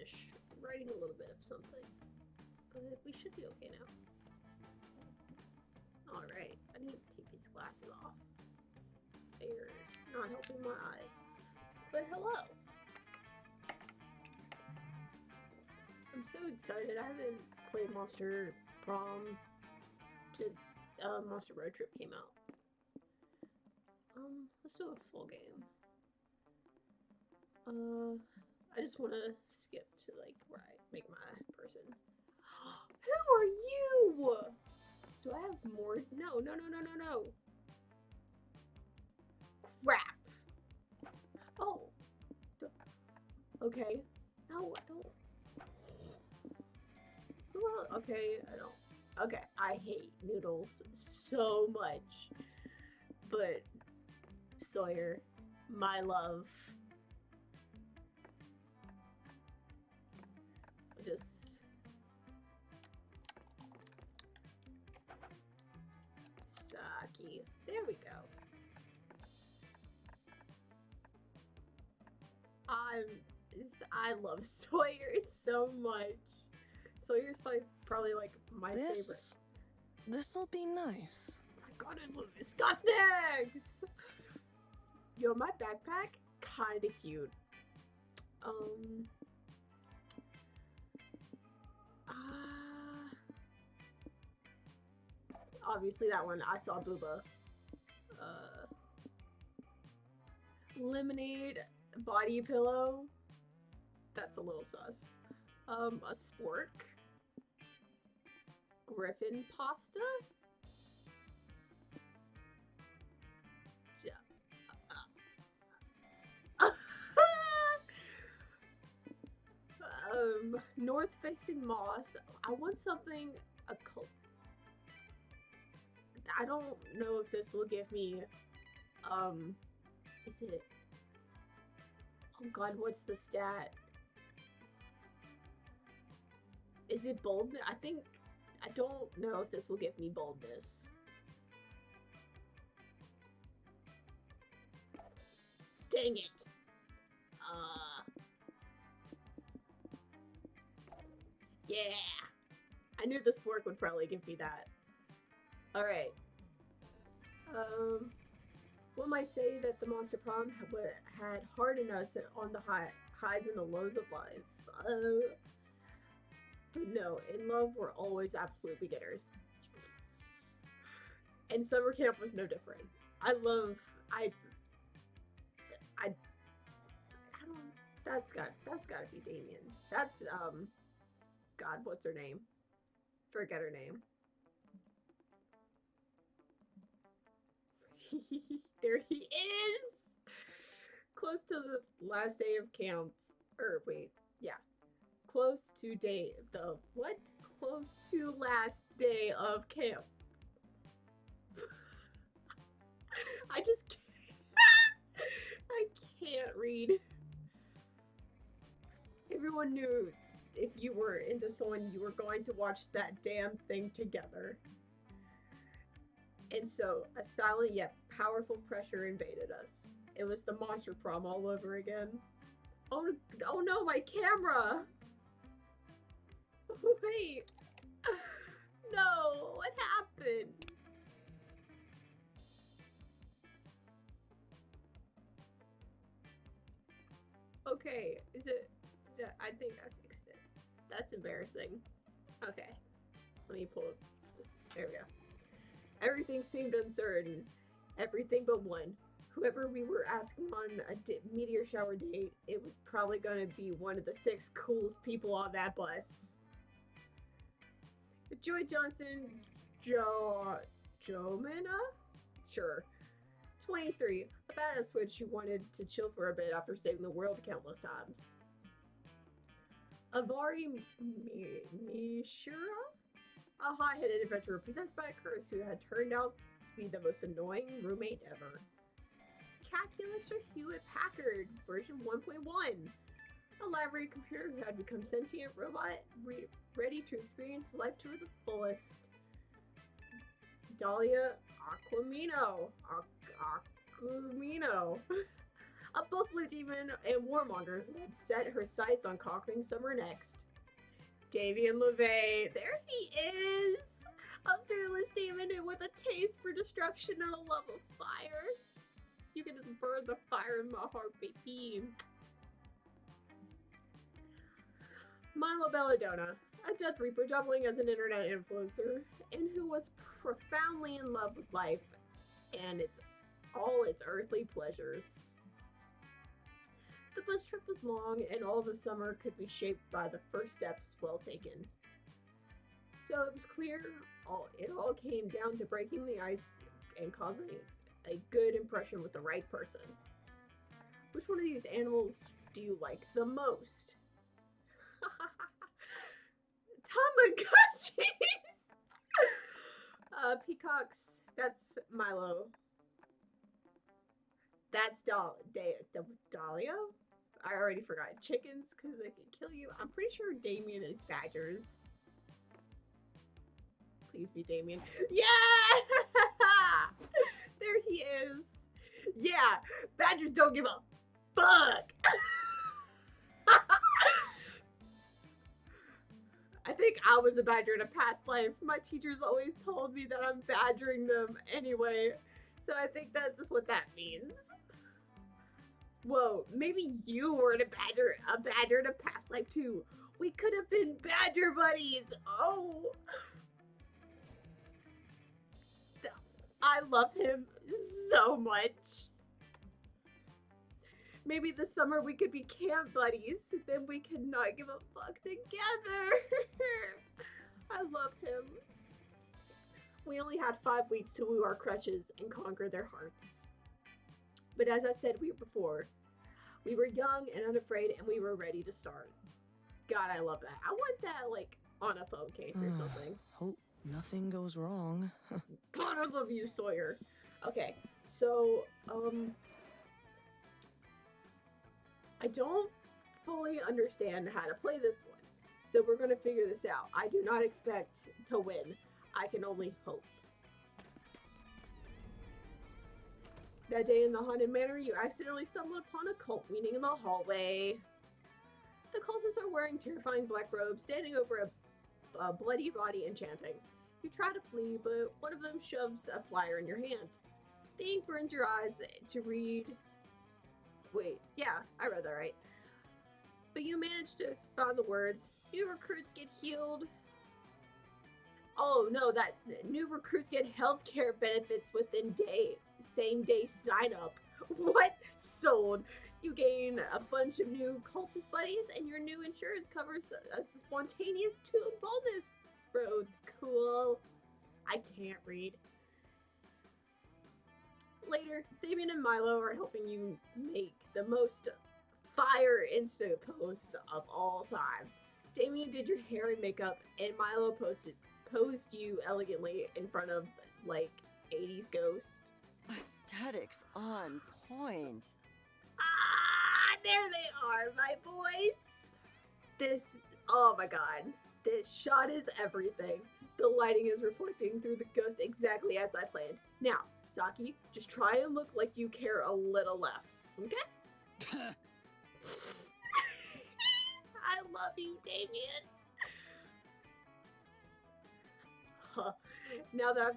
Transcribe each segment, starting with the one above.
finish writing a little bit of something. But we should be okay now. Alright, I need to take these glasses off. They're not helping my eyes. But hello! I'm so excited. I haven't played Monster Prom since Monster Road Trip came out. Let's do a full game. I just want to skip to like where I make my person. Who are you? Do I have more? No. Crap. Oh. Okay. No, I don't. Well, okay, I don't. Okay, I hate noodles so much. But Sawyer, my love. Just Saki. There we go. I love Sawyer so much. Sawyer's probably like my favorite. This'll be nice. I gotta love his Scott snacks. Yo, my backpack kinda cute. Obviously that one I saw Booba. Lemonade body pillow. That's a little sus. A spork. Griffin pasta. North facing moss. I want something I don't know if this will give me is it, oh god, what's the stat? Is it boldness? I don't know if this will give me boldness. Dang it. Yeah. I knew the spork would probably give me that. Alright. One might say that the Monster Prom had hardened us on the highs and the lows of life. But no, in love, we're always absolute beginners. And summer camp was no different. I don't, that's gotta be Damien. That's, God, what's her name? Forget her name. There he is! Close to the last day of camp. Close to last day of camp. I just can't. I can't read. Everyone knew if you were into someone, you were going to watch that damn thing together. And so, a silent yet powerful pressure invaded us. It was the Monster Prom all over again. Oh no, my camera! Wait! No, what happened? Okay, is it? Yeah, I think I fixed it. That's embarrassing. Okay, let me pull it. There we go. Everything seemed uncertain. Everything but one. Whoever we were asking on a meteor shower date, it was probably going to be one of the 6 coolest people on that bus. Joy Johnson, Jomina? Sure. 23. A badass witch who wanted to chill for a bit after saving the world countless times. Avari Mishura? A hot-headed adventurer possessed by a curse who had turned out to be the most annoying roommate ever. Calculus or Hewitt Packard, version 1.1. A library computer who had become sentient robot, ready to experience life to the fullest. Dahlia Aquamino. a buffalo demon and warmonger who had set her sights on conquering summer next. Damien LaVey, there he is! A fearless demon with a taste for destruction and a love of fire. You can just burn the fire in my heart, baby. Milo Belladonna, a Death Reaper doubling as an internet influencer, and who was profoundly in love with life and all its earthly pleasures. The bus trip was long, and all of the summer could be shaped by the first steps well taken. So it was clear it all came down to breaking the ice and causing a good impression with the right person. Which one of these animals do you like the most? Tamagotchis! Peacocks, that's Milo. That's Dahlia? I already forgot. Chickens, because they can kill you. I'm pretty sure Damien is badgers. Please be Damien. Yeah! There he is. Yeah, badgers don't give a fuck. I think I was a badger in a past life. My teachers always told me that I'm badgering them anyway. So I think that's what that means. Whoa, maybe you were a badger in a past life too. We could have been badger buddies. Oh. I love him so much. Maybe this summer we could be camp buddies. Then we could not give a fuck together. I love him. We only had 5 weeks to woo our crushes and conquer their hearts. But as I said before, we were young and unafraid, and we were ready to start. God, I love that. I want that, like, on a phone case or something. Hope nothing goes wrong. God, I love you, Sawyer. Okay, so, I don't fully understand how to play this one. So we're going to figure this out. I do not expect to win. I can only hope. That day in the haunted manor, you accidentally stumbled upon a cult meeting in the hallway. The cultists are wearing terrifying black robes, standing over a bloody body and chanting. You try to flee, but one of them shoves a flyer in your hand. The ink burns your eyes to read. Wait, yeah, I read that right. But you managed to find the words, new recruits get healed. Oh no, that new recruits get healthcare benefits within same day sign up. What? Sold. You gain a bunch of new cultist buddies, and your new insurance covers a spontaneous tune bonus. Bro, cool. I can't read. Later, Damien and Milo are helping you make the most fire Insta post of all time. Damien did your hair and makeup, and Milo posed you elegantly in front of, like, 80s ghost. Aesthetics on point. Ah, there they are, my boys. Oh my god. This shot is everything. The lighting is reflecting through the ghost exactly as I planned. Now, Saki, just try and look like you care a little less, okay? I love you, Damien. Huh. Now that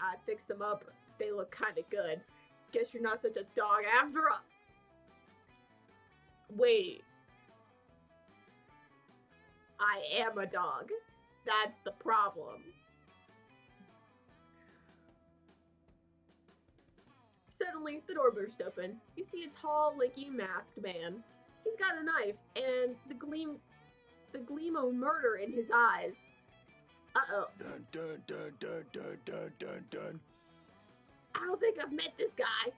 I fixed them up, they look kind of good. Guess you're not such a dog after all. Wait. I am a dog. That's the problem. Suddenly, the door burst open. You see a tall, lanky, masked man. He's got a knife and the gleam of murder in his eyes. Uh-oh. Dun dun dun dun dun dun dun dun. I don't think I've met this guy.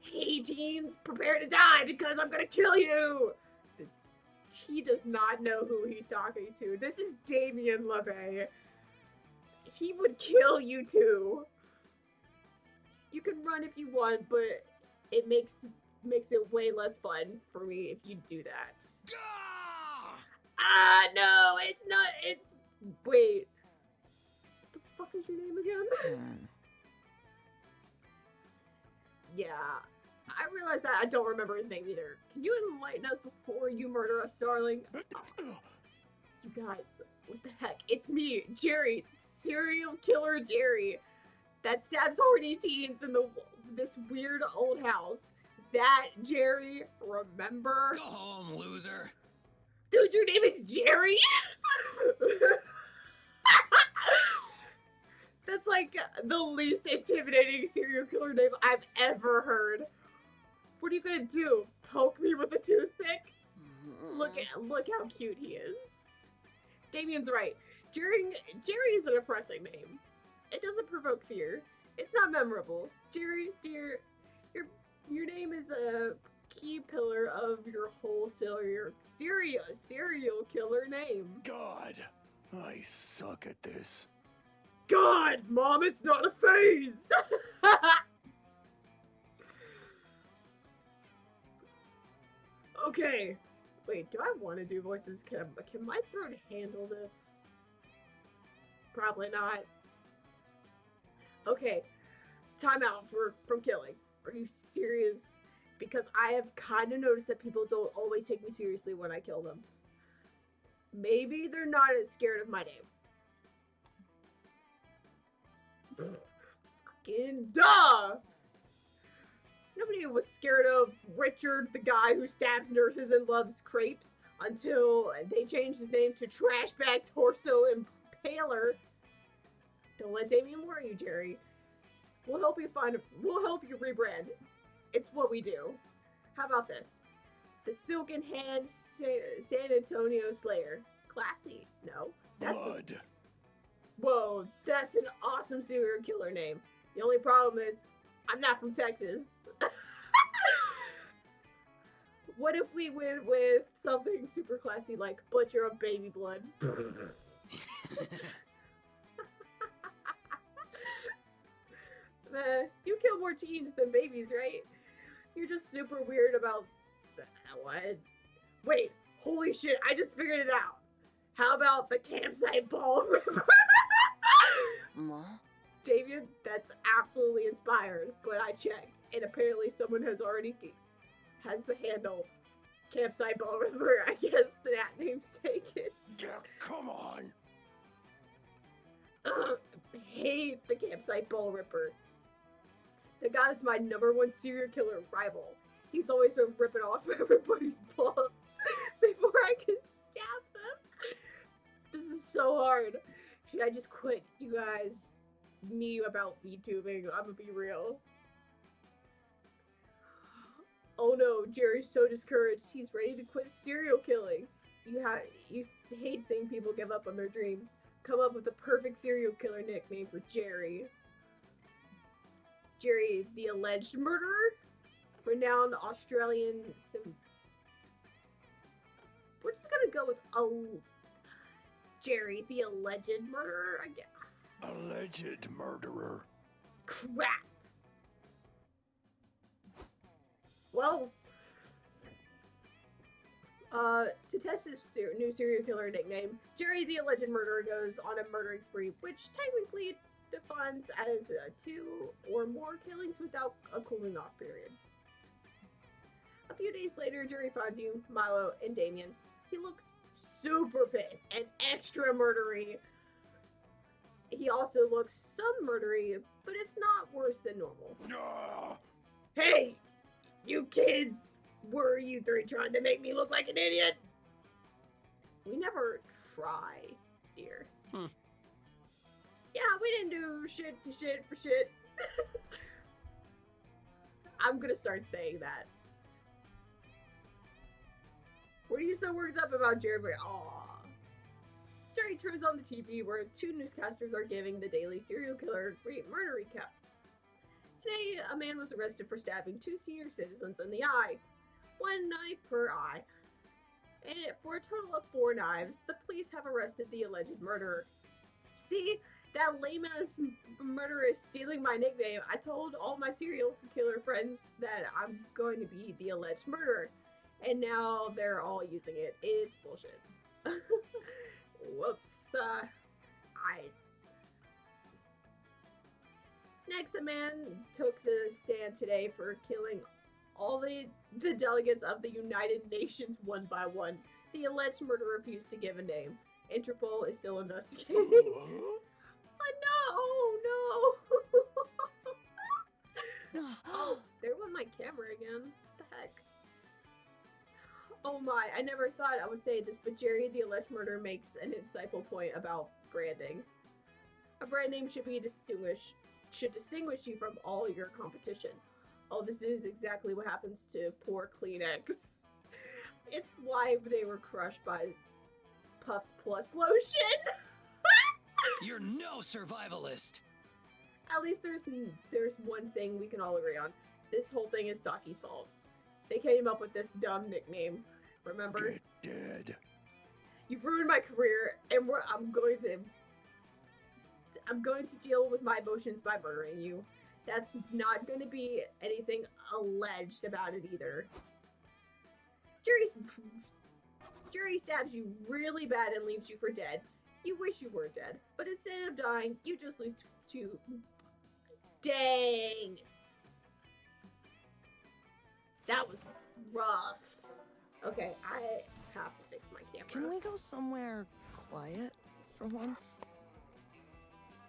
Hey, teens, prepare to die because I'm gonna kill you! He does not know who he's talking to. This is Damien LaVey. He would kill you too. You can run if you want, but it makes it way less fun for me if you do that. Ah, no, it's not. Wait. What the fuck is your name again? Yeah, I I realize that I don't remember his name either. Can you enlighten us before you murder us, darling? You guys, what the heck? It's me, Jerry, serial killer Jerry, that stabs horny teens in this weird old house. That Jerry, remember? Go home, loser. Dude, your name is Jerry? That's like the least intimidating serial killer name I've ever heard. What are you gonna do? Poke me with a toothpick? Look how cute he is. Damien's right. Jerry is a depressing name. It doesn't provoke fear. It's not memorable. Jerry, dear, your name is a key pillar of your whole serial killer name. God, I suck at this. God, Mom, it's not a phase! Okay. Wait, do I want to do voices? Can my throat handle this? Probably not. Okay. Time out from killing. Are you serious? Because I have kind of noticed that people don't always take me seriously when I kill them. Maybe they're not as scared of my name. Fucking duh! Nobody was scared of Richard, the guy who stabs nurses and loves crepes, until they changed his name to Trashbag Torso Impaler. Don't let Damien worry you, Jerry. We'll help you rebrand. It's what we do. How about this? The Silken Hand San Antonio Slayer. Classy. No. Blood. Whoa, that's an awesome serial killer name. The only problem is, I'm not from Texas. What if we went with something super classy like Butcher of Baby Blood? You kill more teens than babies, right? You're just super weird about... What? Wait, holy shit, I just figured it out. How about the campsite ballroom? Damien, that's absolutely inspired, but I checked, and apparently someone has the handle campsite ballroom. I guess that name's taken. Yeah, come on. Hate the campsite ball ripper. The guy that's my #1 serial killer rival. He's always been ripping off everybody's balls before I can stab them. This is so hard. Should I just quit, you guys? Me about VTubing. I'm gonna be real. Oh no, Jerry's so discouraged. He's ready to quit serial killing. You hate seeing people give up on their dreams. Come up with the perfect serial killer nickname for Jerry. Jerry, the alleged murderer? Renowned Australian We're just gonna go with Jerry, the alleged murderer, I guess. Alleged murderer. Crap. Well, to test his new serial killer nickname, Jerry the alleged murderer goes on a murdering spree, which technically defines as 2 or more killings without a cooling off period. A few days later, Jerry finds you, Milo, and Damien. He looks super pissed and extra murdery. He also looks some murdery, but it's not worse than normal. No. Hey, you kids! Were you 3 trying to make me look like an idiot? We never try, dear. Yeah, we didn't do shit to shit for shit. I'm gonna start saying that. What are you so worked up about, Jerry? Aww. Jerry turns on the TV where 2 newscasters are giving the daily serial killer murder recap. Today, a man was arrested for stabbing 2 senior citizens in the eye. 1 knife per eye. And for a total of 4 knives, the police have arrested the alleged murderer. See? That lame-ass murderer is stealing my nickname. I told all my serial killer friends that I'm going to be the alleged murderer. And now they're all using it. It's bullshit. Whoops. Next, a man took the stand today for killing all the delegates of the United Nations one by one. The alleged murderer refused to give a name. Interpol is still investigating. Oh, no. Oh, there went my camera again. What the heck? Oh my, I never thought I would say this, but Jerry, the alleged murderer, makes an insightful point about branding. A brand name should distinguish you from all your competition. Oh, this is exactly what happens to poor Kleenex. It's why they were crushed by Puffs Plus lotion. You're no survivalist. At least there's one thing we can all agree on. This whole thing is Saki's fault. They came up with this dumb nickname. Remember? Get dead. You've ruined my career, and I'm going to deal with my emotions by murdering you. That's not going to be anything alleged about it either. Jerry stabs you really bad and leaves you for dead. You wish you were dead, but instead of dying, you just lose to... Dang! That was rough. Okay, I have to fix my camera. Can we go somewhere quiet for once?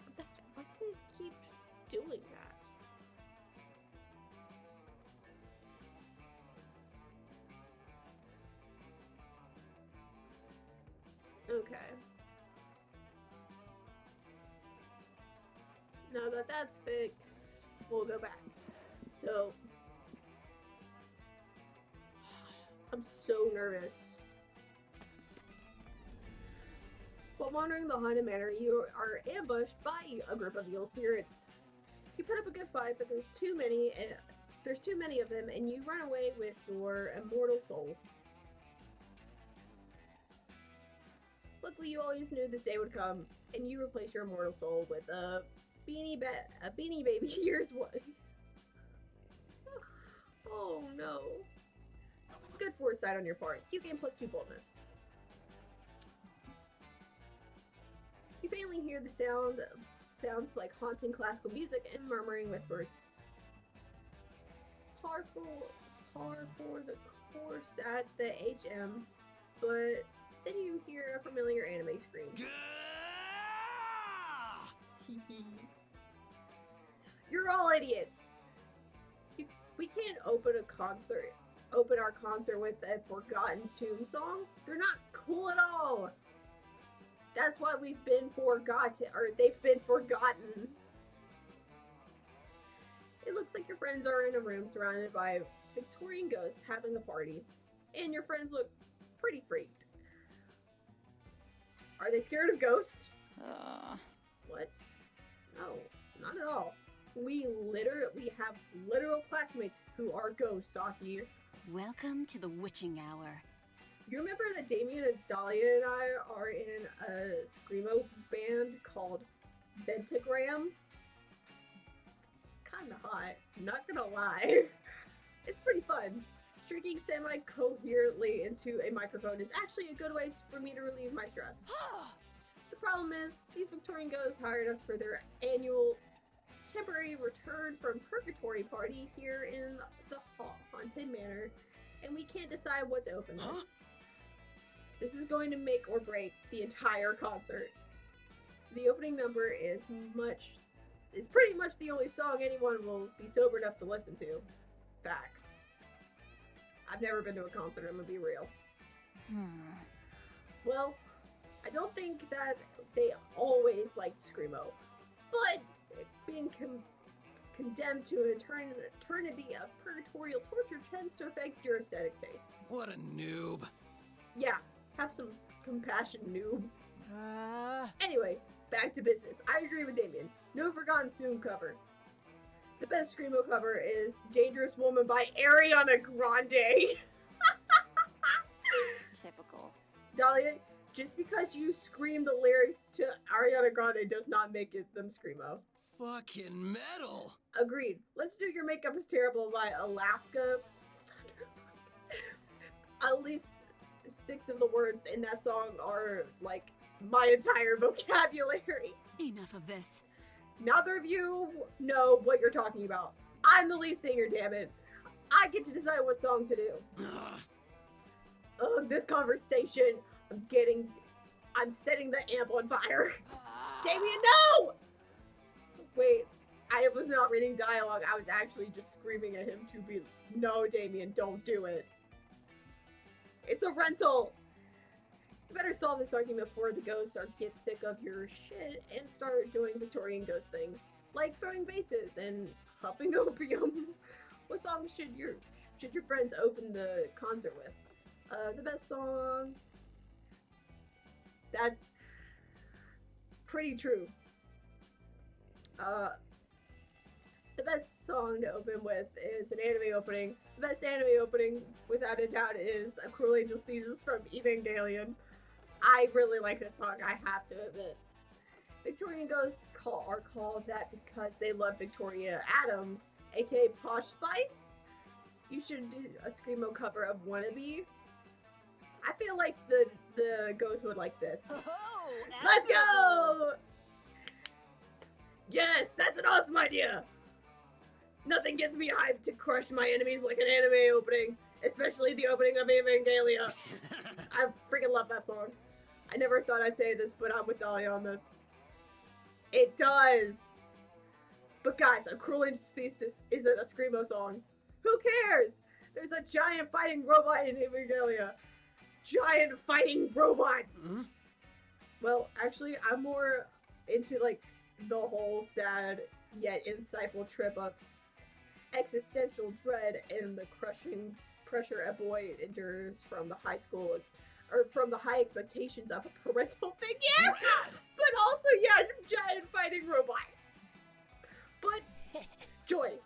What the heck? Why do they keep doing that? Okay. Now that that's fixed, we'll go back. So, I'm so nervous. While wandering the haunted manor, you are ambushed by a group of evil spirits. You put up a good fight, but there's too many of them, and you run away with your immortal soul. Luckily, you always knew this day would come, and you replace your immortal soul with a beanie baby years away. Oh no. Good foresight on your part. You gain +2 boldness. You faintly hear the sounds like haunting classical music and murmuring whispers. Par for the course at the HM, but then you hear a familiar anime scream. You're all idiots. We can't open our concert with a forgotten Tomb song. They're not cool at all. That's why they've been forgotten. It looks like your friends are in a room surrounded by Victorian ghosts having a party, and your friends look pretty freaked. Are they scared of ghosts? What? No, not at all. We have literal classmates who are ghosts, Saki. Welcome to the witching hour. You remember that Damien and Dahlia and I are in a screamo band called Vtuber? It's kind of hot, not gonna lie. It's pretty fun. Shrieking semi-coherently into a microphone is actually a good way for me to relieve my stress. The problem is, these Victorian ghosts hired us for their annual temporary return from purgatory party here in the haunted manor, and we can't decide what's open. This is going to make or break the entire concert. The opening number is pretty much the only song anyone will be sober enough to listen to. Facts. I've never been to a concert, I'm gonna be real. Well, I don't think that they always liked screamo, but being condemned to an eternity of purgatorial torture tends to affect your aesthetic taste. What a noob. Yeah, have some compassion, noob. Anyway, back to business. I agree with Damien. No forgotten Tomb cover. The best screamo cover is Dangerous Woman by Ariana Grande. Typical. Dahlia, just because you scream the lyrics to Ariana Grande does not make them screamo. Fucking metal. Agreed. Let's Do Your Makeup is Terrible by Alaska. At least 6 of the words in that song are like my entire vocabulary. Enough of this. Neither of you know what you're talking about. I'm the lead singer, damn it. I get to decide what song to do. Ugh, this conversation. I'm setting the amp on fire. Damien, no! Wait, I was not reading dialogue. I was actually just screaming at him to be, no, Damien, don't do it. It's a rental. You better solve this argument before the ghosts get sick of your shit and start doing Victorian ghost things, like throwing vases and huffing opium. What song should your friends open the concert with? The best song. That's pretty true. The best song to open with is an anime opening. The best anime opening, without a doubt, is A Cruel Angel's Thesis from Evangelion. I really like this song, I have to admit. Victorian ghosts are called that because they love Victoria Adams, aka Posh Spice. You should do a Screamo cover of Wannabe. I feel like the ghost would like this. Oh, Let's go! Yes, that's an awesome idea! Nothing gets me hyped to crush my enemies like an anime opening, especially the opening of Evangelia. I freaking love that song. I never thought I'd say this, but I'm with Dahlia on this. It does! But guys, A Cruel Angel's Thesis isn't a Screamo song. Who cares? There's a giant fighting robot in Evangelia. Giant fighting robots! Hmm? Well, actually, I'm more into, like, the whole sad yet insightful trip of existential dread and the crushing pressure a boy endures from the high school, or from the high expectations of a parental figure, but also, yeah, giant fighting robots. But, Joy,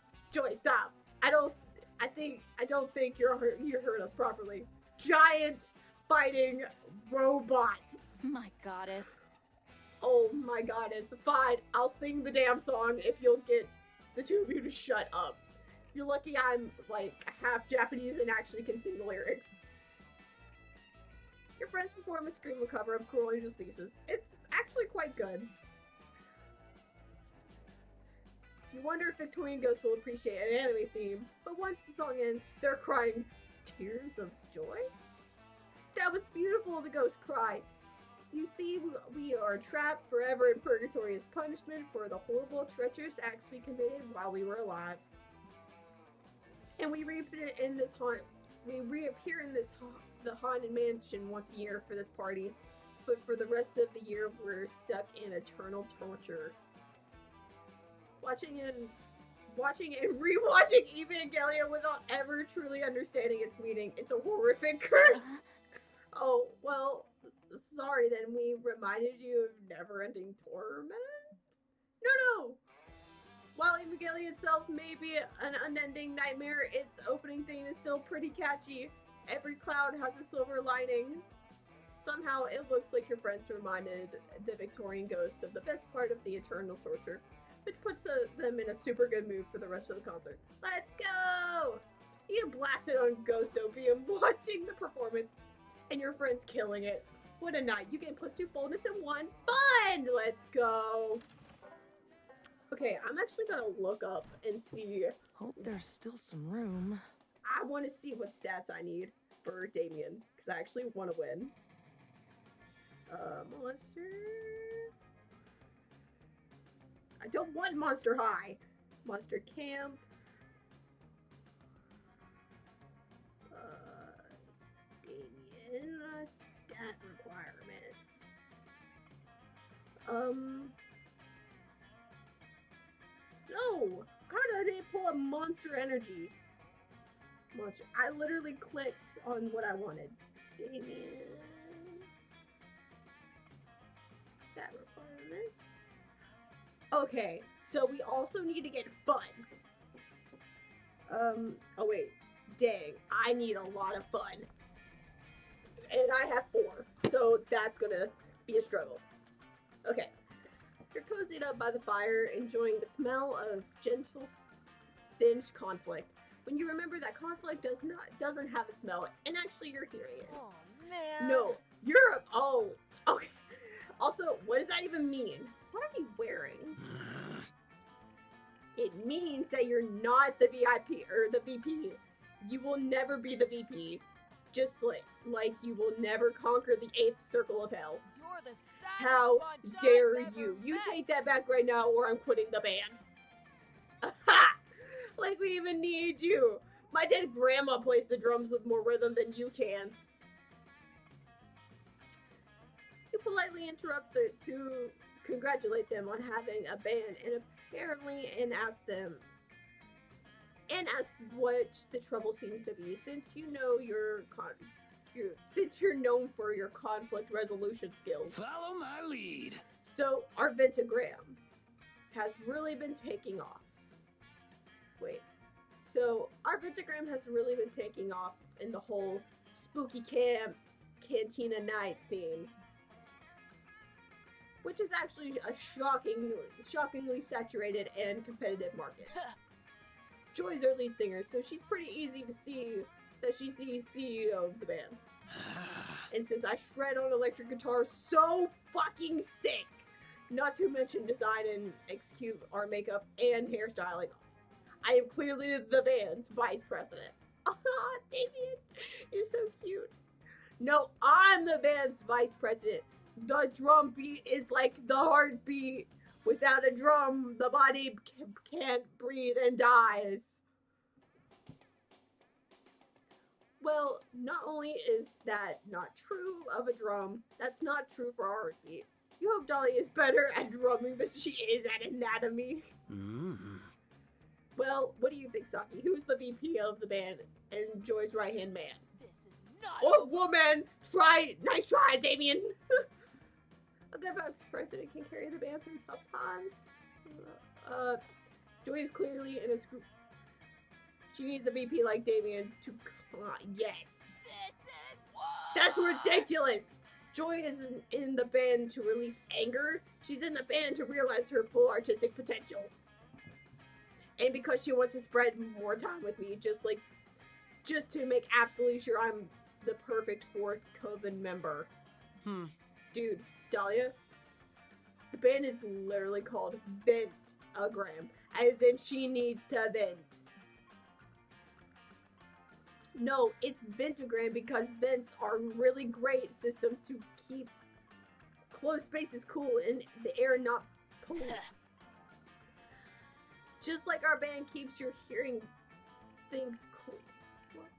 stop. I don't think you heard us properly. Giant fighting robots. My goddess. Oh my goddess. Fine, I'll sing the damn song if you'll get the two of you to shut up. You're lucky I'm, like, half Japanese and actually can sing the lyrics. Your friends perform a Screamo cover of Cruel Angel's Thesis. It's actually quite good. You wonder if Victorian ghosts will appreciate an anime theme, but once the song ends, they're crying tears of joy? That was beautiful, the ghosts cry. You see, we are trapped forever in purgatory as punishment for the horrible, treacherous acts we committed while we were alive. And we reappear in this the haunted mansion once a year for this party, but for the rest of the year we're stuck in eternal torture. Watching and rewatching Evangelion without ever truly understanding its meaning, it's a horrific curse. Oh, well, sorry then, we reminded you of never-ending torment? No! While Evangelion itself may be an unending nightmare, its opening theme is still pretty catchy. Every cloud has a silver lining. Somehow, it looks like your friends reminded the Victorian ghosts of the best part of the eternal torture, which puts them in a super good mood for the rest of the concert. Let's go! You blasted on Ghost Opium watching the performance, and your friends killing it. What a night. You get +2 boldness and 1 fun! Let's go! Okay, I'm actually gonna look up and see. Hope there's still some room. I want to see what stats I need for Damien, because I actually want to win. Monster. I don't want Monster High. Monster Camp. Damien. Stat requirements. No! God, I didn't pull up Monster Energy. Monster. I literally clicked on what I wanted. Damien. Stat requirements. Okay, so we also need to get fun. Oh wait. Dang, I need a lot of fun. And I have 4, so that's gonna be a struggle. Okay. You're cozied up by the fire, enjoying the smell of gentle singed conflict. When you remember that conflict doesn't have a smell, and actually you're hearing it. Oh, man. No, okay. Also, what does that even mean? What are you wearing? It means that you're not the VIP or the VP. You will never be the VP. Just like you will never conquer the 8th circle of hell. You're the saddest How bunch dare I've you? ever You met. take that back right now or I'm quitting the band. Like we even need you. My dead grandma plays the drums with more rhythm than you can. You politely interrupt to congratulate them on having a band and ask what the trouble seems to be, since you know since you're known for your conflict resolution skills. Follow my lead. So our Ventagram has really been taking off. Wait. So our Ventagram has really been taking off in the whole spooky camp cantina night scene, which is actually a shockingly saturated and competitive market. Joy's our lead singer, so she's pretty easy to see that she's the CEO of the band. And since I shred on electric guitar so fucking sick, not to mention design and execute our makeup and hairstyling, I am clearly the band's vice president. Ah, Damien, you're so cute. No, I'm the band's vice president. The drum beat is like the heartbeat. Without a drum, the body can't breathe and dies. Well, not only is that not true of a drum, that's not true for our heartbeat. You hope Dolly is better at drumming than she is at anatomy. Well, what do you think, Saki? Who's the VP of the band and Joy's right-hand man? This is not Oh, woman! Nice try, Damien! A good vice president can carry the band through tough times. Joy is clearly in a group. She needs a VP like Damien to. Yes. This is what. That's ridiculous! Joy isn't in the band to release anger. She's in the band to realize her full artistic potential. And because she wants to spread more time with me, just to make absolutely sure I'm the perfect 4th Coven member. Dude, Dahlia, the band is literally called Ventagram, as in she needs to vent. No, it's Ventagram because vents are a really great system to keep closed spaces cool and the air not polluted. Just like our band keeps your hearing things cool. What?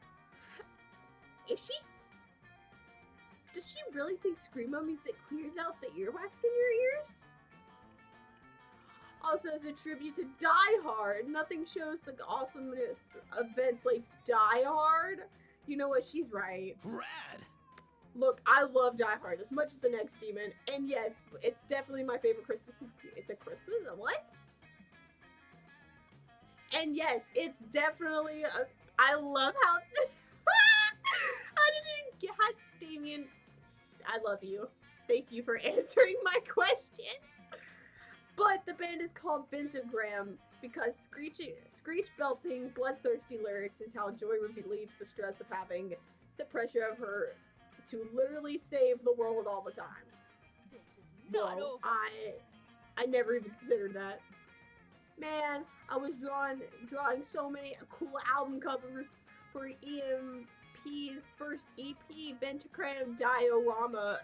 Does she really think Screamo music clears out the earwax in your ears? Also, as a tribute to Die Hard, nothing shows the awesomeness of events like Die Hard. You know what? She's right. Rad. Look, I love Die Hard as much as the next Demon, and yes, it's definitely my favorite Christmas movie. It's a Christmas? A what? And yes, it's definitely a. I love how. How Damien. I love you. Thank you for answering my question. But the band is called Ventagram because screech belting, bloodthirsty lyrics is how Joy relieves the stress of having the pressure of her to literally save the world all the time. This is not Whoa, over. I never even considered that. Man, I was drawing so many cool album covers for EMP's first EP, Ventagram Diorama.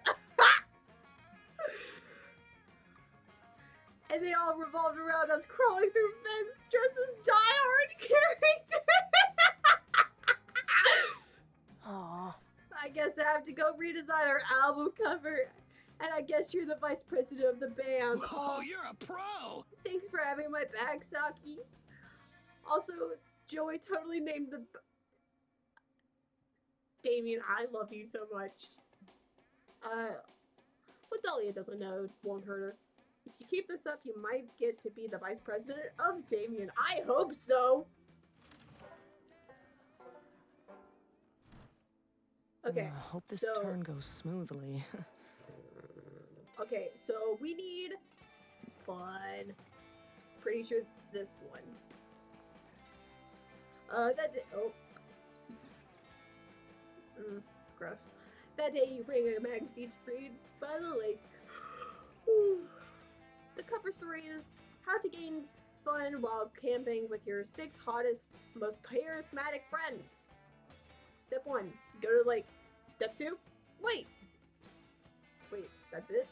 And they all revolved around us crawling through vents dressed as Die Hard characters. Aw. I guess I have to go redesign our album cover. And I guess you're the vice president of the band. Whoa, you're a pro. Thanks for having my back, Saki. Also, Joey totally named the... Damien, I love you so much. What Dahlia doesn't know won't hurt her. If you keep this up, you might get to be the vice president of Damien. I hope so. Okay, Hope this so- turn goes smoothly. Okay, so we need fun. Pretty sure it's this one. Gross. That day you bring a magazine to read by the lake. The cover story is how to gain fun while camping with your 6 hottest, most charismatic friends. Step 1, go to the lake. Step 2, wait. Wait, that's it?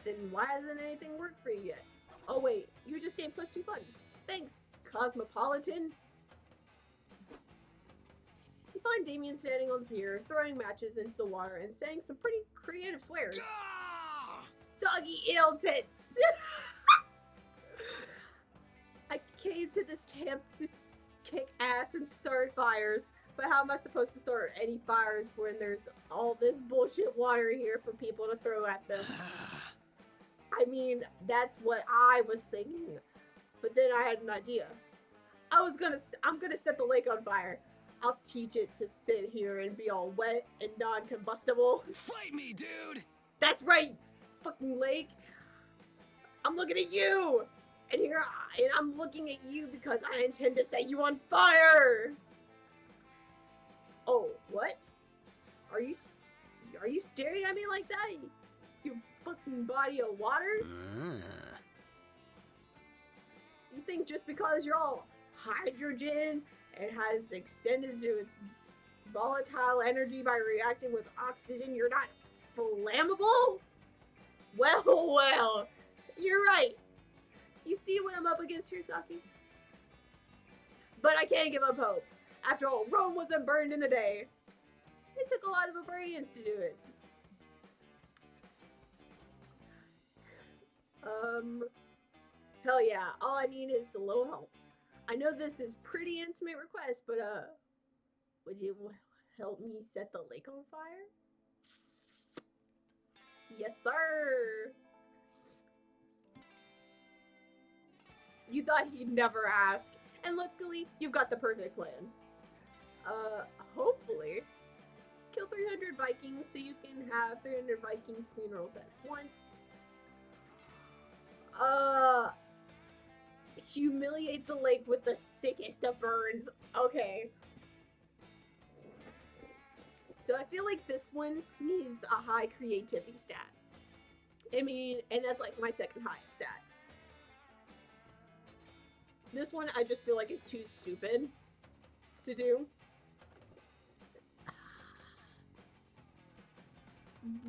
Then why hasn't anything worked for you yet? Oh wait, you just gained +2 fun. Thanks, Cosmopolitan. You find Damien standing on the pier, throwing matches into the water and saying some pretty creative swears. Ah! Soggy eel tits! I came to this camp to kick ass and start fires, but how am I supposed to start any fires when there's all this bullshit water here for people to throw at them? I mean, that's what I was thinking, but then I had an idea. I'm gonna set the lake on fire. I'll teach it to sit here and be all wet and non-combustible. Fight me, dude! That's right, fucking lake. I'm looking at you, and I'm looking at you because I intend to set you on fire. Oh, what? Are you staring at me like that? You fucking body of water? You think just because you're all hydrogen and has extended to its volatile energy by reacting with oxygen, you're not flammable? Well, you're right. You see what I'm up against here, Saki? But I can't give up hope. After all, Rome wasn't burned in a day. It took a lot of Bavarians to do it. Hell yeah, all I need is a little help. I know this is pretty intimate request, but would you help me set the lake on fire? Yes, sir. You thought he'd never ask, and luckily, you've got the perfect plan. Hopefully, kill 300 Vikings so you can have 300 Viking funerals at once. Humiliate the lake with the sickest of burns. Okay. So I feel like this one needs a high creativity stat. I mean, and that's like my second highest stat. This one I just feel like is too stupid to do.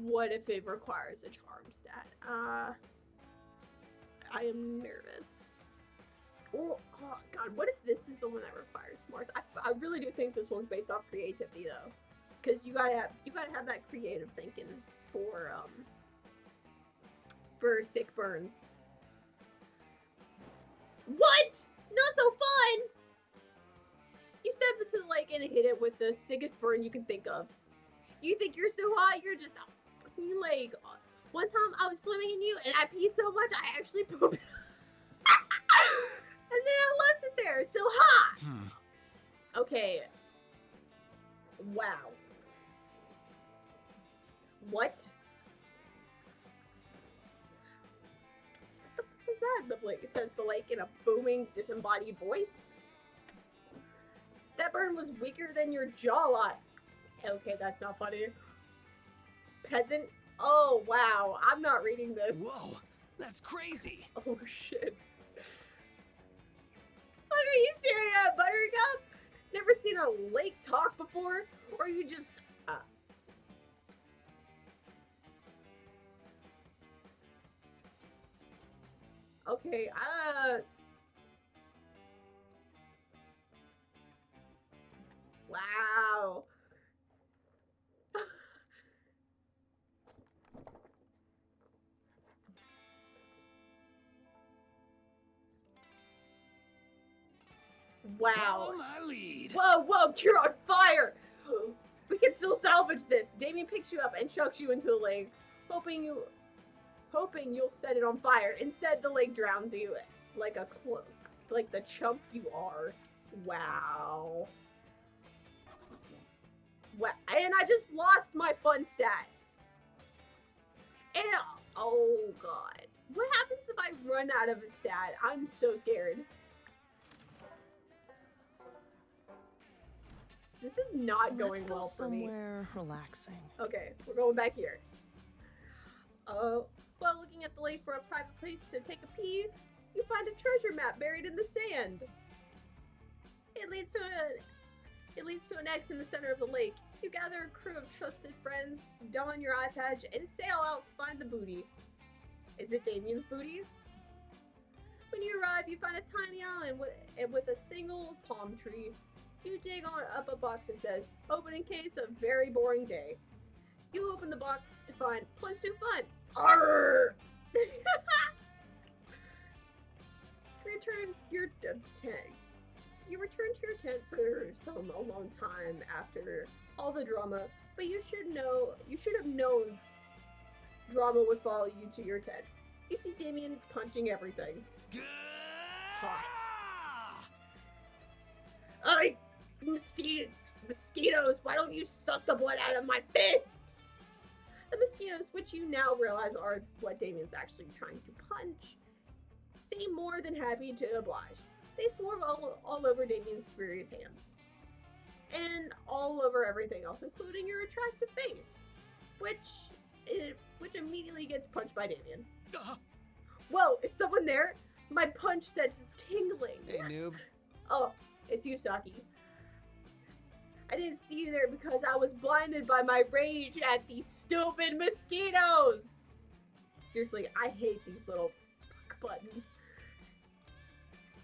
What if it requires a charm stat? I am nervous. Oh god, what if this is the one that requires smarts? I really do think this one's based off creativity though, because you gotta have that creative thinking for sick burns. What? Not so fun. You step into the lake and hit it with the sickest burn you can think of. You think you're so hot, you're just a fucking lake. One time I was swimming in you and I peed so much I actually pooped. And then I left it there, so hot. Okay. Wow. What? What the fuck is that? The lake says the lake in a booming, disembodied voice. That burn was weaker than your jawline. Okay, that's not funny. Peasant. Oh wow, I'm not reading this. Whoa, that's crazy. Oh shit. Look, are you staring at Buttercup? Never seen a lake talk before? Or you just... Okay, Wow. Wow. Follow my lead. Whoa, you're on fire! We can still salvage this. Damien picks you up and chucks you into the lake, hoping you'll set it on fire. Instead, the lake drowns you like like the chump you are. Wow. And I just lost my fun stat. And, oh god. What happens if I run out of a stat? I'm so scared. This is not going Let's go well for me. somewhere relaxing. Okay, we're going back here. While looking at the lake for a private place to take a pee, you find a treasure map buried in the sand. It leads to an X in the center of the lake. You gather a crew of trusted friends, don your eye patch, and sail out to find the booty. Is it Damien's booty? When you arrive, you find a tiny island with a single palm tree. You dig up a box that says, "Open in case of very boring day." You open the box to find plus 2 fun. Arrgh! You return to your tent for some alone time after all the drama, but you should have known drama would follow you to your tent. You see Damien punching everything. Hot. Mosquitoes, why don't you suck the blood out of my fist? The mosquitoes, which you now realize are what Damien's actually trying to punch, seem more than happy to oblige. They swarm all over Damien's furious hands. And all over everything else, including your attractive face, which immediately gets punched by Damien. Whoa, is someone there? My punch sense is tingling. Hey, noob. Oh, it's you, Saki. I didn't see you there because I was blinded by my rage at these stupid mosquitoes. Seriously, I hate these little buttons.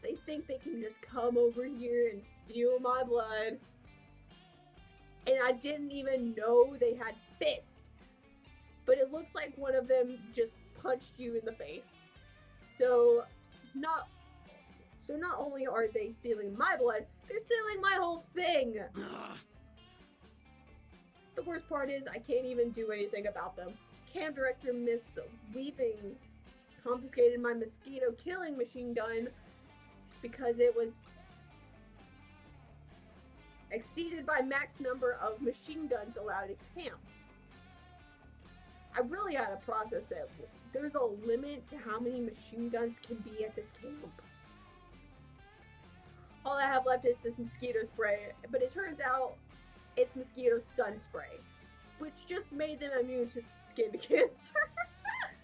They think they can just come over here and steal my blood. And I didn't even know they had fists. But it looks like one of them just punched you in the face. So not only are they stealing my blood, they're stealing my whole thing. The worst part is I can't even do anything about them. Camp director Miss Weavings confiscated my mosquito killing machine gun because it was exceeded by max number of machine guns allowed at camp. I really had to process that there's a limit to how many machine guns can be at this camp. All I have left is this mosquito spray, but it turns out it's mosquito sun spray, which just made them immune to skin cancer.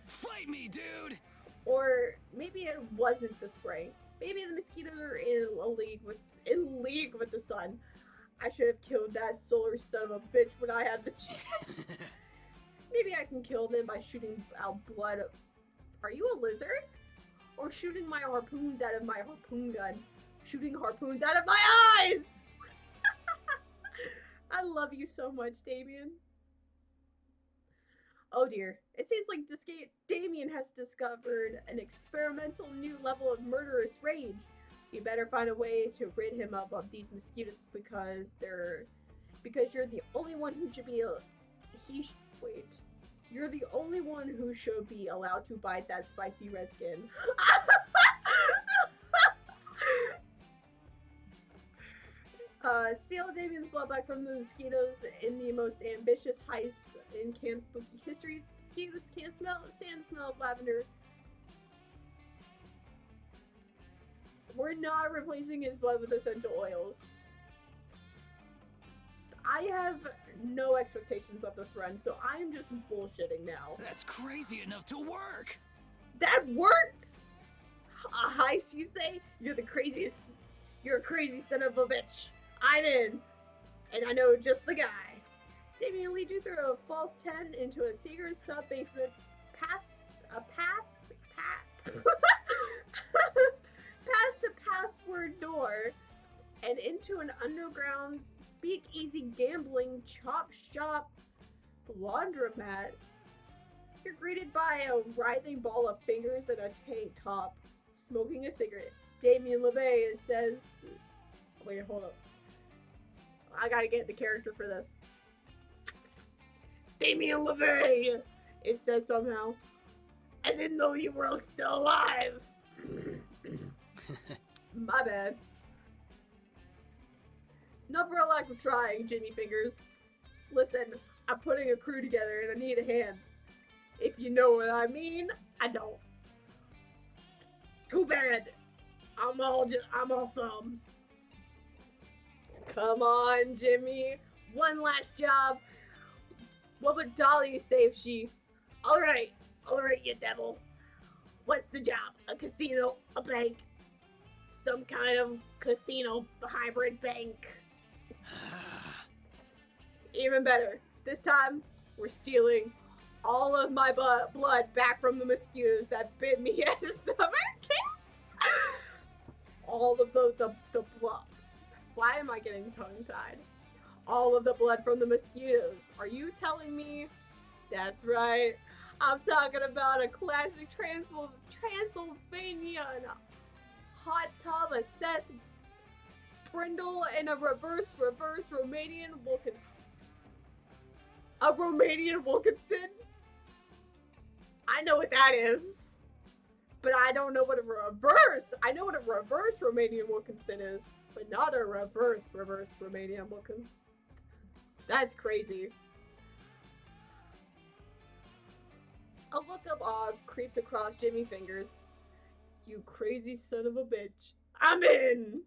Fight me, dude! Or maybe it wasn't the spray. Maybe the mosquitoes are in league with the sun. I should have killed that solar son of a bitch when I had the chance. Maybe I can kill them by shooting out blood. Are you a lizard? Or shooting my harpoons out of my harpoon gun. Shooting harpoons out of my eyes! I love you so much, Damien. Oh dear. It seems like Damien has discovered an experimental new level of murderous rage. You better find a way to rid him of these mosquitoes because you're the only one who should be You're the only one who should be allowed to bite that spicy red skin. Steal Damien's blood back from the mosquitoes in the most ambitious heist in Camp Spooky Histories. Mosquitoes can't stand the smell of lavender. We're not replacing his blood with essential oils. I have no expectations of this run, so I'm just bullshitting now. That's crazy enough to work! That worked! A heist, you say? You're the craziest. You're a crazy son of a bitch. I'm in. And I know just the guy. Damien leads you through a false tent into a secret sub-basement past a password door and into an underground speakeasy gambling chop shop laundromat. You're greeted by a writhing ball of fingers and a tank top, smoking a cigarette. Damien LeVay says, wait, hold up. I gotta get the character for this. Damien LeVay! It says somehow. I didn't know you were still alive! My bad. Not for a lack of trying, Jimmy Fingers. Listen, I'm putting a crew together and I need a hand. If you know what I mean, I don't. Too bad. I'm all thumbs. Come on, Jimmy. One last job. What would Dolly say if she... Alright, you devil. What's the job? A casino? A bank? Some kind of casino hybrid bank? Even better. This time, we're stealing all of my blood back from the mosquitoes that bit me at the summer camp. All of the blood. Why am I getting tongue-tied? All of the blood from the mosquitoes. Are you telling me? That's right. I'm talking about a classic Transylvanian hot tub, a Seth Brindle, and a reverse Romanian A Romanian Wilkinson? I know what that is. But I don't know what a reverse. I know what a reverse Romanian Wilkinson is, but not a reverse Romanian Wilkinson. That's crazy. A look of awe creeps across Jimmy Fingers. You crazy son of a bitch. I'm in!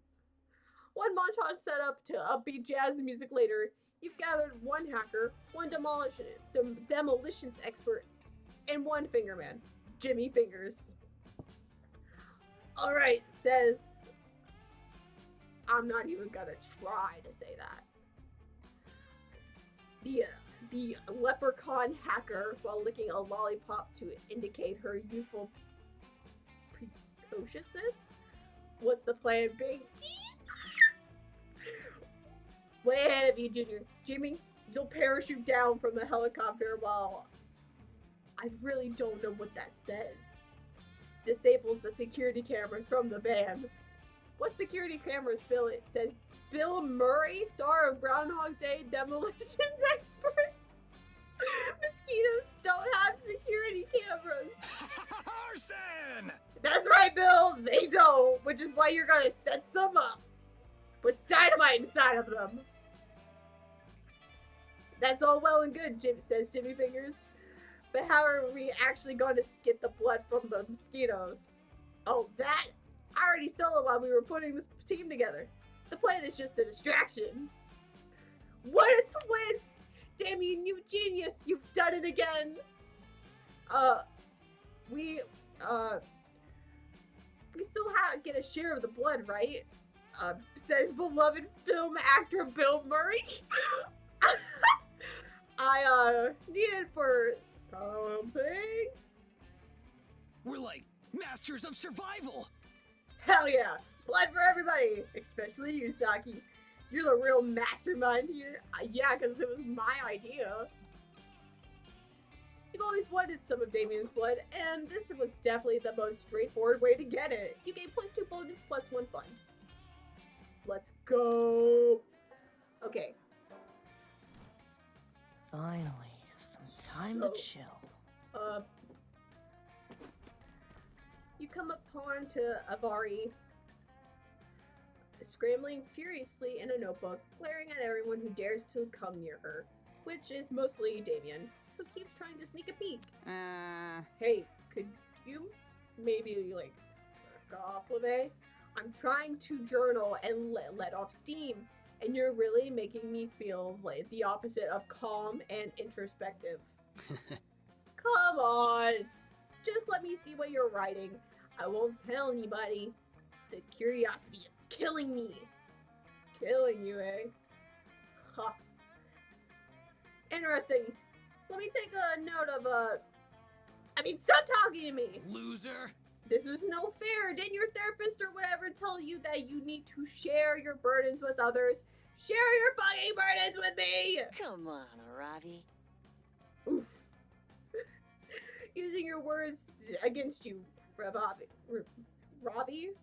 One montage set up to upbeat jazz music later, you've gathered one hacker, one demolitions expert, and one fingerman. Jimmy Fingers. Alright, says... I'm not even gonna try to say that. The leprechaun hacker, while licking a lollipop to indicate her youthful precociousness. What's the plan, Big T? Way ahead of you, Junior. Jimmy, you'll parachute down from the helicopter while... I really don't know what that says. Disables the security cameras from the van. What security cameras, Bill? It says Bill Murray, star of Groundhog Day, demolitions expert. Mosquitoes don't have security cameras. Arson! That's right, Bill. They don't, which is why you're gonna set some up. Put dynamite inside of them. That's all well and good, says Jimmy Fingers. But how are we actually going to get the blood from the mosquitoes? Oh, that? I already stole it while we were putting this team together. The plan is just a distraction. What a twist! Damien, you genius! You've done it again! We still get a share of the blood, right? Says beloved film actor Bill Murray. I, needed for something. We're like masters of survival. Hell yeah! Blood for everybody! Especially you, Saki. You're the real mastermind here. Yeah, because it was my idea. You've always wanted some of Damien's blood, and this was definitely the most straightforward way to get it. You gain +2 bonus, +1 fun. Let's go! Okay. Finally, some time to chill. You come upon to Avari, scrambling furiously in a notebook, glaring at everyone who dares to come near her, which is mostly Damien, who keeps trying to sneak a peek. Hey, could you maybe, like, jerk off, LeVay? I'm trying to journal and let off steam, and you're really making me feel like the opposite of calm and introspective. Come on! Just let me see what you're writing. I won't tell anybody. The curiosity is killing me. Killing you, eh? Ha. Interesting. Let me take a note of, stop talking to me! Loser. This is no fair. Didn't your therapist or whatever tell you that you need to share your burdens with others? Share your fucking burdens with me! Come on, Aravi. Oof. Using your words against you, Robbie?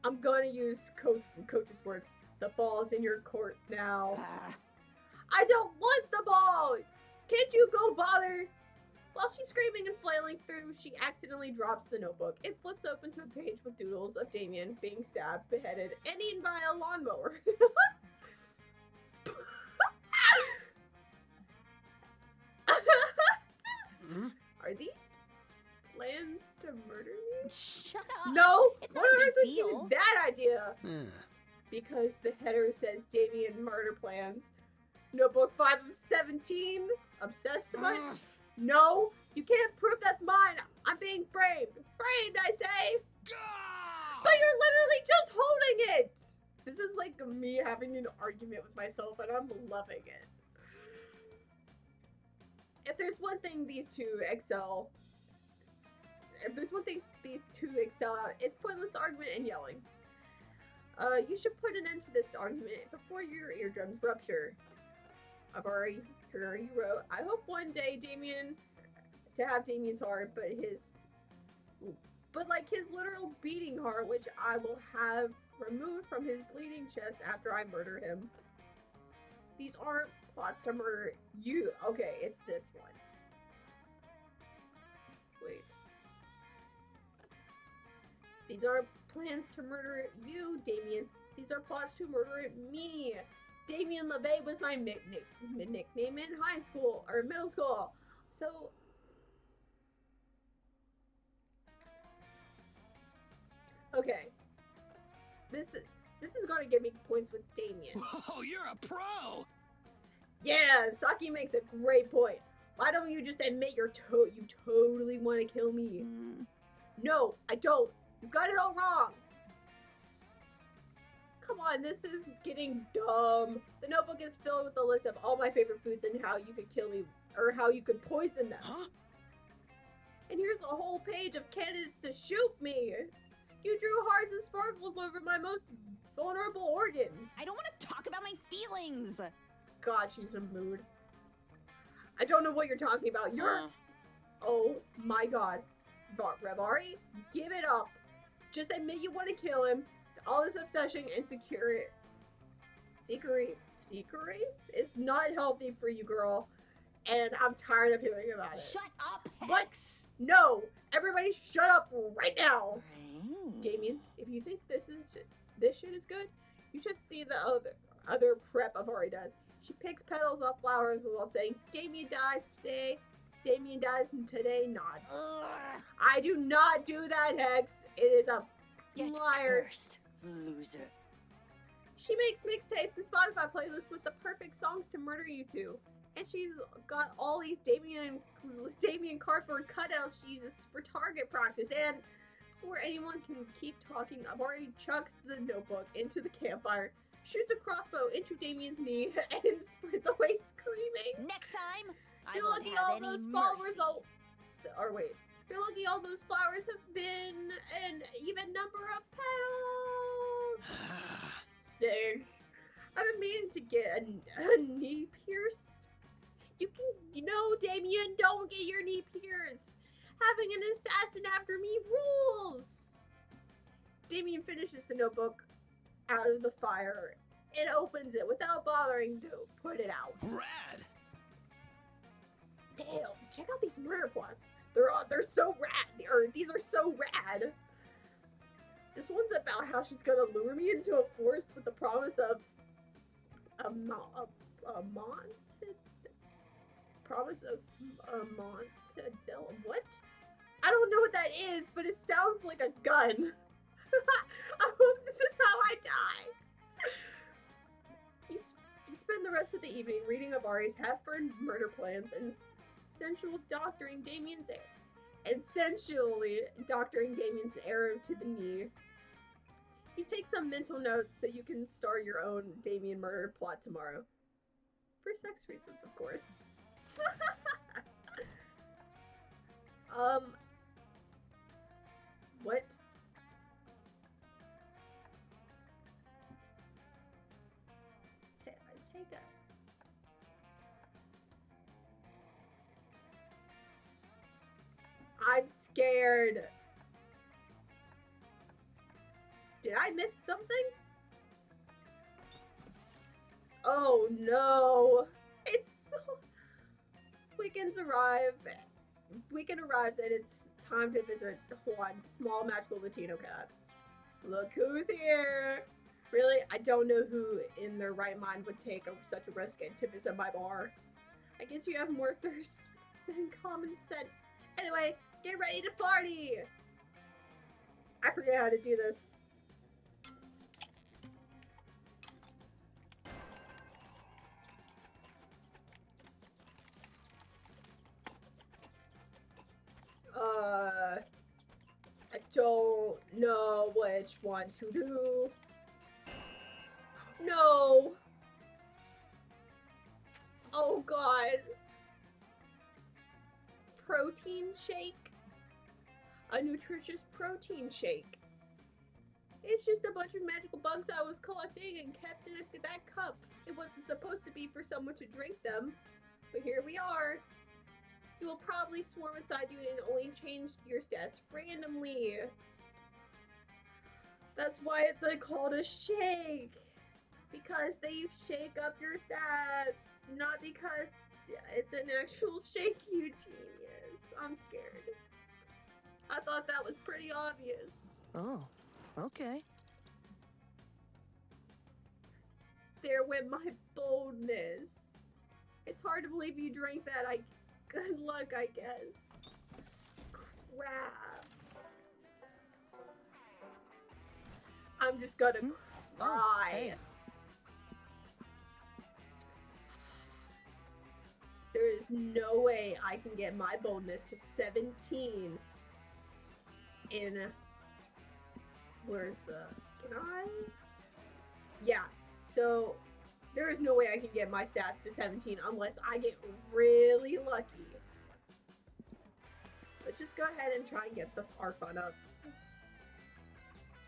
I'm gonna use Coach's words. The ball's in your court now. I don't want the ball! Can't you go bother? While she's screaming and flailing through, she accidentally drops the notebook. It flips open to a page with doodles of Damien being stabbed, beheaded, and eaten by a lawnmower. Are these plans to murder me? Shut up. No! It's What not a on big earth would deal. give that idea? Huh. Because the header says Damien murder plans. Notebook 5 of 17? Obsessed much? No, You can't prove that's mine. I'm being framed. Framed, I say. Gah! But you're literally just holding it. This is like me having an argument with myself, and I'm loving it. If there's one thing these two excel, at, it's pointless argument and yelling. You should put an end to this argument before your eardrums rupture. I've already heard you wrote, I hope one day to have Damien's heart, but like his literal beating heart, which I will have removed from his bleeding chest after I murder him. These aren't plots to murder you. Okay, it's this one. Wait. These aren't plans to murder you, Damien. These are plots to murder me. Damien LeVay was my nickname in high school, or middle school. So... Okay. This is gonna give me points with Damien. Whoa, you're a pro! Yeah, Saki makes a great point. Why don't you just admit you totally want to kill me? No, I don't. You've got it all wrong. Come on, this is getting dumb. The notebook is filled with a list of all my favorite foods and how you could kill me, or how you could poison them. Huh? And here's a whole page of candidates to shoot me. You drew hearts and sparkles over my most vulnerable organ. I don't want to talk about my feelings. God, she's in a mood. I don't know what you're talking about. You're... Oh my god. Revari, give it up. Just admit you want to kill him. All this obsession and secrecy is not healthy for you, girl. And I'm tired of hearing about it. Shut up, Hex. What? No! Everybody shut up right now! Damien, if you think this shit is good, you should see the other prep Avari does. She picks petals off flowers while saying, Damien dies today. Damien dies today, nods. I do not do that, Hex. It is a Get liar. cursed, loser. She makes mixtapes and Spotify playlists with the perfect songs to murder you to. And she's got all these Damien cardboard cutouts she uses for target practice. And before anyone can keep talking, Avari chucks the notebook into the campfire, shoots a crossbow into Damien's knee, and sprints away screaming. Next time, I You're won't lucky have all any those mercy. flowers you're lucky all those flowers have been an even number of petals. Sick. I've been meaning to get a knee pierced. You know, Damien, don't get your knee pierced. Having an assassin after me rules. Damien finishes the notebook out of the fire and opens it without bothering to put it out. Rad! Damn, check out these murder plots. They're so rad. These are so rad. This one's about how she's gonna lure me into a forest with the promise of a Montadilla. What? I don't know what that is, but it sounds like a gun. I hope this is how I die. You spend the rest of the evening reading Avari's half-burned murder plans and essentially doctoring Damien's arrow to the knee. You take some mental notes so you can start your own Damien murder plot tomorrow. For sex reasons, of course. What? Take a... I'm scared. Did I miss something? Oh no. It's so... Weekend arrives and it's time to visit Juan, small magical Latino cat. Look who's here. Really, I don't know who in their right mind would take such a risk to visit my bar. I guess you have more thirst than common sense. Anyway, get ready to party! I forget how to do this. don't know which one to do. No. Oh god. Protein shake. A nutritious protein shake. It's just a bunch of magical bugs I was collecting and kept in that cup. It wasn't supposed to be for someone to drink them, but here we are. You will probably swarm inside you and only change your stats randomly. That's why it's called a shake. Because they shake up your stats, not because it's an actual shake, you genius. I'm scared. I thought that was pretty obvious. Oh, okay. There went my boldness. It's hard to believe you drank that. Good luck, I guess. Crap. I'm just gonna cry. Hey. There is no way I can get my boldness to 17 in... Where's the... Can I? Yeah. So, there is no way I can get my stats to 17 unless I get really lucky. Let's just go ahead and try and get our fun up.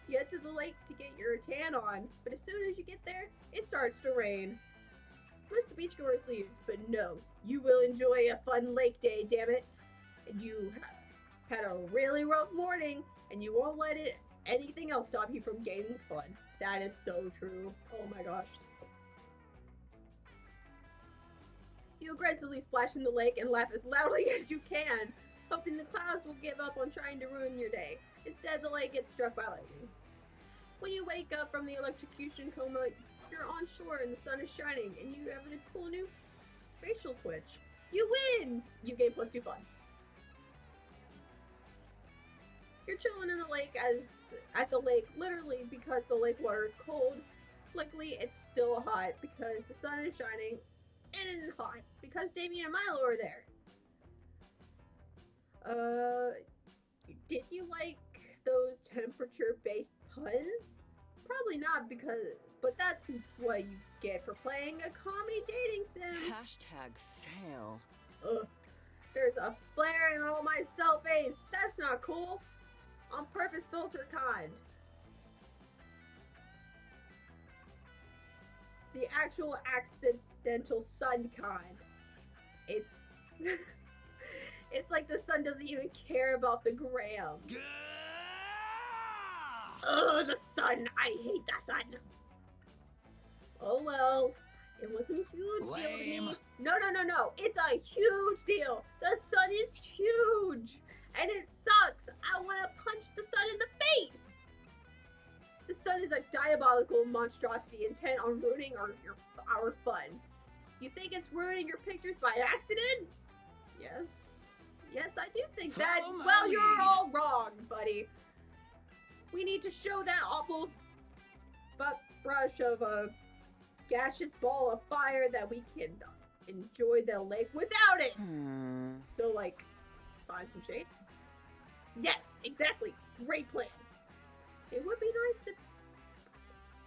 You head to the lake to get your tan on, but as soon as you get there, it starts to rain. Most beachgoers leave, but no, you will enjoy a fun lake day, damn it. And you had a really rough morning, and you won't let anything else stop you from gaining fun. That is so true. Oh my gosh. You aggressively splash in the lake and laugh as loudly as you can, hoping the clouds will give up on trying to ruin your day. Instead, the lake gets struck by lightning. When you wake up from the electrocution coma, you're on shore and the sun is shining, and you have a cool new facial twitch. You win! You gain +2 fun. You're chilling in the lake at the lake literally because the lake water is cold. Luckily, it's still hot because the sun is shining, and hot because Damien and Milo are there. Did you like those temperature-based puns? Probably not but that's what you get for playing a comedy dating sim. #fail. Ugh. There's a flare in all my cell face. That's not cool. On purpose filter kind. The actual accidental sun kind. It's it's like the sun doesn't even care about the gram. Ugh, the sun! I hate the sun! Oh well, it wasn't a huge deal to me. Lame. No, it's a huge deal! The sun is huge! And it sucks! I want to punch the sun in the face! The sun is a diabolical monstrosity intent on ruining our fun. You think it's ruining your pictures by accident? Yes. Yes, I do think that. Follow my Well, you're lead. all wrong, buddy. We need to show that awful butt brush of a gaseous ball of fire that we can enjoy the lake without it. So, find some shade? Yes, exactly. Great plan. It would be nice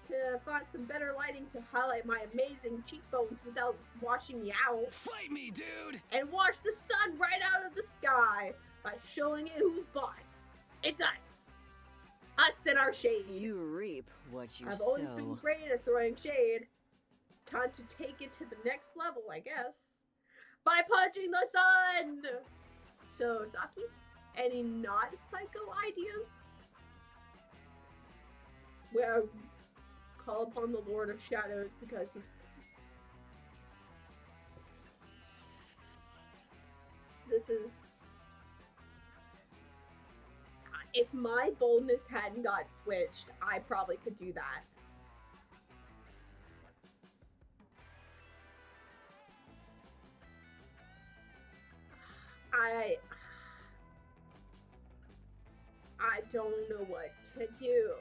to find some better lighting to highlight my amazing cheekbones without washing me out. Fight me, dude! And wash the sun right out of the sky by showing it who's boss. It's us. Us and our shade. You reap what you I've sow. always been great at throwing shade. Time to take it to the next level, I guess. By punching the sun! So, Saki, any not psycho ideas? Well, call upon the Lord of Shadows because he's... This is... If my boldness hadn't got switched, I probably could do that. I don't know what to do.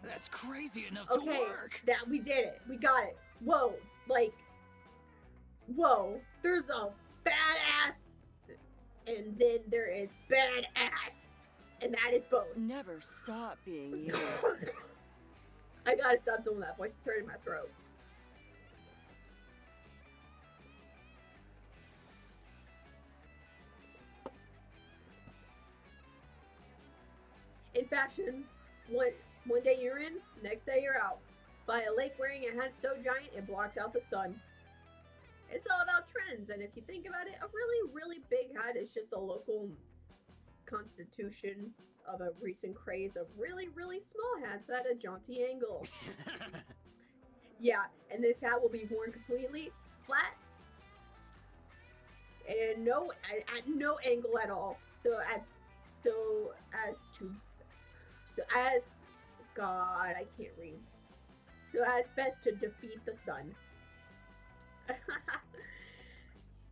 That's crazy enough Okay, to work! that we did it. We got it. Whoa, whoa, there's a badass, and then there is badass, and that is both. Never stop being you. I gotta stop doing that voice. It's hurting my throat. In fashion, one day you're in, next day you're out. By a lake wearing a hat so giant it blocks out the sun. It's all about trends, and if you think about it, a really, really big hat is just a local constitution of a recent craze of really, really small hats at a jaunty angle. Yeah, and this hat will be worn completely flat and at no angle at all. God, I can't read. So as best to defeat the sun.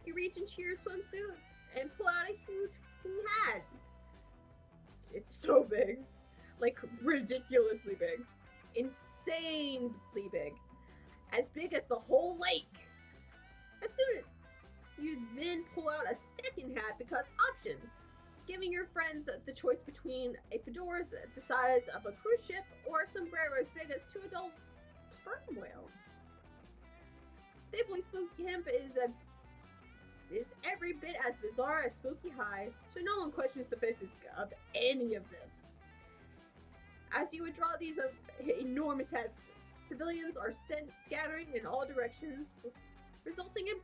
You reach into your swimsuit and pull out a huge hat. It's so big. Like, ridiculously big. Insanely big. As big as the whole lake. As soon as you then pull out a second hat because options. Giving your friends the choice between a fedora the size of a cruise ship or a sombrero as big as 2 adult sperm whales. Thankfully, Spooky Hemp is every bit as bizarre as Spooky High, so no one questions the faces of any of this. As you would draw these enormous hats, civilians are sent scattering in all directions, resulting in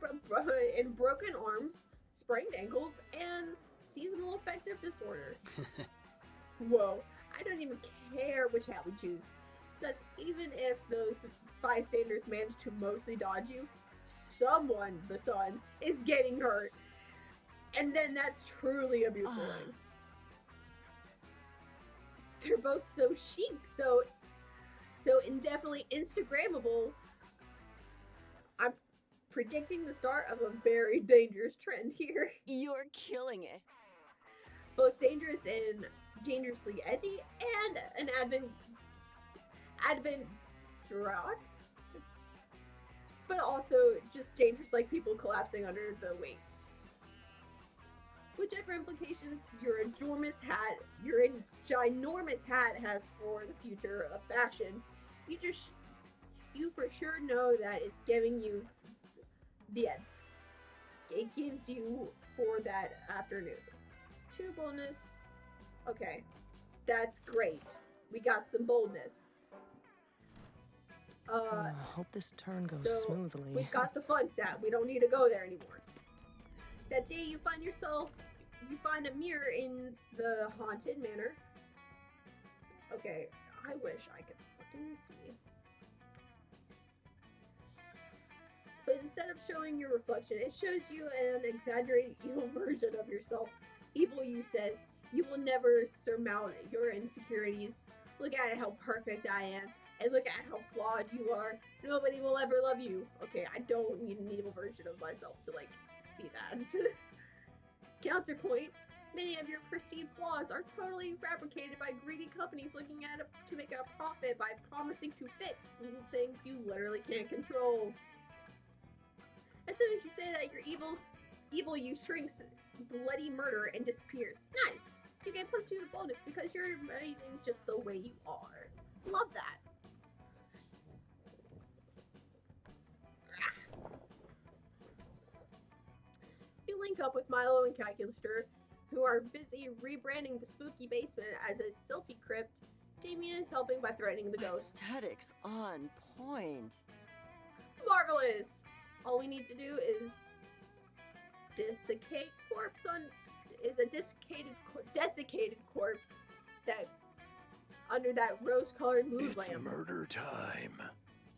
broken arms, sprained ankles, and seasonal affective disorder. Whoa, I don't even care which hat we choose, because even if those bystanders manage to mostly dodge you, someone, the sun, is getting hurt. And then that's truly a beautiful thing. They're both so chic, so indefinitely Instagrammable. I'm predicting the start of a very dangerous trend here. You're killing it. Both dangerous and dangerously edgy, and an advent drug, but also just dangerous, like people collapsing under the weight. Whichever implications your ginormous hat has for the future of fashion, you for sure know that it's giving you it gives you for that afternoon. True boldness. Okay, that's great. We got some boldness. Hope this turn goes So smoothly. we've got the fun stat. We don't need to go there anymore. That day you find a mirror in the haunted manor. Okay, I wish I could fucking see. But instead of showing your reflection, it shows you an exaggerated evil version of yourself. Evil you says, you will never surmount your insecurities. Look at how perfect I am, and look at how flawed you are. Nobody will ever love you. Okay, I don't need an evil version of myself to, like, see that. Counterpoint, many of your perceived flaws are totally fabricated by greedy companies looking at it to make a profit by promising to fix little things you literally can't control. As soon as you say that you're evil you shrinks bloody murder and disappears. Nice! You get +2 to bonus because you're amazing just the way you are. Love that. You link up with Milo and Calculaster, who are busy rebranding the spooky basement as a selfie crypt. Damien is helping by threatening the ghost. Aesthetics on point. Marvelous! All we need to do is desiccated corpse that under that rose-colored mood It's lamp. murder time.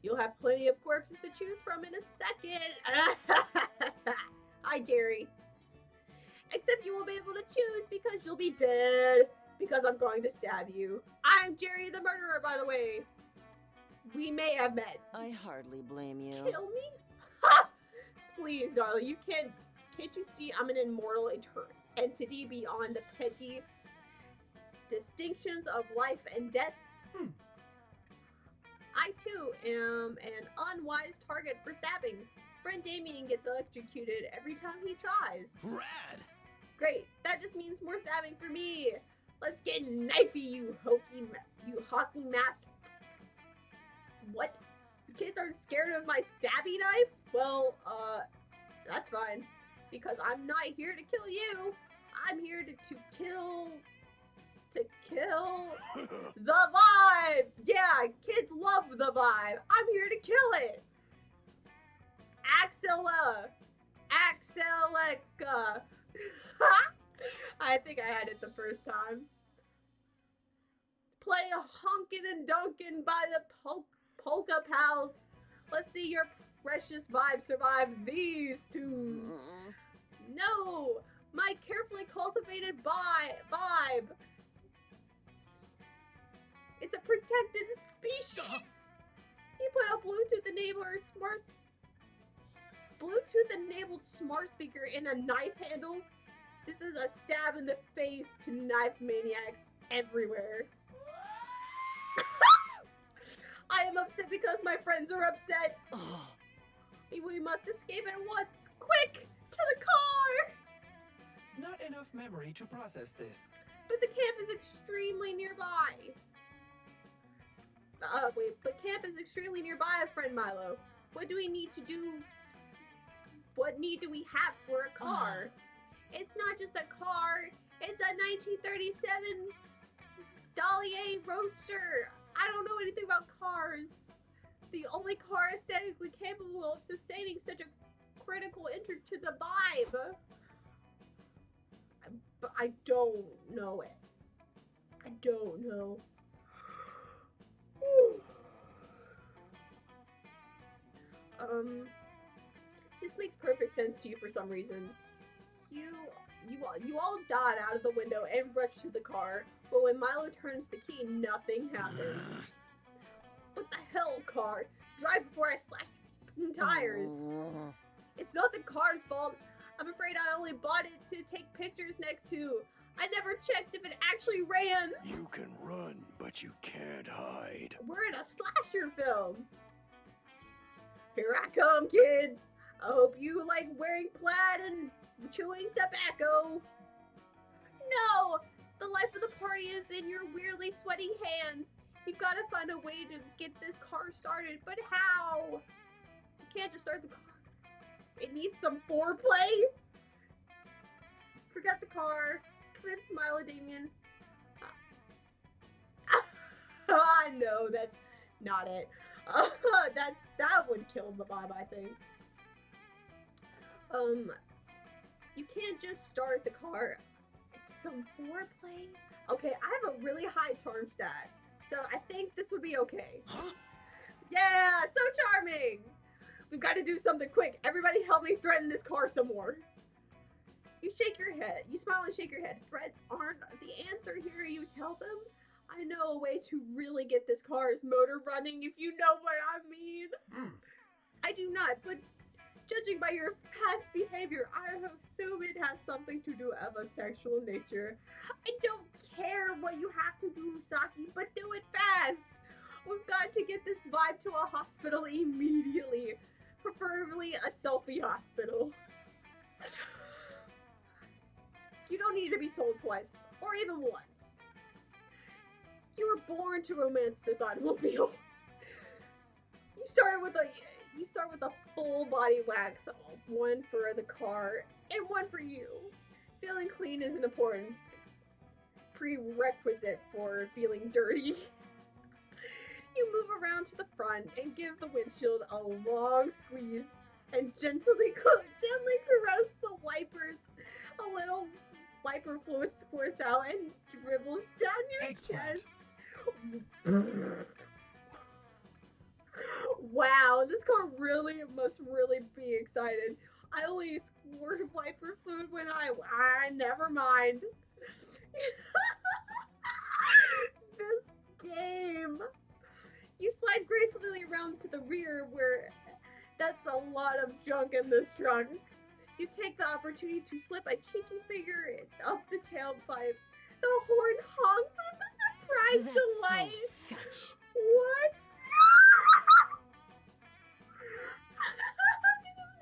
You'll have plenty of corpses to choose from in a second. Hi, Jerry. Except you won't be able to choose because you'll be dead. Because I'm going to stab you. I'm Jerry the murderer, by the way. We may have met. I hardly blame you. Kill me? Ha! Please, darling, you can't you see I'm an immortal entity beyond the petty distinctions of life and death? I too am an unwise target for stabbing. friend Damien gets electrocuted every time he tries. Rad. Great, that just means more stabbing for me. Let's get knifey, you hockey masked. What? You kids aren't scared of my stabby knife? Well, that's fine. Because I'm not here to kill you. I'm here to kill the vibe. Yeah, kids love the vibe. I'm here to kill it. Axelica. I think I had it the first time. Play a honkin' and dunkin' by the polka pals. Let's see your precious vibe survive these tunes. No, my carefully cultivated vibe. It's a protected species. He put a Bluetooth-enabled smart speaker in a knife handle. This is a stab in the face to knife maniacs everywhere. I am upset because my friends are upset. We must escape at once. Quick, to the car! Not enough memory to process this. But the camp is extremely nearby. Camp is extremely nearby, friend Milo. What do we need to do? What need do we have for a car? It's not just a car. It's a 1937 Dalier Roadster. I don't know anything about cars. The only car aesthetically capable of sustaining such a critical entry to the vibe. But I don't know it. I don't know. This makes perfect sense to you for some reason. You all dot out of the window and rush to the car, but when Milo turns the key, nothing happens. What the hell, car? Drive before I slash your tires. It's not the car's fault. I'm afraid I only bought it to take pictures next to. I never checked if it actually ran. You can run, but you can't hide. We're in a slasher film. Here I come, kids. I hope you like wearing plaid and chewing tobacco. No! The life of the party is in your weirdly sweaty hands. You've got to find a way to get this car started, but how? You can't just start the car. It needs some foreplay. Forget the car. Convince Milo, Damien. No, that's not it. That would kill the vibe, I think. You can't just start the car. Some foreplay? Okay, I have a really high charm stat, so I think this would be okay. Huh? Yeah, so charming! We've got to do something quick. Everybody help me threaten this car some more. You shake your head. You smile and shake your head. Threats aren't the answer here, you tell them. I know a way to really get this car's motor running, if you know what I mean. I do not, but judging by your past behavior, I assume it has something to do of a sexual nature. I don't care what you have to do, Saki, but do it fast. We've got to get this vibe to a hospital immediately. Preferably a selfie hospital. You don't need to be told twice, or even once. You were born to romance this automobile. You start with a full body wax, one for the car and one for you. Feeling clean is an important prerequisite for feeling dirty. You move around to the front and give the windshield a long squeeze and gently caress the wipers. A little wiper fluid squirts out and dribbles down your Excellent. chest. Wow, this car must really be excited. I only squirt wiper fluid when never mind. This game. You slide gracefully around to the rear where that's a lot of junk in this trunk. You take the opportunity to slip a cheeky finger up the tailpipe. The horn honks with a surprise delight. So fetch. What? This is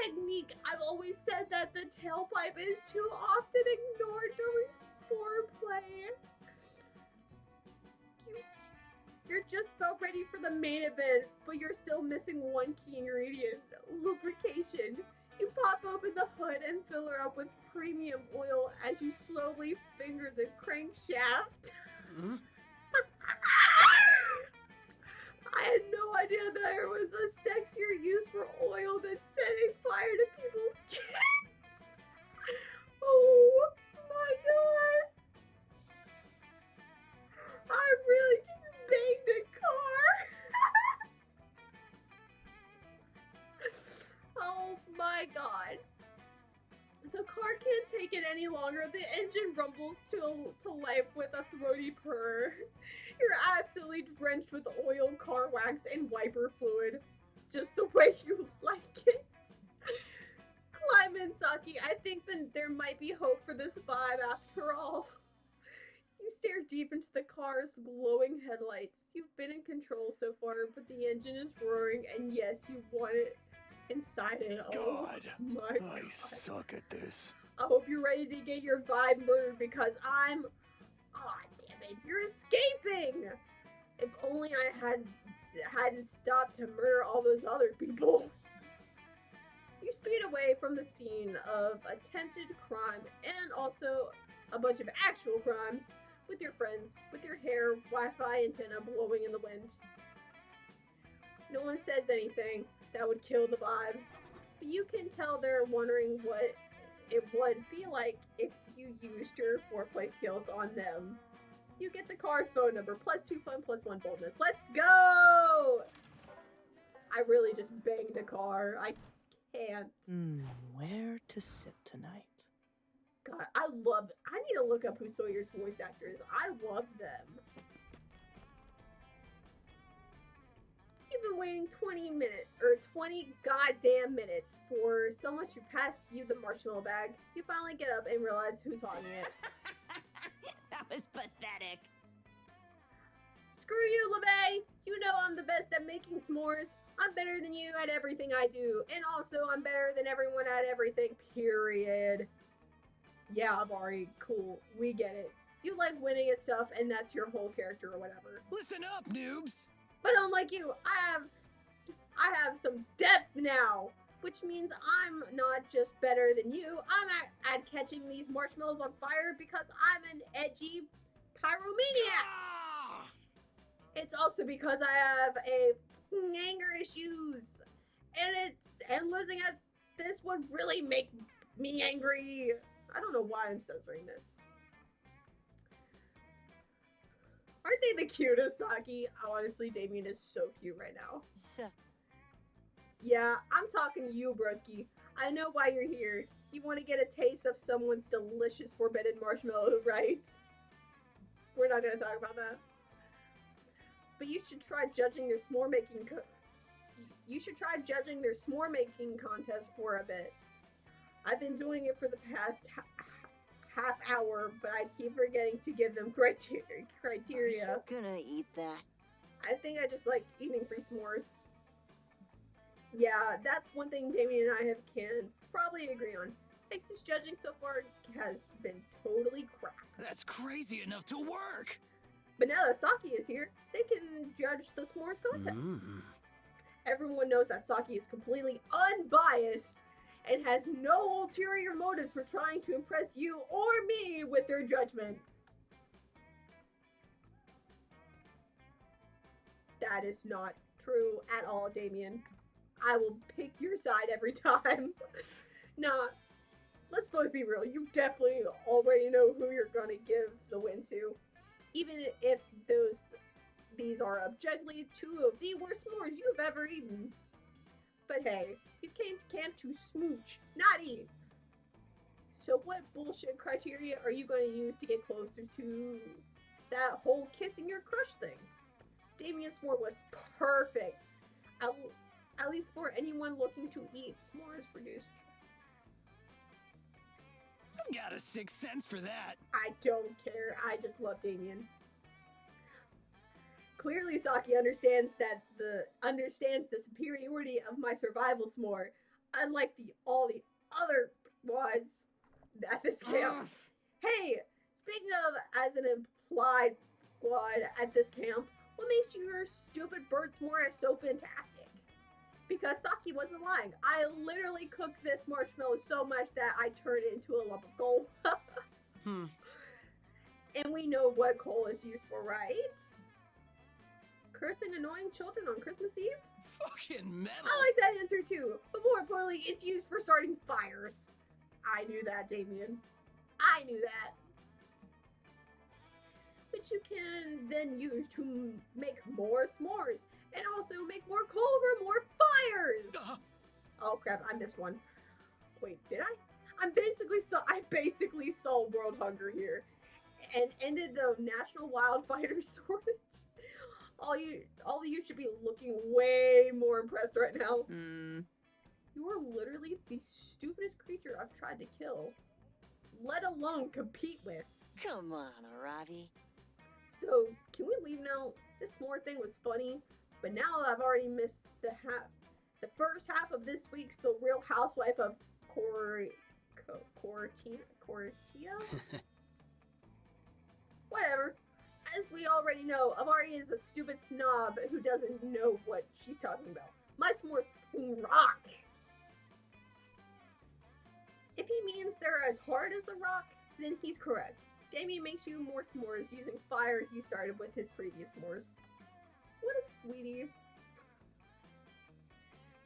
technique. I've always said that the tailpipe is too often ignored during foreplay. You're just about ready for the main event, but you're still missing one key ingredient, lubrication. You pop open the hood and fill her up with premium oil as you slowly finger the crankshaft. Huh? I had no idea there was a sexier use for oil than setting fire to people's kids. Oh my god. I really just banged a car. Oh my god. The car can't take it any longer. The engine rumbles to life with a throaty purr. You're absolutely drenched with oil, car wax, and wiper fluid. Just the way you like it. Climb in, Saki. I think that there might be hope for this vibe after all. You stare deep into the car's glowing headlights. You've been in control so far, but the engine is roaring, and yes, you want it inside it. Oh God, my I god. suck at this. I hope you're ready to get your vibe murdered because I'm... Aw, damn it. You're escaping! If only I hadn't stopped to murder all those other people. You speed away from the scene of attempted crime and also a bunch of actual crimes with your friends, with your hair, Wi-Fi antenna blowing in the wind. No one says anything that would kill the vibe, but you can tell they're wondering what it would be like if you used your foreplay skills on them. You get the car's phone number, +2 fun, +1 boldness. Let's go! I really just banged a car. I can't. Where to sit tonight? God, I need to look up who Sawyer's voice actor is. I love them. You've been waiting 20 goddamn minutes for someone to pass you the marshmallow bag. You finally get up and realize who's hogging it. That was pathetic. Screw you, LeVay! You know I'm the best at making s'mores. I'm better than you at everything I do. And also, I'm better than everyone at everything, period. Yeah, Vari, cool. We get it. You like winning at stuff, and that's your whole character or whatever. Listen up, noobs! But unlike you, I have some depth now, which means I'm not just better than you. I'm at catching these marshmallows on fire because I'm an edgy pyromaniac. Ah! It's also because I have anger issues, and losing at this would really make me angry. I don't know why I'm censoring this. Aren't they the cutest, Saki? Honestly, Damien is so cute right now. Yeah, I'm talking to you, broski. I know why you're here. You want to get a taste of someone's delicious forbidden marshmallow, right? We're not going to talk about that. But you should try judging their s'more making contest for a bit. I've been doing it for the past half hour, but I keep forgetting to give them criteria. You're gonna eat that. I think I just like eating free s'mores. Yeah, that's one thing Damien and I can probably agree on. Texas judging so far has been totally crap. That's crazy enough to work! But now that Saki is here, they can judge the s'mores contest. Everyone knows that Saki is completely unbiased and has no ulterior motives for trying to impress you or me with their judgment. That is not true at all, Damien. I will pick your side every time. Nah, let's both be real. You definitely already know who you're gonna give the win to. Even if these are objectively two of the worst s'mores you've ever eaten. But hey, you came to camp to smooch, not eat. So what bullshit criteria are you going to use to get closer to that whole kissing your crush thing? Damien's s'more was perfect. At least for anyone looking to eat s'mores produced. I've got a sixth sense for that. I don't care. I just love Damien. Clearly, Saki understands the superiority of my survival s'more. unlike all the other squads at this camp. Ugh. Hey, speaking of as an implied squad at this camp, what makes your stupid bird s'more so fantastic? Because Saki wasn't lying. I literally cooked this marshmallow so much that I turned it into a lump of coal. And we know what coal is used for, right? Cursing annoying children on Christmas Eve? Fucking metal. I like that answer too. But more importantly, it's used for starting fires. I knew that, Damien. I knew that. Which you can then use to make more s'mores and also make more coal for more fires. Oh crap, I missed one. Wait, did I? I basically solved world hunger here and ended the national wildfire shortage. All of you should be looking way more impressed right now. You are literally the stupidest creature I've tried to kill, let alone compete with. Come on, Aravi. So, can we leave now? This s'more thing was funny, but now I've already missed the first half of this week's The Real Housewife of Cortia? Whatever. As we already know, Avari is a stupid snob who doesn't know what she's talking about. My s'mores rock! If he means they're as hard as a rock, then he's correct. Damien makes you more s'mores using fire he started with his previous s'mores. What a sweetie.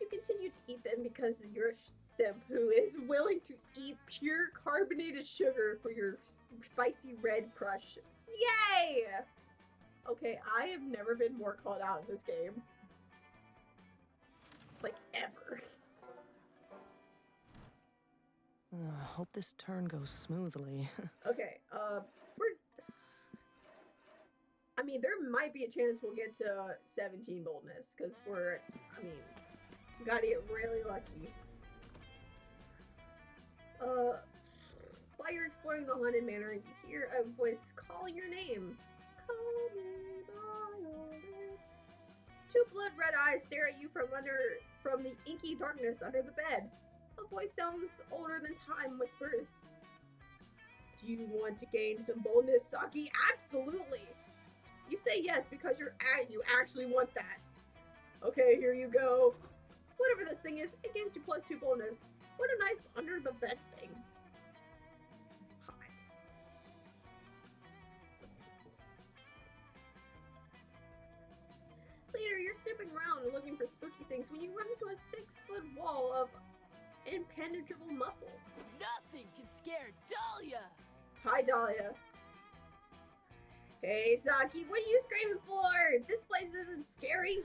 You continue to eat them because you're a simp who is willing to eat pure carbonated sugar for your spicy red crush. Yay! Okay, I have never been more called out in this game. Like, ever. Hope this turn goes smoothly. Okay, I mean, there might be a chance we'll get to 17 boldness, because we gotta get really lucky. While you're exploring the haunted manor, you hear a voice calling your name. Call me by your name. Two blood red eyes stare at you from the inky darkness under the bed. A voice sounds older than time whispers. Do you want to gain some boldness, Saki? Absolutely! You say yes because you actually want that. Okay, here you go. Whatever this thing is, it gives you +2 boldness. What a nice under the bed thing. Hot. Later, you're snooping around looking for spooky things when you run into a 6-foot wall of impenetrable muscle. Nothing can scare Dahlia. Hi, Dahlia. Hey, Saki, what are you screaming for? This place isn't scary.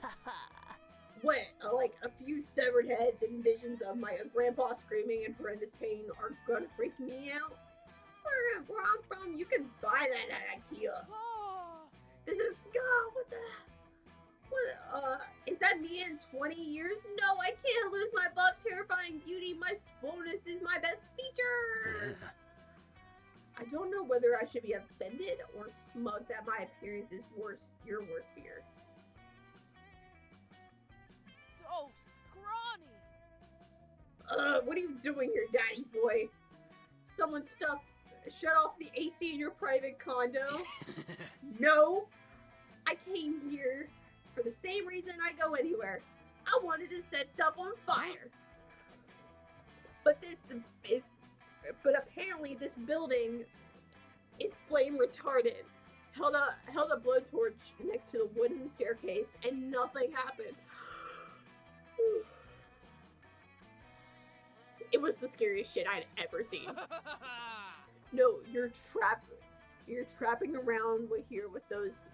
What, like a few severed heads and visions of my grandpa screaming in horrendous pain are gonna freak me out? Where I'm from, you can buy that at IKEA. This is, God, is that me in 20 years? No, I can't lose my buff terrifying beauty. My bonus is my best feature. I don't know whether I should be offended or smug that my appearance is your worst fear. So scrawny. What are you doing here, daddy's boy? Someone shut off the AC in your private condo? No! I came here for the same reason I go anywhere. I wanted to set stuff on fire. But apparently this building is flame retarded. Held a blowtorch next to the wooden staircase and nothing happened. It was the scariest shit I'd ever seen. No, you're trapping around here with those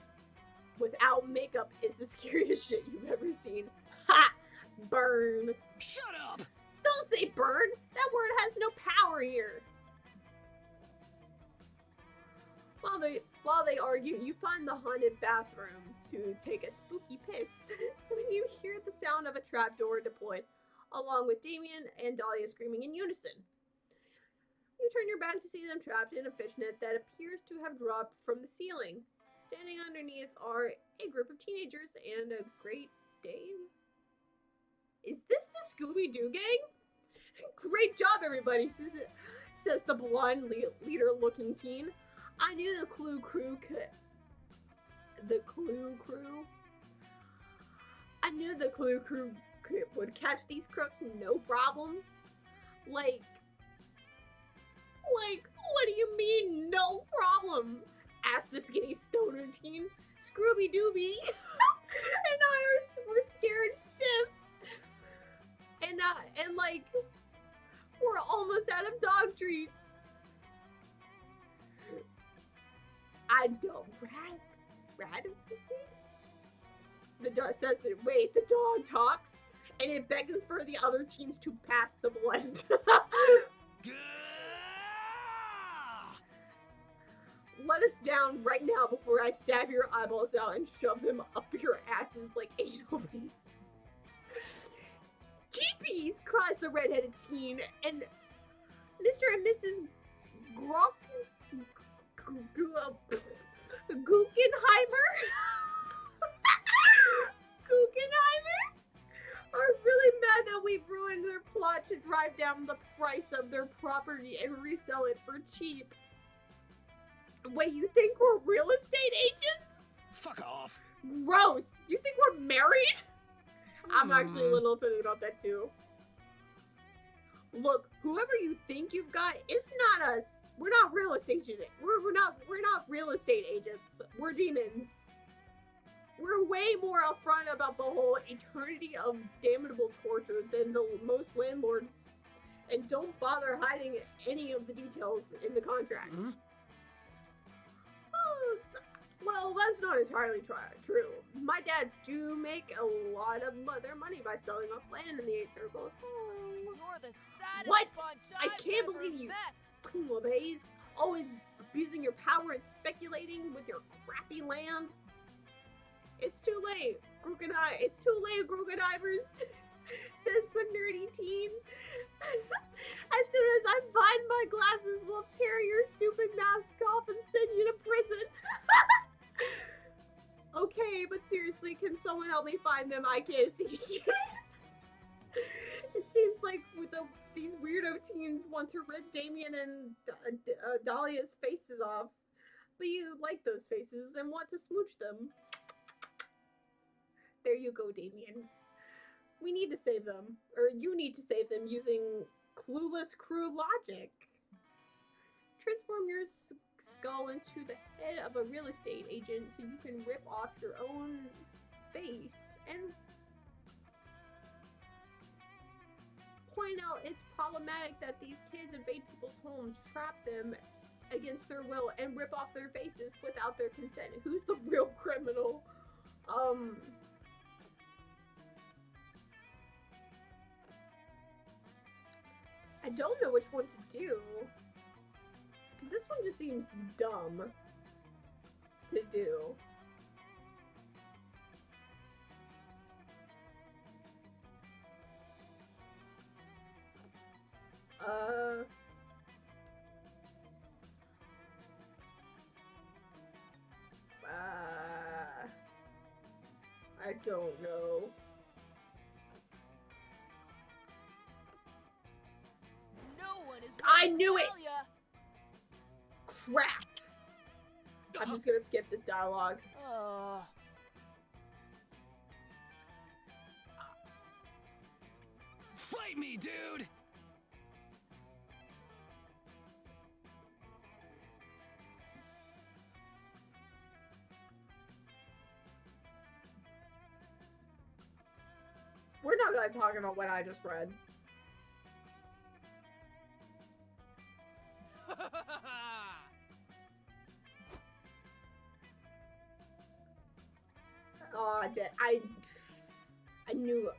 without makeup is the scariest shit you've ever seen. Ha! Burn. Shut up! Don't say burn! That word has no power here! While they argue, you find the haunted bathroom to take a spooky piss when you hear the sound of a trapdoor deployed, along with Damien and Dahlia screaming in unison. You turn your back to see them trapped in a fishnet that appears to have dropped from the ceiling. Standing underneath are a group of teenagers and a Great Dane. Is this the Scooby-Doo gang? job, everybody, says the blonde leader-looking teen. I knew the Clue Crew could... The Clue Crew? I knew the Clue Crew would catch these crooks no problem. Like, what do you mean, no problem? Asked the skinny stoner teen. Scrooby Dooby and I were scared stiff. And like, we're almost out of dog treats. I don't rat. The dog says that, wait, the dog talks, and it beckons for the other teens to pass the blend. Let us down right now before I stab your eyeballs out and shove them up your asses like anal beads. Jeepies, cries the redheaded teen, and Mr. and Mrs. Guggenheimer are really mad that we've ruined their plot to drive down the price of their property and resell it for cheap. Wait, you think we're real estate agents? Fuck off. Gross. You think we're married? I'm actually a little offended about that too. Look, whoever you think you've got, it's not us. We're not real estate agents. We're not real estate agents. We're demons. We're way more upfront about the whole eternity of damnable torture than the most landlords, and don't bother hiding any of the details in the contract. Mm-hmm. Well, that's not entirely true. My dads do make a lot of their money by selling off land in the Eighth Circle. You're the saddest What? bunch I I've can't ever believe you. met. Bays, always abusing your power and speculating with your crappy land. It's too late, Guggenheimers, says the nerdy teen. As soon as I find my glasses, we'll tear your stupid mask off and send you to prison. Okay, but seriously, can someone help me find them? I can't see shit. It seems like these weirdo teens want to rip Damien and Dahlia's faces off, but you like those faces and want to smooch them. There you go, Damien. We need to save them, or you need to save them using clueless crew logic. Transform your skull into the head of a real estate agent so you can rip off your own face and point out it's problematic that these kids invade people's homes, trap them against their will, and rip off their faces without their consent. Who's the real criminal? I don't know which one to do. Because this one just seems dumb to do. I don't know. No one is. I knew it! Dahlia. Crap! I'm just gonna skip this dialogue. Fight me, dude! We're not gonna talk about what I just read. Oh, I knew.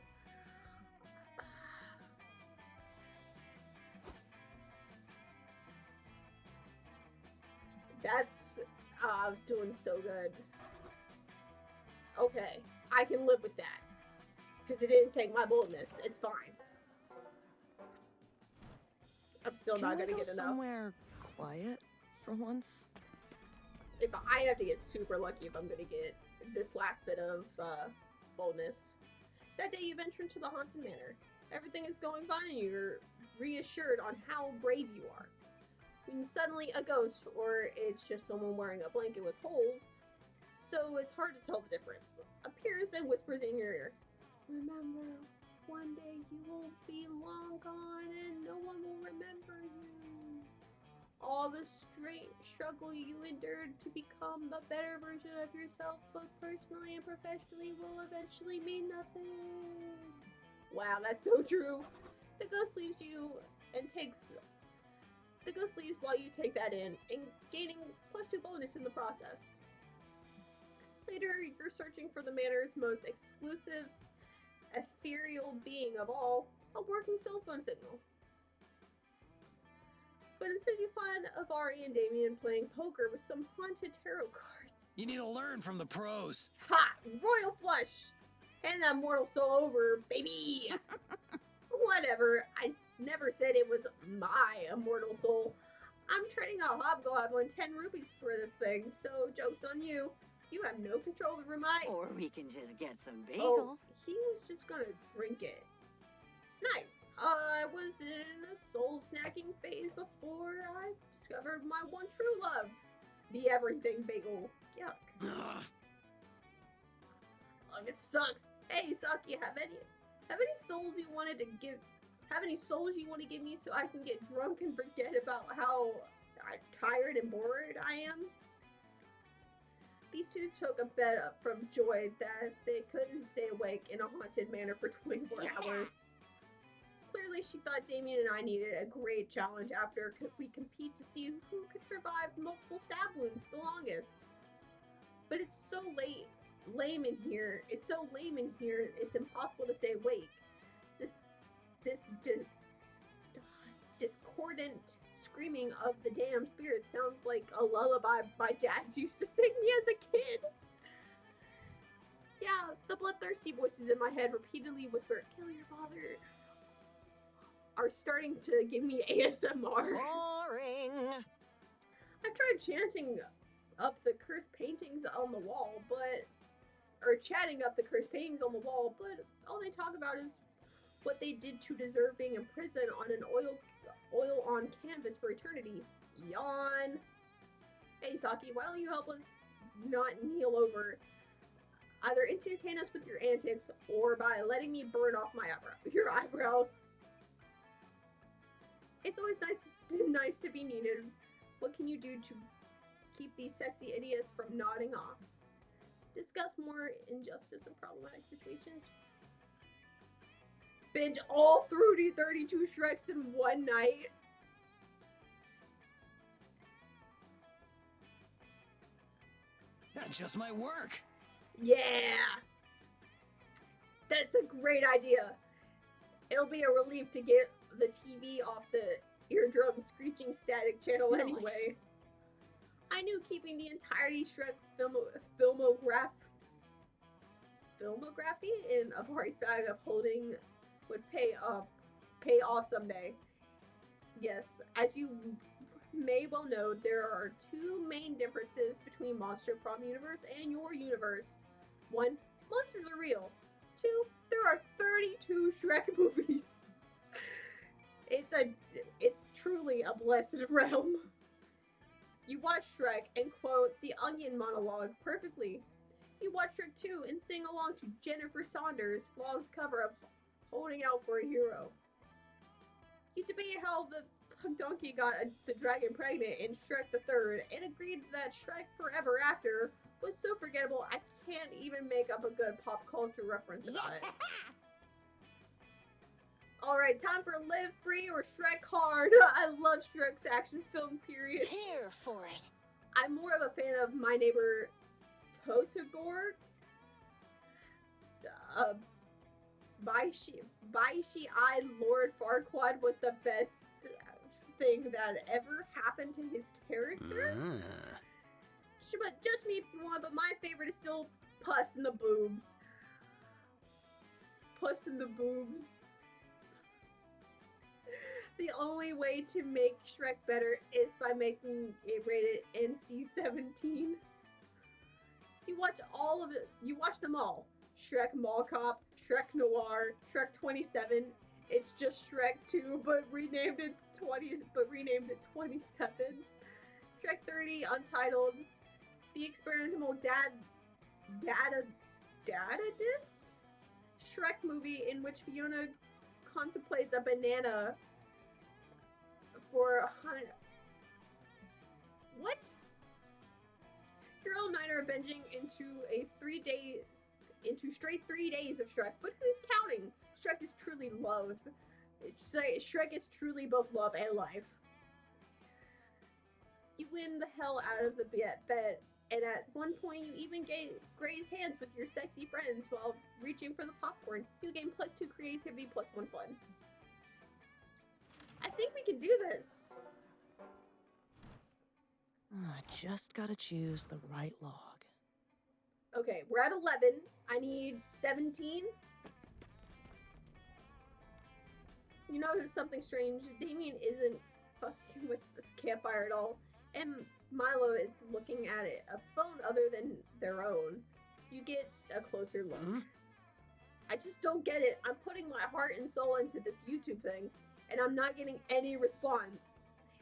That's, I was doing so good. Okay, I can live with that. Because it didn't take my boldness. It's fine. I'm still not gonna get enough. Somewhere quiet for once. If I have to get super lucky if I'm gonna get this last bit of boldness. That day you venture into the haunted manor. Everything is going fine and you're reassured on how brave you are. When suddenly a ghost, or it's just someone wearing a blanket with holes, so it's hard to tell the difference, appears and whispers in your ear. Remember, one day you will be long gone and no one will remember you. All the struggle you endured to become a better version of yourself, both personally and professionally, will eventually mean nothing. Wow, that's so true. The ghost leaves while you take that in, and gaining +2 bonus in the process. Later, you're searching for the manor's most exclusive, ethereal being of all, a working cell phone signal. But instead you find Avari and Damien playing poker with some haunted tarot cards. You need to learn from the pros. Ha! Royal flush! Hand that mortal soul over, baby! Whatever, I never said it was my immortal soul. I'm trading a hobgoblin 10 rupees for this thing, so joke's on you. You have no control over my... Or we can just get some bagels. Oh, he was just gonna drink it. Nice. I was in a soul snacking phase before I discovered my one true love. The everything bagel. Yuck. Ugh, it sucks. Hey, Saki, have any souls you want to give me so I can get drunk and forget about how tired and bored I am? These two took a bed up from joy that they couldn't stay awake in a haunted manor for 24 hours. Clearly, she thought Damien and I needed a great challenge after we compete to see who could survive multiple stab wounds the longest. But it's so lame in here. It's so lame in here, it's impossible to stay awake. This discordant screaming of the damn spirit sounds like a lullaby my dad used to sing me as a kid. Yeah, the bloodthirsty voices in my head repeatedly whisper, "Kill your father," are starting to give me ASMR. Boring. I've tried chanting up the cursed paintings on the wall, or chatting up the cursed paintings on the wall, but all they talk about is what they did to deserve being imprisoned on an oil on canvas for eternity. Yawn. Hey, Saki, why don't you help us not kneel over? Either entertain us with your antics, or by letting me burn off your eyebrows. It's always nice to be needed. What can you do to keep these sexy idiots from nodding off? Discuss more injustice and problematic situations. Binge all through the 32 Shreks in one night. That just might work. Yeah! That's a great idea. It'll be a relief to get the TV off the eardrum screeching static channel anyway. I knew keeping the entirety Shrek filmography in Avari's bag of holding would pay off someday. Yes, as you may well know, there are two main differences between Monster Prom Universe and your universe. One, monsters are real. Two, there are 32 Shrek movies. It's truly a blessed realm. You watch Shrek and quote the Onion monologue perfectly. You watch Shrek 2 and sing along to Jennifer Saunders' flawless cover of Holding Out for a Hero. You debate how the donkey got the dragon pregnant in Shrek the Third and agreed that Shrek Forever After was so forgettable I can't even make up a good pop culture reference about it. Alright, time for Live Free or Shrek Hard. I love Shrek's action film period. Here for it. I'm more of a fan of My Neighbor Totogor. Baishi-eyed Lord Farquaad was the best thing that ever happened to his character. But judge me if you want, but my favorite is still Puss in the Boobs. Puss in the Boobs. The only way to make Shrek better is by making it rated NC-17. You watch them all. Shrek Mall Cop, Shrek Noir, Shrek 27, It's just Shrek 2, but renamed it 27. Shrek 30, Untitled. The experimental dadist Shrek movie in which Fiona contemplates a banana for a what? Girl and I are binging into straight 3 days of Shrek, but who's counting? Shrek is truly love. Shrek is truly both love and life. You win the hell out of the bed, and at one point you even graze hands with your sexy friends while reaching for the popcorn. You gain +2 creativity, +1 fun. I think we can do this. I just gotta choose the right log. Okay, we're at 11. I need 17. You know, there's something strange. Damien isn't fucking with the campfire at all, and Milo is looking at it, a phone other than their own. You get a closer look. Huh? I just don't get it. I'm putting my heart and soul into this YouTube thing, and I'm not getting any response.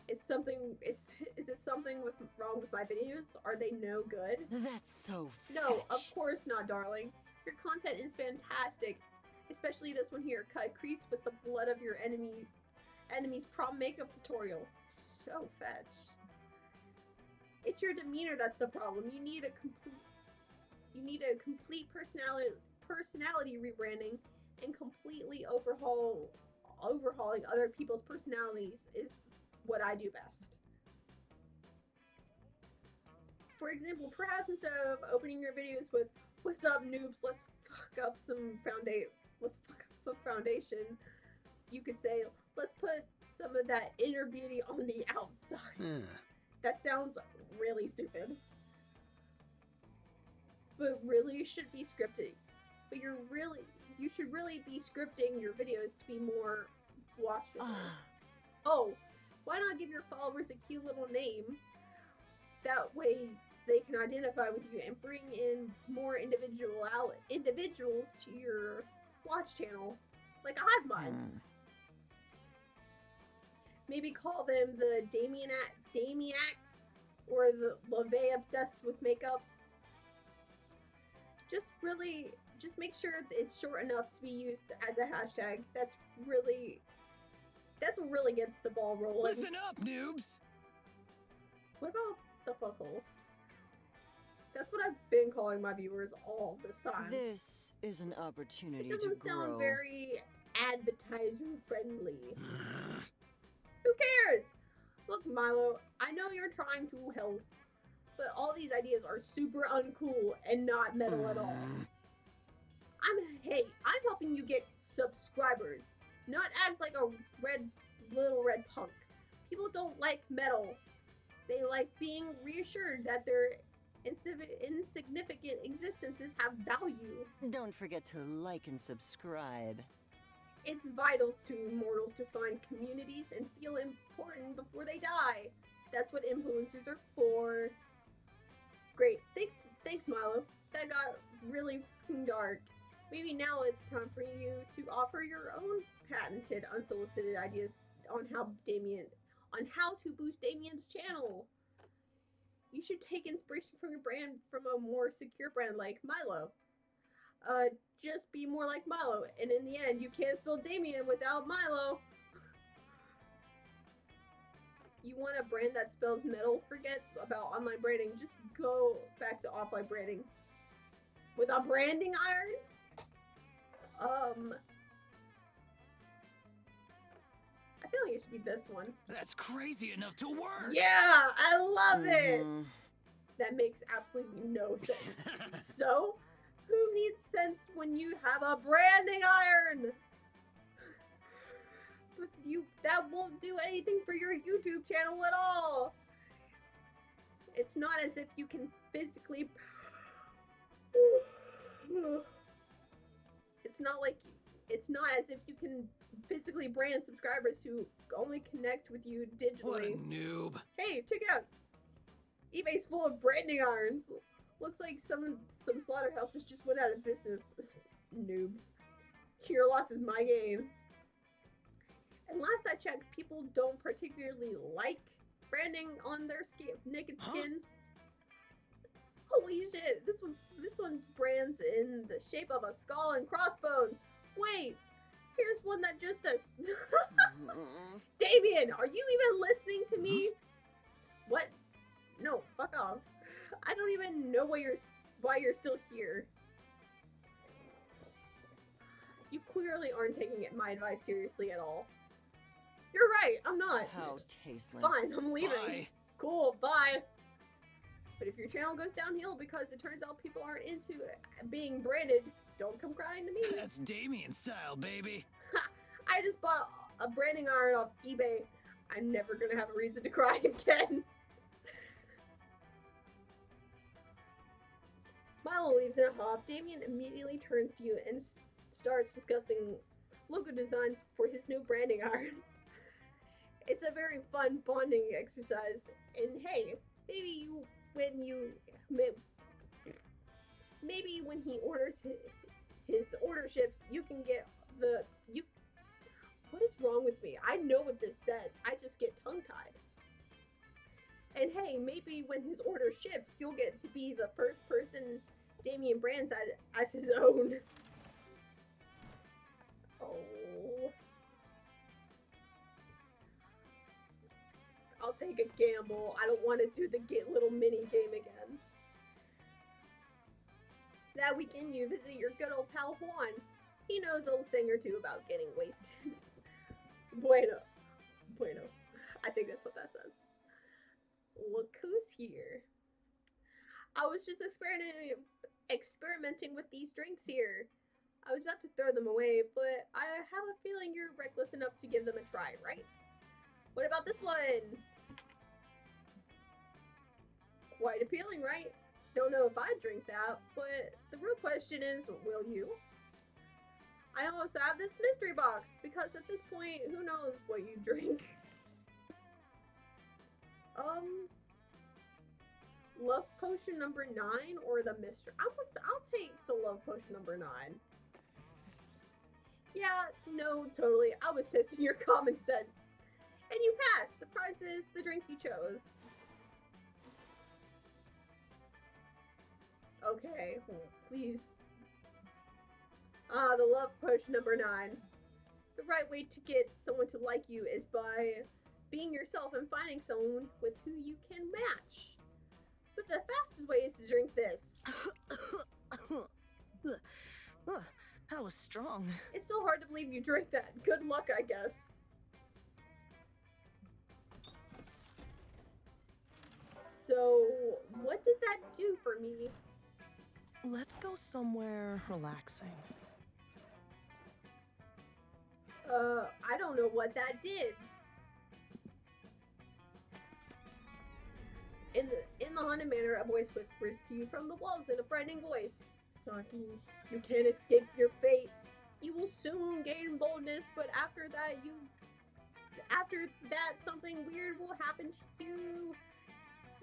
Is it something wrong with my videos? Are they no good? That's so No, of fetch. course not, darling. Your content is fantastic. Especially this one here, cut crease with the blood of your enemy's prom makeup tutorial. So fetch. It's your demeanor that's the problem. You need a complete personality rebranding, and completely overhauling other people's personalities is what I do best. For example, perhaps instead of opening your videos with "What's up, noobs? Let's fuck up some foundation," you could say, "Let's put some of that inner beauty on the outside." That sounds really stupid, but really should be scripted. But you should really be scripting your videos to be more watchable. Oh, why not give your followers a cute little name? That way they can identify with you and bring in more individuals to your watch channel. Like I have mine. Maybe call them the Damiacs or the LaVey obsessed with makeups. Just make sure that it's short enough to be used as a hashtag. That's what really gets the ball rolling. Listen up, noobs! What about the fuckholes? That's what I've been calling my viewers all this time. This is an opportunity It doesn't to sound grow. very advertiser friendly. Who cares? Look, Milo, I know you're trying to help, but all these ideas are super uncool and not metal at all. I'm helping you get subscribers, not act like a little red punk. People don't like metal. They like being reassured that their insignificant existences have value. Don't forget to like and subscribe. It's vital to mortals to find communities and feel important before they die. That's what influencers are for. Great. Thanks, Milo. That got really fucking dark. Maybe now it's time for you to offer your own patented, unsolicited ideas on how to boost Damien's channel. You should take inspiration from your brand from a more secure brand like Milo. Just be more like Milo, and in the end, you can't spell Damien without Milo. You want a brand that spells metal? Forget about online branding. Just go back to offline branding. With a branding iron? I feel like it should be this one. That's crazy enough to work! Yeah, I love it. Mhm. That makes absolutely no sense. So, who needs sense when you have a branding iron? But that won't do anything for your YouTube channel at all. It's not as if you can physically. It's not as if you can physically brand subscribers who only connect with you digitally. What a noob. Hey, check it out. eBay's full of branding irons. Looks like some slaughterhouses just went out of business. Noobs. Your loss is my gain. And last I checked, people don't particularly like branding on their naked skin. Holy shit! This one's brands in the shape of a skull and crossbones. Wait, here's one that just says, Damien, are you even listening to me? What? No, fuck off. I don't even know why you're still here. You clearly aren't taking my advice seriously at all. You're right, I'm not. How tasteless. Fine, I'm leaving. Bye. Cool, bye. But if your channel goes downhill because it turns out people aren't into being branded, don't come crying to me. That's Damien style, baby. I just bought a branding iron off eBay. I'm never gonna have a reason to cry again. Milo leaves in a huff. Damien immediately turns to you and starts discussing logo designs for his new branding iron. It's a very fun bonding exercise, and hey, maybe when he orders his order ships, you can get what is wrong with me? I know what this says, I just get tongue-tied. And hey, maybe when his order ships, you'll get to be the first person Damien brands as his own. Oh. I'll take a gamble. I don't want to do the little mini game again. That weekend you visit your good old pal Juan. He knows a thing or two about getting wasted. Bueno. I think that's what that says. Look who's here. I was just experimenting with these drinks here. I was about to throw them away, but I have a feeling you're reckless enough to give them a try, right? What about this one? Quite appealing, right? Don't know if I'd drink that, but the real question is, will you? I also have this mystery box, because at this point, who knows what you drink? Love potion number 9 or the mystery? I'll take the love potion number 9. Yeah, no, totally. I was testing your common sense. And you passed. The prize is the drink you chose. Okay, please. The love potion number 9. The right way to get someone to like you is by being yourself and finding someone with who you can match. But the fastest way is to drink this. That was strong. It's still hard to believe you drink that. Good luck, I guess. So, what did that do for me? Let's go somewhere relaxing. I don't know what that did. In the haunted manor, a voice whispers to you from the walls in a frightening voice. Saki, you can't escape your fate. You will soon gain boldness, but after that, something weird will happen to you.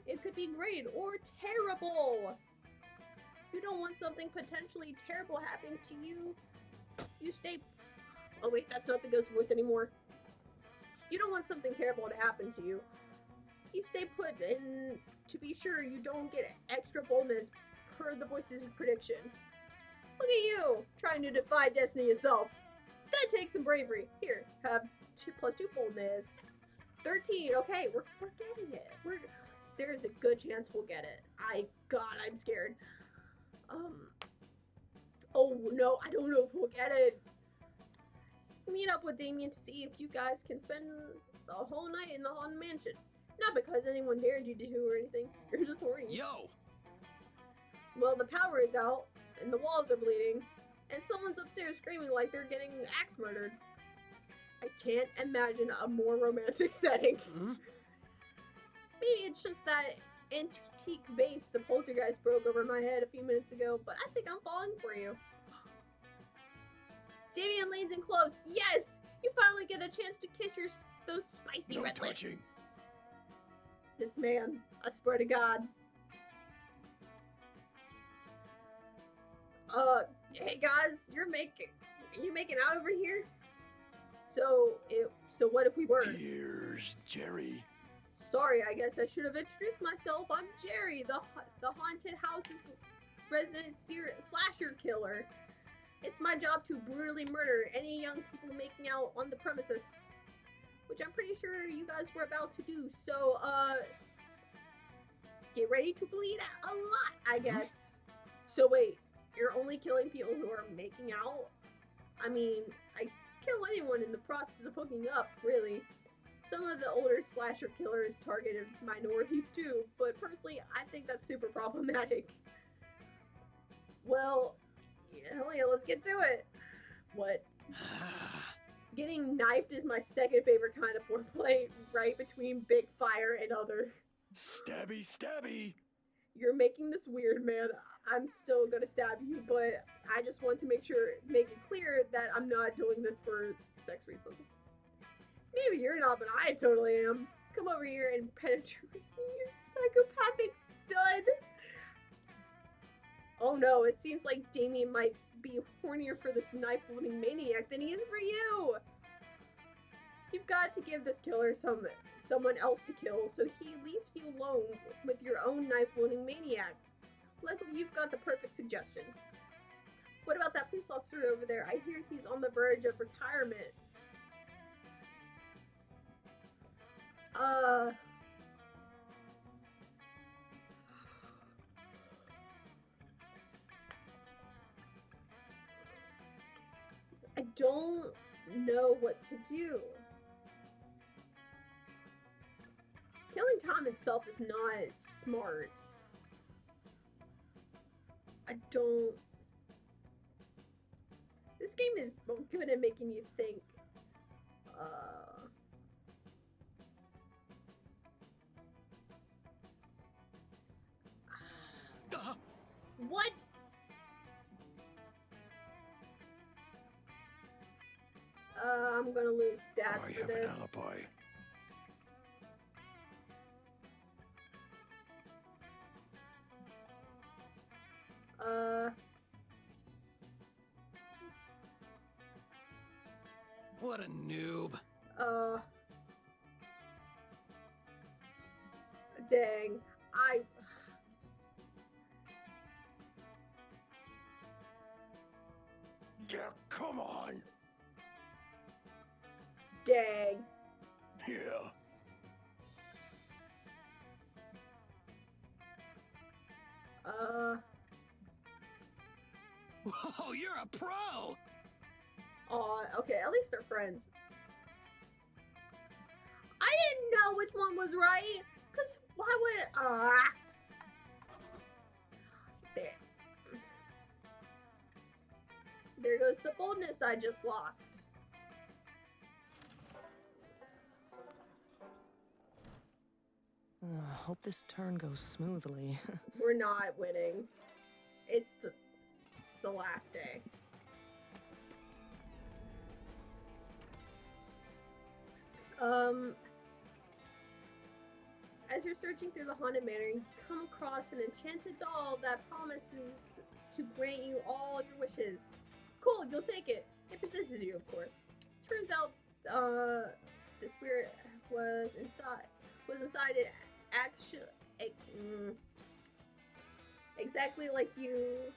It could be great or terrible. You don't want something potentially terrible happening to you. You stay... Oh wait, that's not the ghost voice anymore. You don't want something terrible to happen to you. You stay put, and to be sure you don't get extra boldness per the voice's prediction. Look at you, trying to defy destiny itself. That takes some bravery. Here, have 2 + 2 boldness. 13, okay, we're getting it. There's a good chance we'll get it. God, I'm scared. Oh no, I don't know if we'll get it. Meet up with Damien to see if you guys can spend the whole night in the haunted mansion. Not because anyone dared you to or anything. You're just horny. Yo! Well, the power is out, and the walls are bleeding, and someone's upstairs screaming like they're getting axe murdered. I can't imagine a more romantic setting. Maybe it's just that antique vase the poltergeist broke over my head a few minutes ago, but I think I'm falling for you. Damien leans in close. Yes! You finally get a chance to kiss those spicy red lips. touching. This man, I swear to God. Hey guys, you making out over here? So what if we were? Here's Jerry. Sorry, I guess I should have introduced myself. I'm Jerry, the haunted house's resident slasher killer. It's my job to brutally murder any young people making out on the premises, which I'm pretty sure you guys were about to do. So, get ready to bleed a lot, I guess. So wait, you're only killing people who are making out? I mean, I kill anyone in the process of hooking up, really. Some of the older slasher killers targeted minorities too, but personally, I think that's super problematic. Well, yeah, let's get to it. What? Getting knifed is my second favorite kind of foreplay, right between big fire and other. Stabby, stabby. You're making this weird, man. I'm still gonna stab you, but I just want to make it clear that I'm not doing this for sex reasons. Maybe you're not, but I totally am. Come over here and penetrate me, you psychopathic stud. Oh no, it seems like Damien might be hornier for this knife-wielding maniac than he is for you. You've got to give this killer someone else to kill, so he leaves you alone with your own knife-wielding maniac. Luckily, you've got the perfect suggestion. What about that police officer over there? I hear he's on the verge of retirement. I don't know what to do. Killing time itself is not smart. This game is good at making you think. What? I'm gonna lose stats I for have this. an alibi. What a noob. Dang. Yeah, come on. Dang. Yeah. Whoa, you're a pro! Okay, at least they're friends. I didn't know which one was right, cause why would there goes the boldness I just lost. Hope this turn goes smoothly. We're not winning. It's the last day. As you're searching through the haunted manor, you come across an enchanted doll that promises to grant you all your wishes. Cool, you'll take it. It possesses you, of course. Turns out, the spirit was inside it. Exactly like you.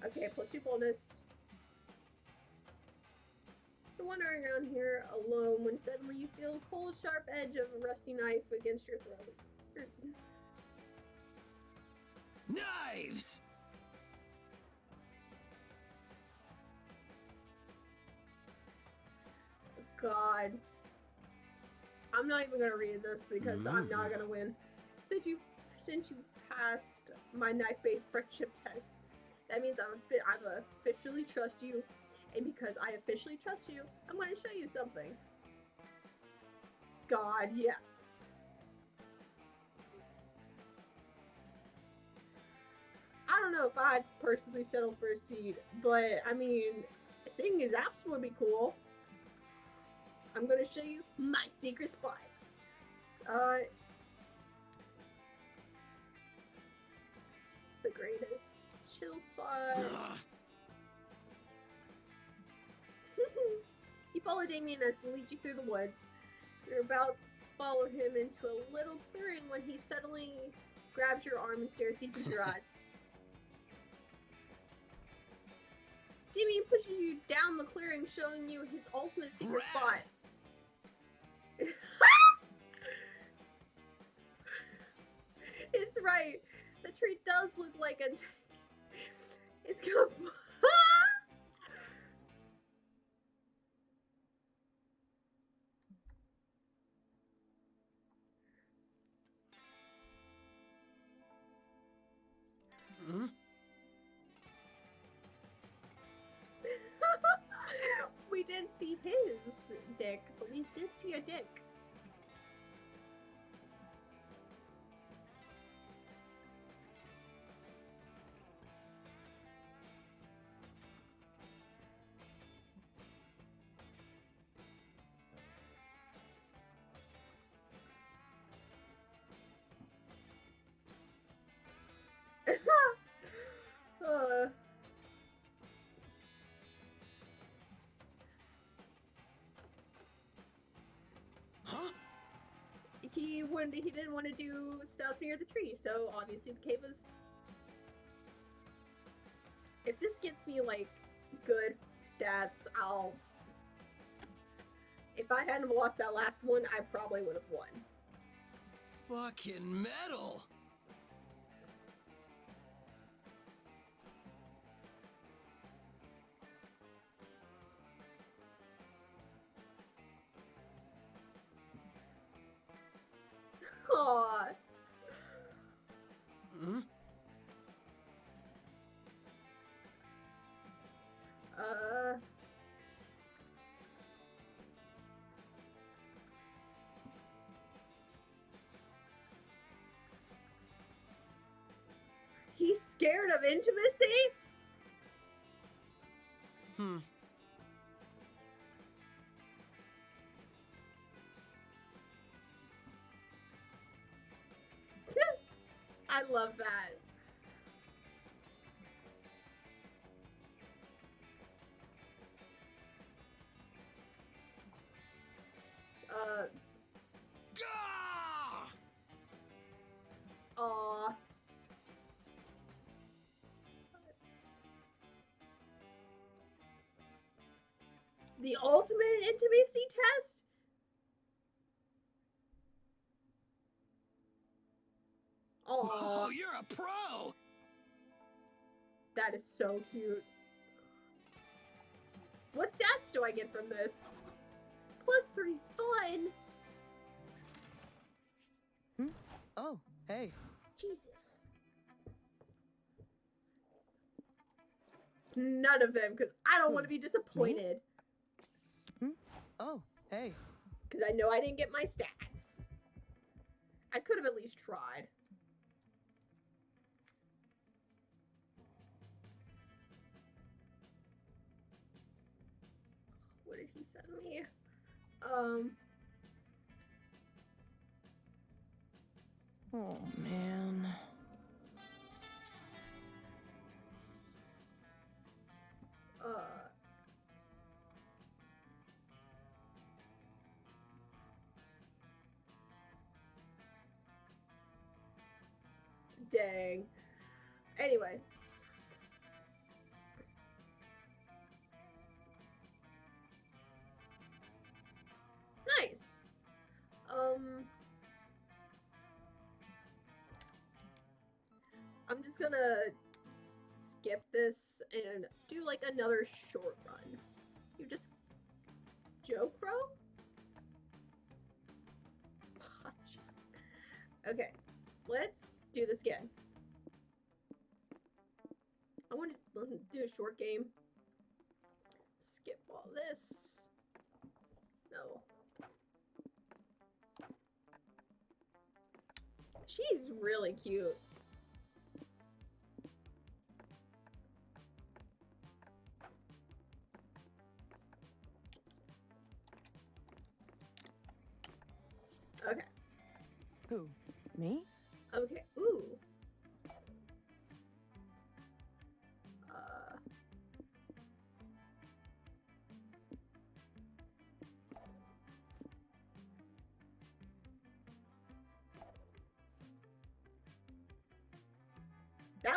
Okay, +2 bonus. You're wandering around here alone when suddenly you feel a cold, sharp edge of a rusty knife against your throat. Knives! God. I'm not even gonna read this because I'm not gonna win. Since you've passed my knife-based friendship test, that means I've officially trust you, and because I officially trust you, I'm gonna show you something. God, yeah. I don't know if I'd personally settle for a seed, but I mean, seeing his apps would be cool. I'm gonna show you my secret spot. The greatest chill spot. You follow Damien as he leads you through the woods. You're about to follow him into a little clearing when he suddenly grabs your arm and stares deep into your eyes. Damien pushes you down the clearing, showing you his ultimate secret spot. It's right. The tree does look like a... It's gonna... Hmm? We didn't see his dick, but we did see a dick. uh, Huh? he didn't want to do stuff near the tree, so obviously the cave was... If this gets me, like, good stats, I'll... If I hadn't lost that last one, I probably would have won. Fucking metal! Aww. Hmm? He's scared of intimacy? Hmm. I love that. Gah! Aw. The ultimate intimacy test? Aw. Oh, you're a pro! That is so cute. What stats do I get from this? +3 fun. Oh, hey. Jesus. None of them, because I don't want to be disappointed. Oh, hey. Because I know I didn't get my stats. I could have at least tried. What did he send me? Oh, man. Dang. Anyway. Nice. I'm just gonna skip this and do like another short run. You just Joe Crow? Okay, let's do this again. I want to do a short game. Skip all this. No. She's really cute. Okay. Who? Me? Okay. Ooh.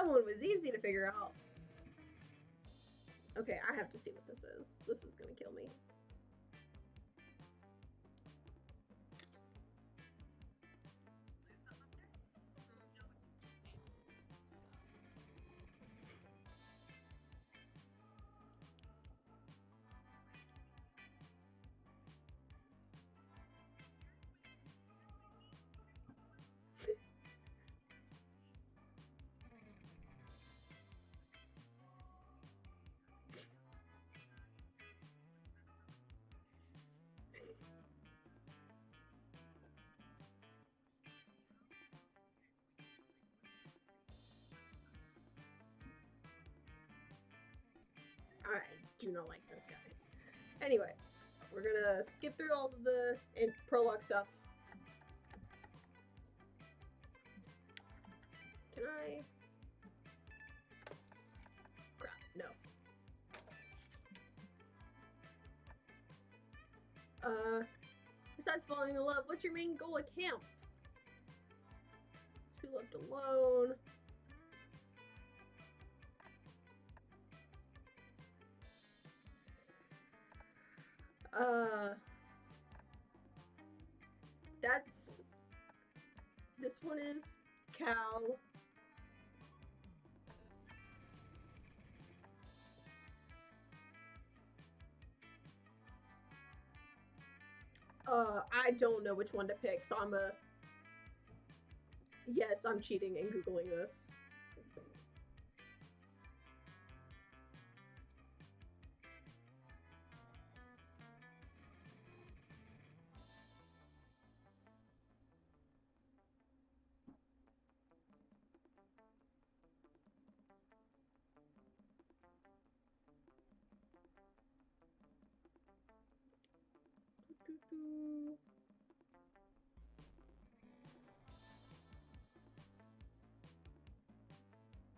one was easy to figure out. Okay, I have to see what this is. This is gonna kill me. I do not like this guy. Anyway, we're gonna skip through all of the prologue stuff. Can I? Crap, no. Besides falling in love, what's your main goal at camp? To be left alone. That's... This one is Cal. I don't know which one to pick, so I'm a... Yes, I'm cheating and Googling this.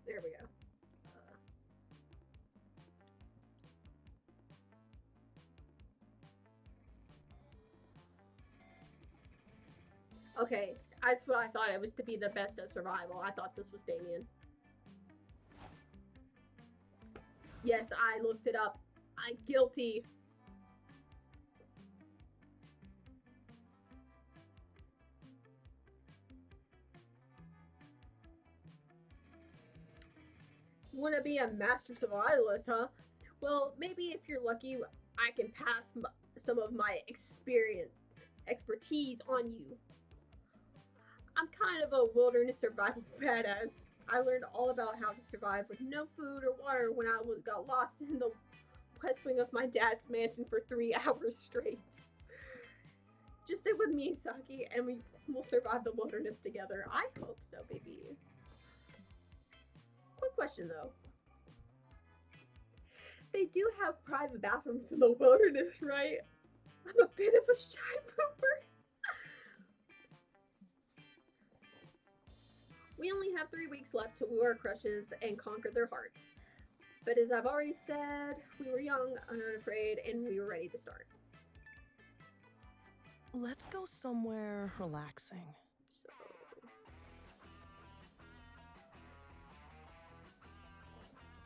There we go. Okay, that's what I thought it was to be the best at survival. I thought this was Damien. Yes, I looked it up. I'm guilty. Want to be a master survivalist, huh? Well, maybe if you're lucky, I can pass some of my expertise on you. I'm kind of a wilderness survival badass. I learned all about how to survive with no food or water when I got lost in the west wing of my dad's mansion for 3 hours straight. Just stick with me, Saki, and we will survive the wilderness together. I hope so, baby. Quick question though. They do have private bathrooms in the wilderness, right? I'm a bit of a shy pooper. We only have 3 weeks left to woo our crushes and conquer their hearts. But as I've already said, we were young, unafraid, and we were ready to start. Let's go somewhere relaxing. So...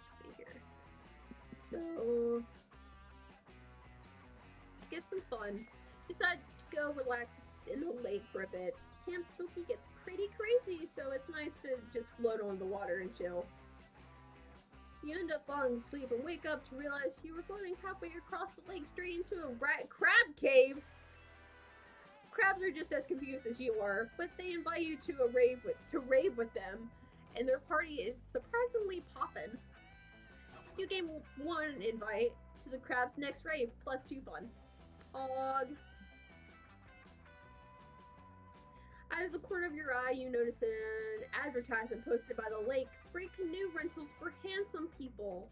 let's see here. So... let's get some fun. Decide to go relax in the lake for a bit. Camp Spooky gets pretty crazy, so it's nice to just float on the water and chill. You end up falling asleep and wake up to realize you were floating halfway across the lake straight into a crab cave. Crabs are just as confused as you are, but they invite you to rave with them, and their party is surprisingly poppin'. You gain 1 invite to the crab's next rave, plus 2 fun. Pog. Out of the corner of your eye, you notice an advertisement posted by the lake. Free canoe rentals for handsome people.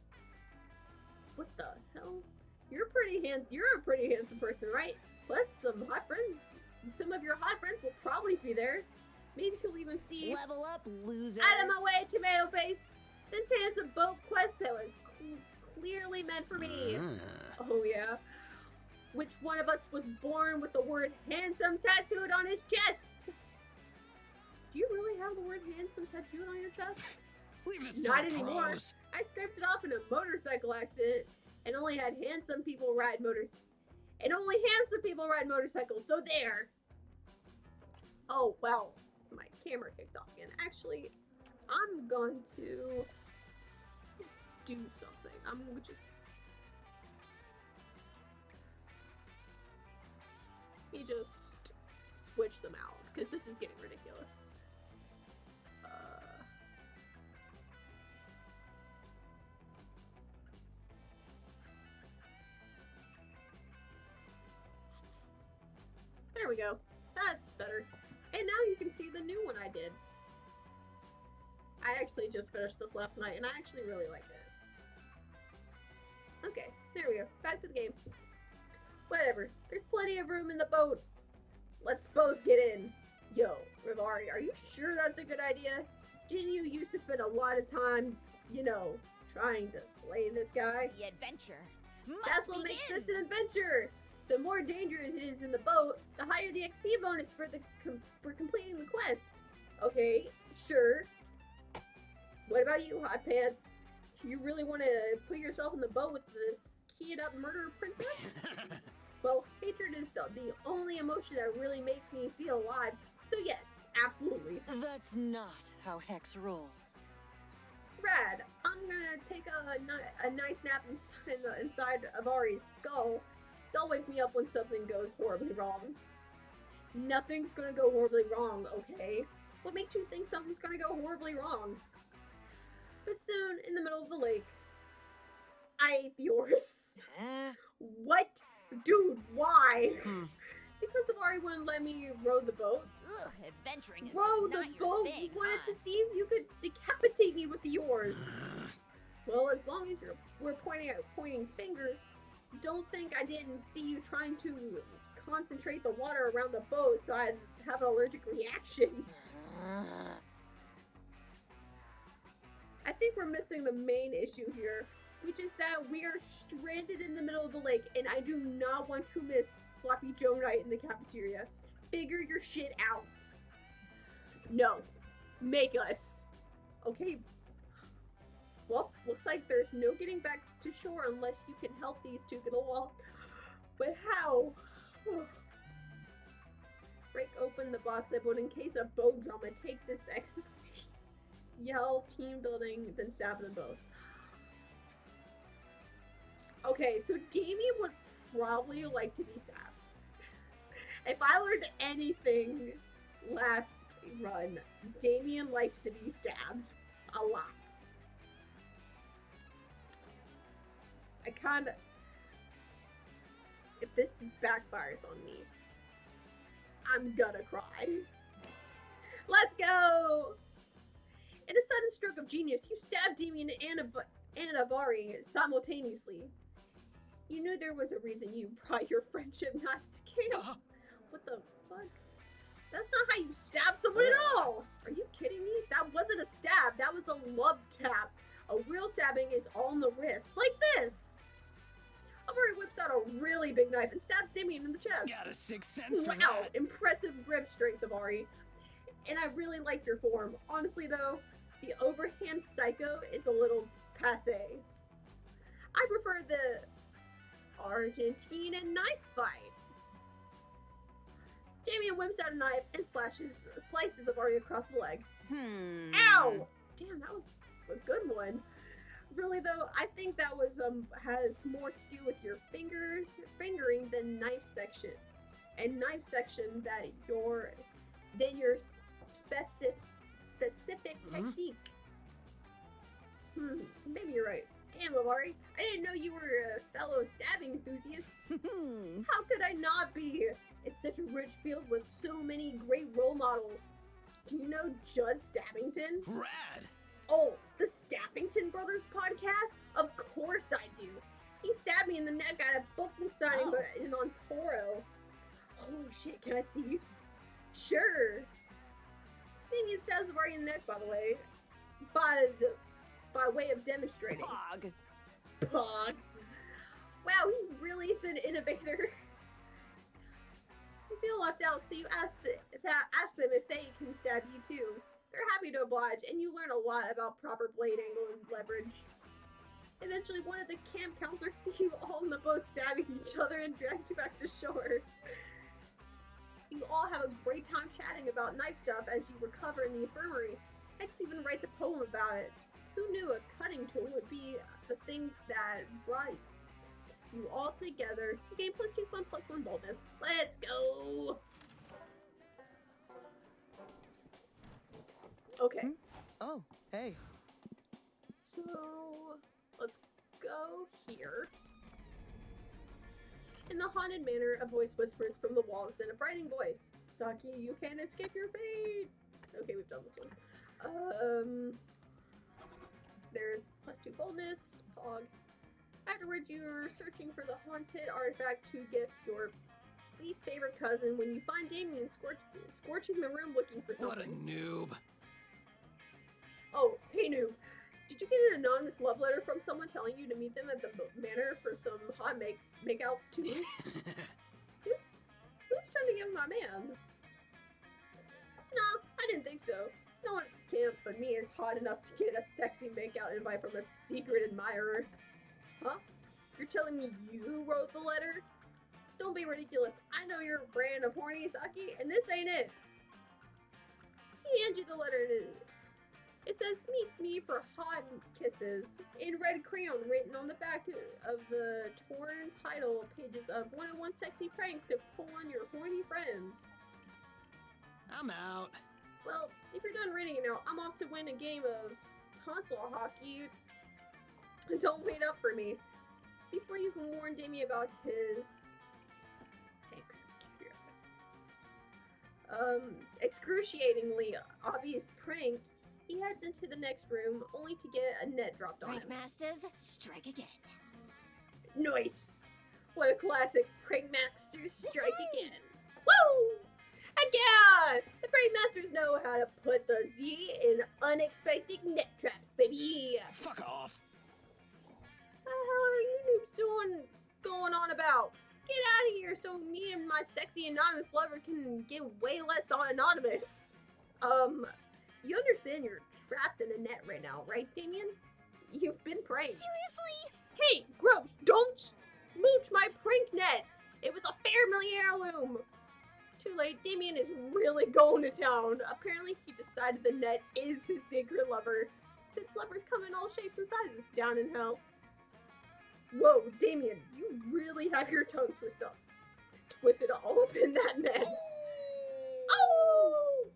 What the hell? You're a pretty handsome person, right? Plus some hot friends. Some of your hot friends will probably be there. Maybe you'll even see... Level up, loser. Out of my way, tomato face! This handsome boat quest was clearly meant for me. Oh yeah. Which one of us was born with the word handsome tattooed on his chest? Do you really have the word handsome tattooed on your chest? Leave this to Not the anymore. pros. I scraped it off in a motorcycle accident and only had handsome people ride motorcycles, so there. Oh, well, my camera kicked off again. Actually, I'm going to do something. I'm gonna just... Let me just switch them out, because this is getting ridiculous. There we go. That's better. And now you can see the new one I did. I actually just finished this last night, and I actually really like it. Okay, there we go. Back to the game. Whatever. There's plenty of room in the boat. Let's both get in. Yo, Rivari, are you sure that's a good idea? Didn't you used to spend a lot of time, you know, trying to slay this guy? The adventure must That's what begin. makes this an adventure! The more dangerous it is in the boat, the higher the XP bonus for completing the quest. Okay, sure. What about you, Hot Pants? You really want to put yourself in the boat with this keyed up murder princess? Well, hatred is the only emotion that really makes me feel alive. So yes, absolutely. That's not how Hex rolls. Rad. I'm gonna take a nice nap inside of Ari's skull. They'll wake me up when something goes horribly wrong. Nothing's gonna go horribly wrong, okay? What makes you think something's gonna go horribly wrong? But soon, in the middle of the lake, I ate the oars. What? Dude, why? Because the Ari wouldn't let me row the boat. Ugh, adventuring is Row just the not your boat? thing, You wanted huh? to see if you could decapitate me with the oars. Well, as long as we're pointing fingers, don't think I didn't see you trying to concentrate the water around the boat so I'd have an allergic reaction. I think we're missing the main issue here, which is that we are stranded in the middle of the lake, and I do not want to miss Sloppy Joe Night in the cafeteria. Figure your shit out. No. Make us. Okay. Well, looks like there's no getting back to shore unless you can help these two get along. But how? Break open the box I put in case of bow drama. Take this ecstasy. Yell, team building, then stab them both. Okay, so Damien would probably like to be stabbed. If I learned anything last run, Damien likes to be stabbed a lot. I kinda... If this backfires on me, I'm gonna cry. Let's go! In a sudden stroke of genius, you stabbed Damien and Avari simultaneously. You knew there was a reason you brought your friendship knives to camp. What the fuck? That's not how you stab someone at all! Are you kidding me? That wasn't a stab, that was a love tap. A real stabbing is on the wrist, like this! Avari whips out a really big knife and stabs Damien in the chest. Got a sixth sense for Wow, that. impressive grip strength, Avari. And I really like your form. Honestly though, the overhand psycho is a little passe. I prefer the Argentina knife fight. Damien whips out a knife and slices Avari across the leg. Ow! Damn, that was a good one. Really though, I think that was has more to do with your fingering than knife section, and knife section than your specific technique. Maybe you're right. Damn, Avari, I didn't know you were a fellow stabbing enthusiast. How could I not be? It's such a rich field with so many great role models. Do you know Judd Stabbington? Rad. Oh, the Stabbington Brothers podcast? Of course I do. He stabbed me in the neck at a book signing in Ontoro. Holy shit, can I see? Sure. Damien stabs Avari in the neck, by the way. By way of demonstrating. Pog. Wow, he really is an innovator. You feel left out, so you ask them if they can stab you too. They're happy to oblige, and you learn a lot about proper blade angle and leverage. Eventually, one of the camp counselors see you all in the boat stabbing each other and drags you back to shore. You all have a great time chatting about knife stuff as you recover in the infirmary. Hex even writes a poem about it. Who knew a cutting tool would be the thing that brought you all together? Game +2 fun +1 boldness. Let's go! Okay. Oh, hey. So, let's go here. In the haunted manor, a voice whispers from the walls in a frightening voice. Saki, you can't escape your fate! Okay, we've done this one. There's +2 boldness, Pog. Afterwards, you're searching for the haunted artifact to gift your least favorite cousin when you find Damien scorching the room looking for something. What a noob. Oh, hey noob. Did you get an anonymous love letter from someone telling you to meet them at the manor for some hot makeouts too? Who's trying to get with my man? No, I didn't think so. No one at this camp but me is hot enough to get a sexy makeout invite from a secret admirer. Huh? You're telling me you wrote the letter? Don't be ridiculous. I know your brand of horny, Saki, and this ain't it. He hands you the letter and it says, meet me for hot kisses, in red crayon written on the back of the torn title pages of 101 Sexy Pranks to pull on your horny friends. I'm out. Well, if you're done reading it now, I'm off to win a game of tonsil hockey. Don't wait up for me. Before you can warn Damien about his excruciatingly obvious prank, he heads into the next room, only to get a net dropped on Prank him. masters, strike again. Nice! What a classic Prank Masters strike again. Woo! Heck yeah! The Prank Masters know how to put the Z in unexpected net traps, baby! Fuck off. What the hell are you noobs going on about? Get out of here so me and my sexy anonymous lover can get way less anonymous. You understand you're trapped in a net right now, right, Damien? You've been pranked. Seriously? Hey, Gross, don't smooch my prank net. It was a family heirloom. Too late, Damien is really going to town. Apparently he decided the net is his secret lover, since lovers come in all shapes and sizes down in hell. Whoa, Damien, you really have your tongue twisted all up in that net. Oh!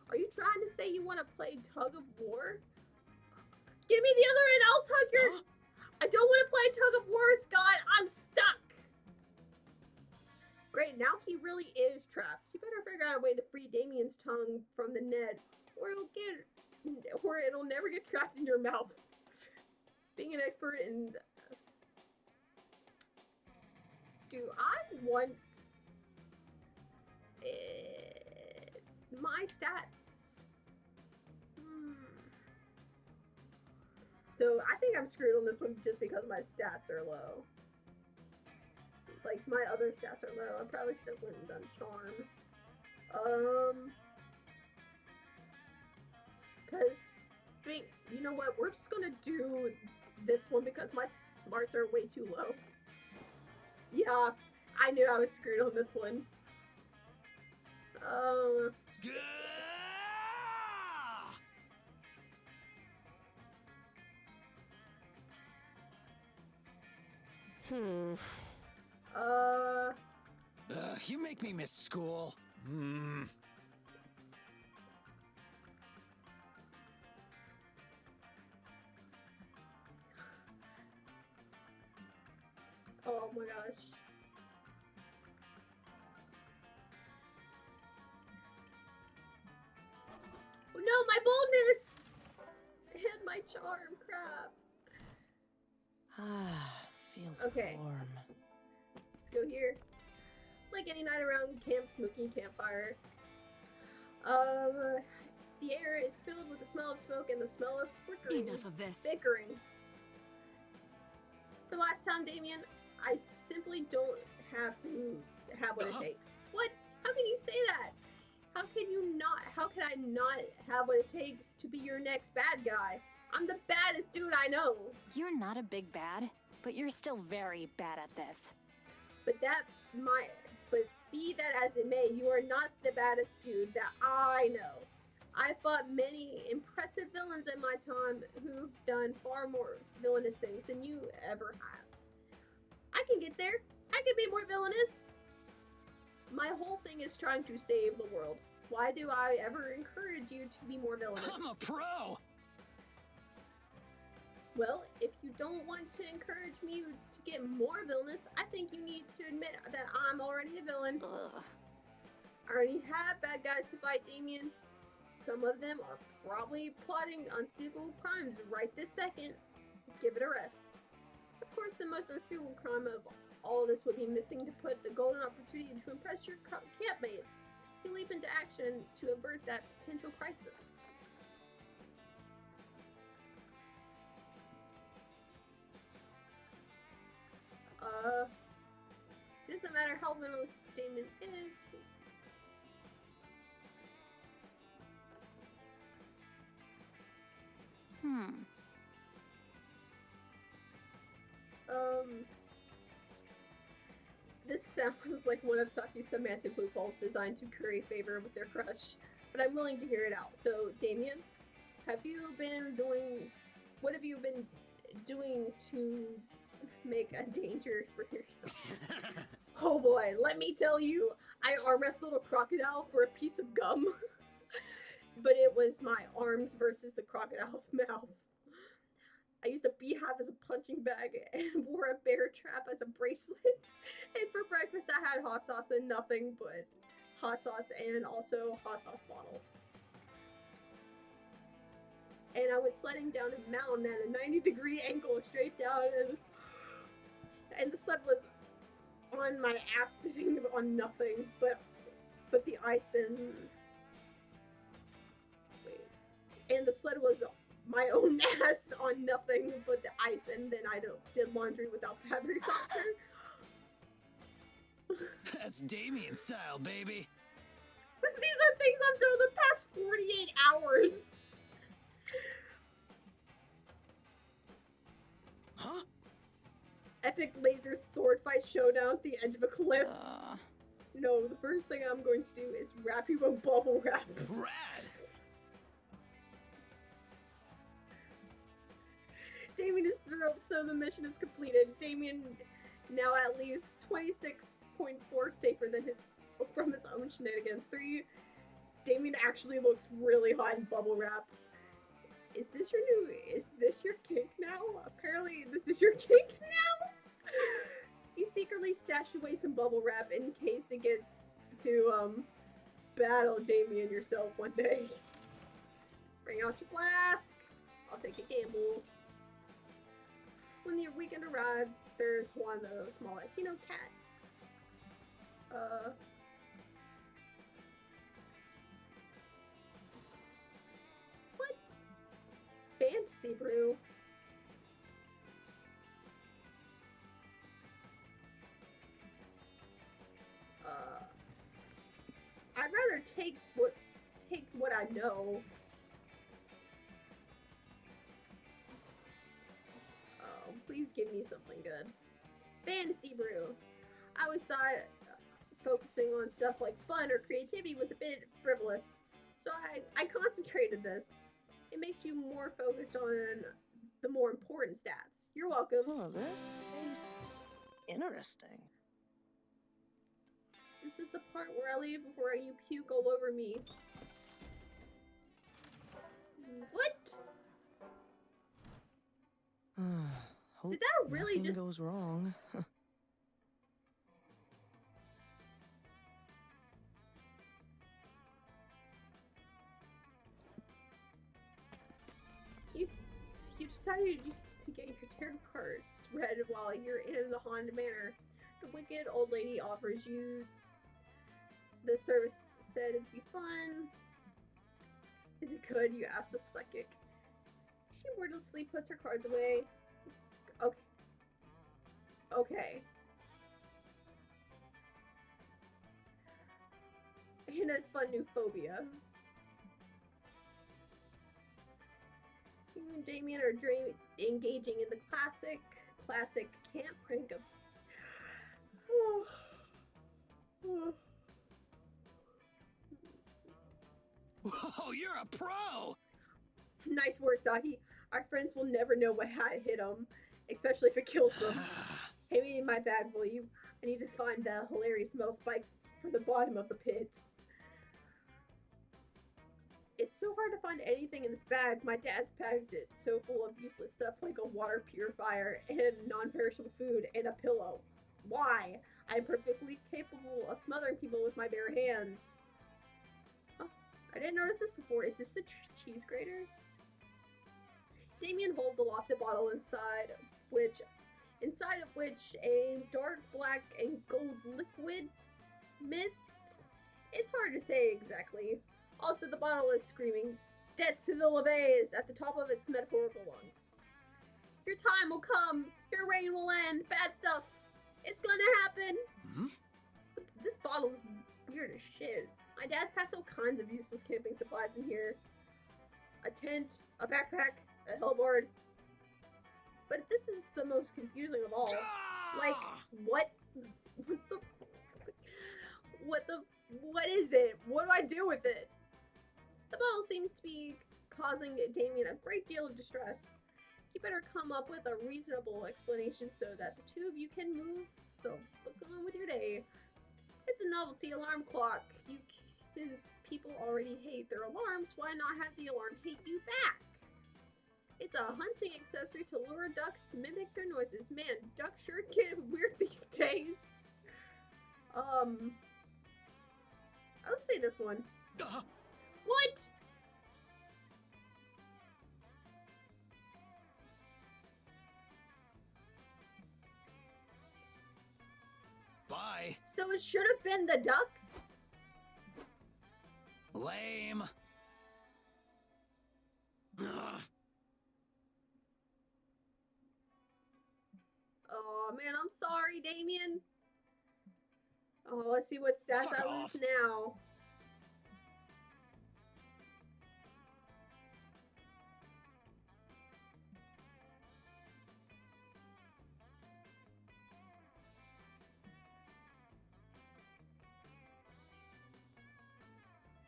Are you trying to say you want to play tug of war? Give me the other end, I'll tug your... Huh? I don't want to play tug of war, Scott. I'm stuck. Great, now he really is trapped. You better figure out a way to free Damien's tongue from the net, or it'll never get trapped in your mouth. Being an expert in... Do I want... my stats? So I think I'm screwed on this one just because my stats are low. Like, my other stats are low. I probably should have went and done charm. Because, you know what? We're just gonna do this one because my smarts are way too low. Yeah, I knew I was screwed on this one. You make me miss school. Oh my gosh. Oh no, my boldness! And my charm, crap. Feels Okay. warm. Let's go here. Like any night around Camp Smoky Campfire. The air is filled with the smell of smoke and the smell of Enough of this. bickering. For last time, Damien, I simply don't have to have what it takes. What? How can you say that? How can you not? How can I not have what it takes to be your next bad guy? I'm the baddest dude I know. You're not a big bad, but you're still very bad at this. But be that as it may, you are not the baddest dude that I know. I fought many impressive villains in my time who've done far more villainous things than you ever have. I can get there. I can be more villainous. My whole thing is trying to save the world. Why do I ever encourage you to be more villainous? I'm a pro! Well, if you don't want to encourage me to get more villainous, I think you need to admit that I'm already a villain. Ugh. I already have bad guys to fight, Damien. Some of them are probably plotting unspeakable crimes right this second. Give it a rest. Of course, the most unspeakable crime of all this would be missing to put the golden opportunity to impress your campmates. You leap into action to avert that potential crisis. It doesn't matter how villainous Damien is. This sounds like one of Saki's semantic loopholes designed to curry favor with their crush, but I'm willing to hear it out. So, Damien, what have you been doing to make a danger for yourself? Oh boy, let me tell you, I arm wrestled a crocodile for a piece of gum, but it was my arms versus the crocodile's mouth. I used a beehive as a punching bag and wore a bear trap as a bracelet. And for breakfast, I had hot sauce and nothing but hot sauce and also hot sauce bottle. And I went sledding down a mountain at a 90-degree angle straight down, and the sled was on my ass sitting on nothing but the ice and the sled was my own ass on nothing but the ice, and then I did laundry without fabric softener. That's Damien style, baby. These are things I've done in the past 48 hours. Huh? Epic laser sword fight showdown at the edge of a cliff. No, the first thing I'm going to do is wrap you in bubble wrap. Rad! Damien is thrilled, so the mission is completed. Damien now at least 26.4 safer than from his own shenanigans. 3. Damien actually looks really hot in bubble wrap. Is this your kink now? Apparently this is your kink now? You secretly stash away some bubble wrap in case it gets to battle Damien yourself one day. Bring out your flask. I'll take a gamble. When the weekend arrives, there's one of the small Latino cat. What? Fantasy brew? I'd rather take what I know. Please give me something good. Fantasy brew. I always thought focusing on stuff like fun or creativity was a bit frivolous, so I concentrated this. It makes you more focused on the more important stats. You're welcome. Oh, this tastes interesting. This is the part where I leave before you puke all over me. What? Hope Did that really nothing just goes wrong? You decided to get your tarot cards read while you're in the Haunted Manor. The wicked old lady offers you the service. Said it'd be fun. Is it good? You ask the psychic. She wordlessly puts her cards away. Okay. And a fun new phobia. You and Damien are engaging in the classic camp prank of. Whoa, you're a pro! Nice work, Saki. Our friends will never know what hat hit them, especially if it kills them. Hey, me in my bag, will you? I need to find the hilarious metal spikes for the bottom of the pit. It's so hard to find anything in this bag. My dad's packed it so full of useless stuff like a water purifier and non-perishable food and a pillow. Why? I'm perfectly capable of smothering people with my bare hands. Oh, I didn't notice this before. Is this the cheese grater? Damien holds aloft a bottle inside of which a dark black and gold liquid mist. It's hard to say exactly. Also, the bottle is screaming, "Death to the Levays!" at the top of its metaphorical lungs. Your time will come. Your reign will end. Bad stuff. It's gonna happen. Hmm? This bottle is weird as shit. My dad's packed all kinds of useless camping supplies in here. A tent, a backpack, a hellboard. But this is the most confusing of all. Like, what? What is it? What do I do with it? The bottle seems to be causing Damien a great deal of distress. You better come up with a reasonable explanation so that the two of you can move on with your day. It's a novelty alarm clock. Since people already hate their alarms, why not have the alarm hate you back? It's a hunting accessory to lure ducks to mimic their noises. Man, ducks sure get weird these days. Let's say this one. What? Bye. So it should have been the ducks? Lame. Oh man, I'm sorry, Damien. Oh, let's see what stats Fuck I off. lose now.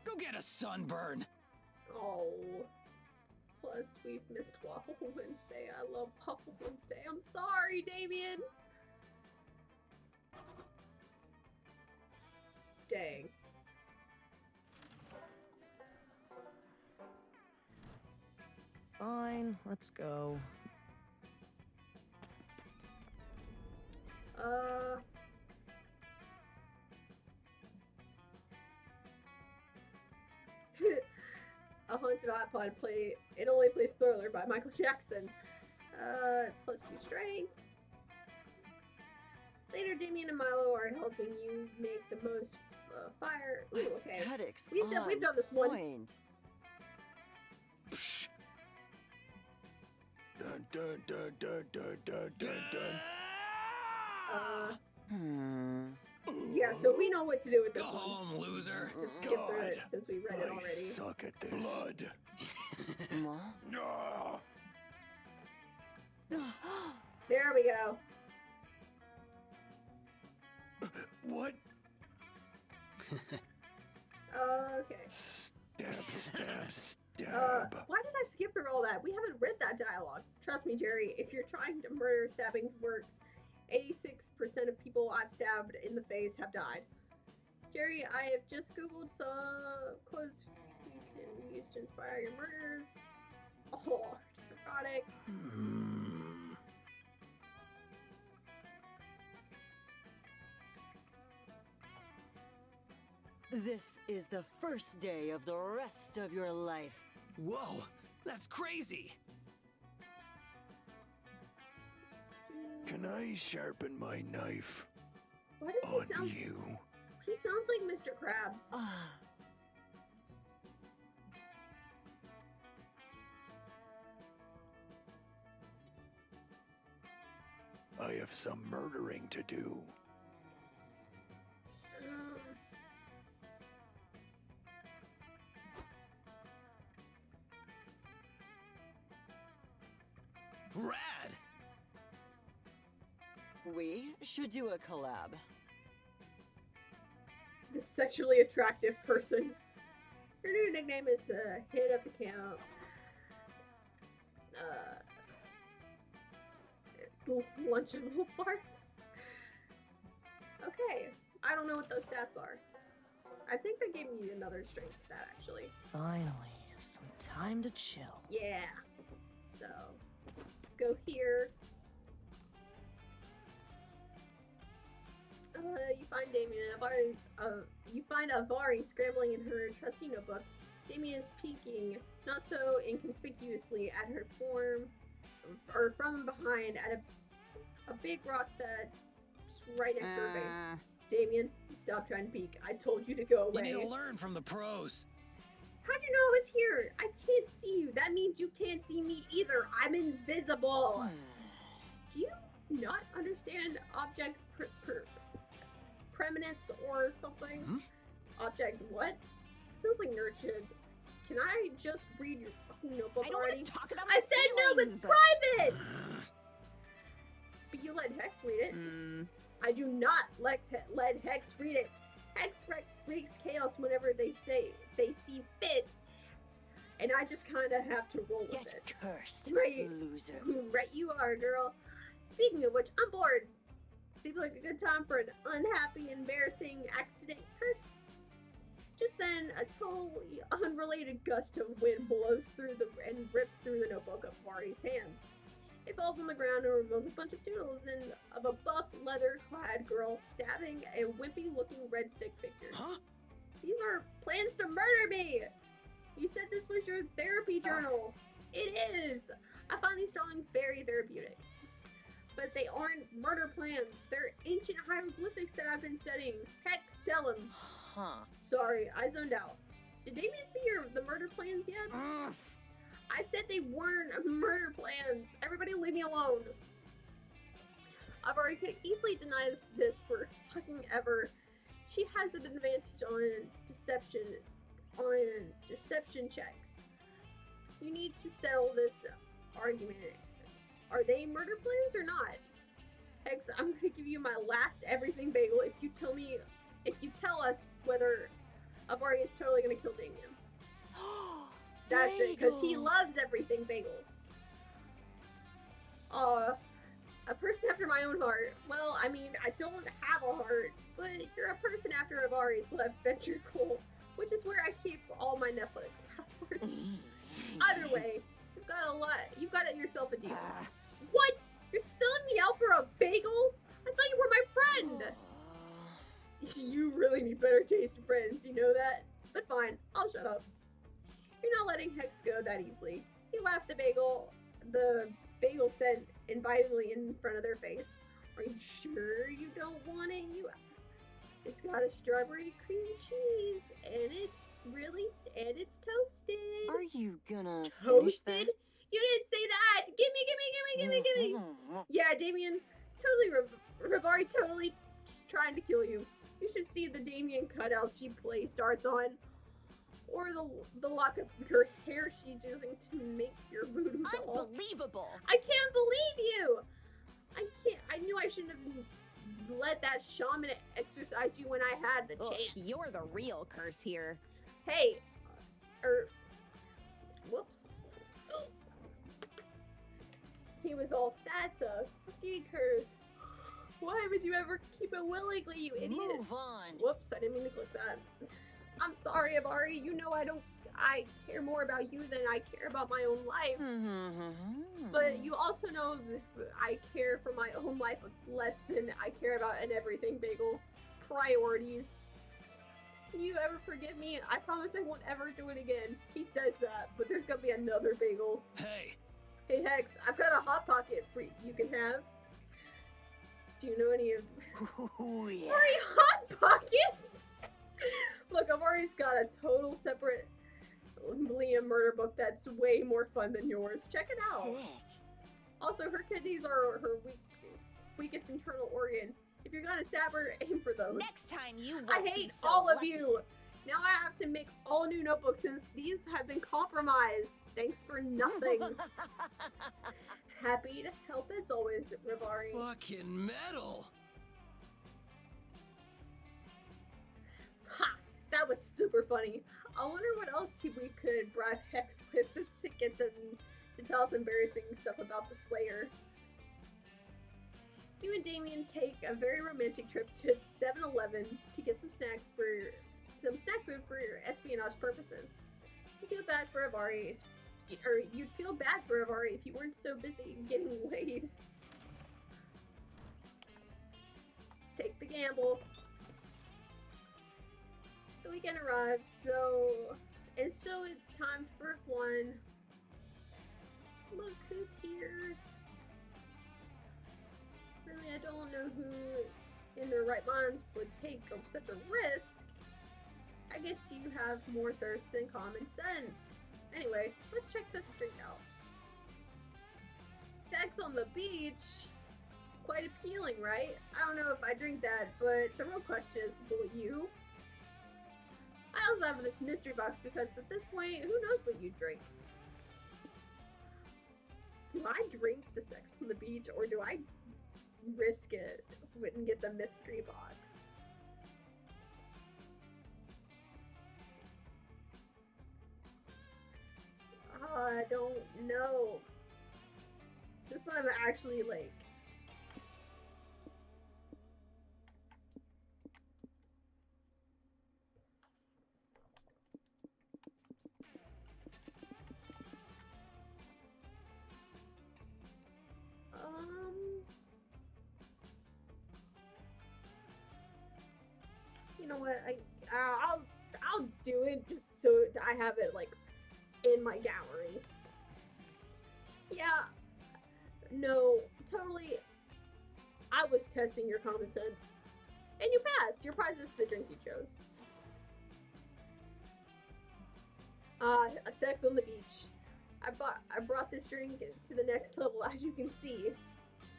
Go get a sunburn. Oh. Plus, we've missed Waffle Wednesday. I love Waffle Wednesday. I'm sorry, Damien. Dang. Fine, let's go. A haunted iPod it only plays Thriller by Michael Jackson. Plus 2 strength. Later, Damien and Milo are helping you make the most fire. Ooh, okay. Aesthetics We've done on this one. point. Dun dun dun dun dun dun dun dun. Yeah, so we know what to do with this Go one. home, loser. Just skip through it God. since we read it I already. suck at this. Blood. What? No. There we go. What? Okay. Stab, stab, stab. Why did I skip through all that? We haven't read that dialogue. Trust me, Jerry, if you're trying to murder, stabbing works. 86% of people I've stabbed in the face have died. Jerry, I have just googled some quotes you can use to inspire your murders. Oh, psychotic. This is the first day of the rest of your life. Whoa, that's crazy. Can I sharpen my knife Why does on he sound? you? He sounds like Mr. Krabs. Ah, I have some murdering to do. Rad! We should do a collab. The sexually attractive person. Her new nickname is the hit of the camp. Lunchable farts. Okay, I don't know what those stats are. I think they gave me another strength stat actually. Finally, some time to chill. Yeah. So let's go here. You find Damien. You find Avari scrambling in her trusty notebook. Damien is peeking, not so inconspicuously, at her or from behind, at a big rock that's right next to her face. Damien, stop trying to peek. I told you to go away. You need to learn from the pros. How'd you know I was here? I can't see you. That means you can't see me either. I'm invisible. Do you not understand object preeminence or something? Object what? Sounds like nerd shit. Can I just read your fucking notebook I don't already? want to talk about I my said no, it's feelings. private! But you let Hex read it. I do not let Hex read it. Hex wreaks chaos whenever they see fit. And I just kind of have to roll with Get it. cursed, Right. loser. Right you are, girl. Speaking of which, I'm bored. Seems like a good time for an unhappy, embarrassing accident curse. Just then, a totally unrelated gust of wind blows through and rips through the notebook of Vari's hands. It falls on the ground and reveals a bunch of doodles of a buff, leather-clad girl stabbing a wimpy-looking red stick figure. Huh? These are plans to murder me! You said this was your therapy journal. It is! I find these drawings very therapeutic. But they aren't murder plans. They're ancient hieroglyphics that I've been studying. Hex, tell him. Huh. Sorry, I zoned out. Did Damien see the murder plans yet? I said they weren't murder plans. Everybody leave me alone. I've already could easily deny this for fucking ever. She has an advantage on deception checks. You need to settle this argument. Are they murder plans or not? Hex, I'm gonna give you my last everything bagel if you tell us whether Avari is totally gonna kill Damien. That's it, because he loves everything bagels. A person after my own heart. Well, I mean, I don't have a heart, but you're a person after Avari's left ventricle, which is where I keep all my Netflix passwords. Either way, you've got yourself a deal. What? You're selling me out for a bagel? I thought you were my friend! You really need better taste in friends, you know that? But fine, I'll shut up. You're not letting Hex go that easily. He laughed the bagel said invitingly in front of their face. Are you sure you don't want it? It's got a strawberry cream cheese, and it's toasted. Are you gonna finish Toasted? that? You didn't say that! Gimme! Yeah, Damien, Rivari totally trying to kill you. You should see the Damien cutouts she placed arts on. Or the lock of her hair she's using to make your voodoo doll. Unbelievable! I can't believe you! I knew I shouldn't have let that shaman exercise you when I had the chance. You're the real curse here. Hey, whoops. He was all, that's a fucking curse. Why would you ever keep it willingly, you idiot? Move on. Whoops, I didn't mean to click that. I'm sorry, Avari. You know I care more about you than I care about my own life. But you also know that I care for my own life less than I care about an everything bagel. Priorities. Can you ever forgive me? I promise I won't ever do it again. He says that, but there's gonna be another bagel. Hey, Hey Hex, I've got a hot pocket for you can have. Do you know any of Ooh, yeah. Free hot pockets? Look, I've already got a total separate Liam murder book that's way more fun than yours. Check it out. Sick. Also, her kidneys are her weakest internal organ. If you're gonna stab her, aim for those. Next time you won't I be hate so all of lucky. you. Now I have to make all new notebooks since these have been compromised. Thanks for nothing. Happy to help as always, Rivari. Fucking metal. Ha! That was super funny. I wonder what else we could bribe Hex with to get them to tell us embarrassing stuff about the Slayer. You and Damien take a very romantic trip to 7-Eleven to get some snack food for your espionage purposes. You feel bad for Avari, or you'd feel bad for Avari if you weren't so busy getting laid. Take the gamble. The weekend arrives, so it's time for one. Look who's here. Really, I don't know who in their right minds would take such a risk. I guess you have more thirst than common sense. Anyway, let's check this drink out. Sex on the beach? Quite appealing, right? I don't know if I drink that, but the real question is, will you? I also have this mystery box because at this point, who knows what you drink? Do I drink the sex on the beach, or do I risk it and get the mystery box? I don't know. This one I'm actually like... You know what? I'll do it just so I have it like in my gallery. Yeah. No, totally. I was testing your common sense. And you passed. Your prize is the drink you chose. A sex on the beach. I brought this drink to the next level, as you can see.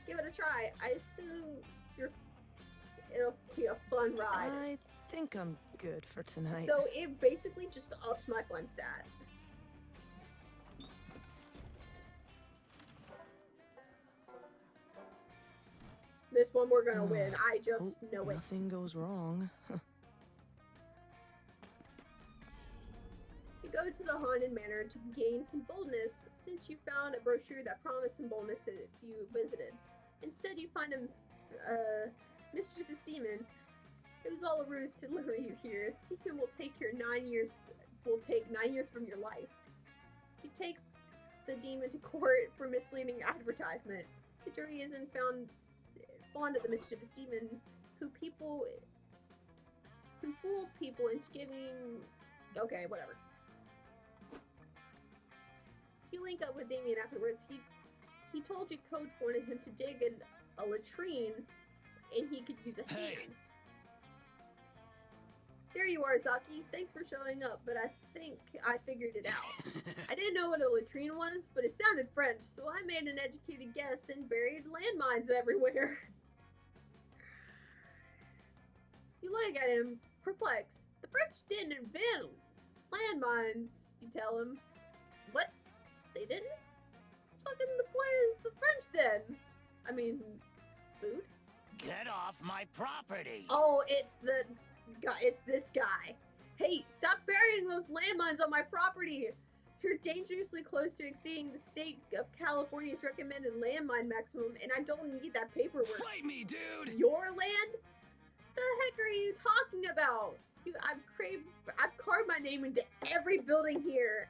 Give it a try. I assume it'll be a fun ride. I think I'm good for tonight. So it basically just ups my fun stat. This one we're gonna win. I just know it. Nothing goes wrong. You go to the haunted manor to gain some boldness, since you found a brochure that promised some boldness if you visited. Instead, you find a mischievous demon. It was all a ruse to lure you here. The demon will take 9 years from your life. You take the demon to court for misleading advertisement. The jury isn't fond of the mischievous demon who fooled people into giving... Okay, whatever. You link up with Damien afterwards. He told you Coach wanted him to dig a latrine and he could use a hand. Hey. There you are, Saki. Thanks for showing up, but I think I figured it out. I didn't know what a latrine was, but it sounded French, so I made an educated guess and buried landmines everywhere. You look at him, perplexed. The French didn't invent landmines, you tell him. What? They didn't? Fucking the point is the French then. I mean, food? Get off my property. Oh, it's this guy. Hey, stop burying those landmines on my property. You're dangerously close to exceeding the state of California's recommended landmine maximum, and I don't need that paperwork. Fight me, dude. Your land? The heck are you talking about? I've carved my name into every building here,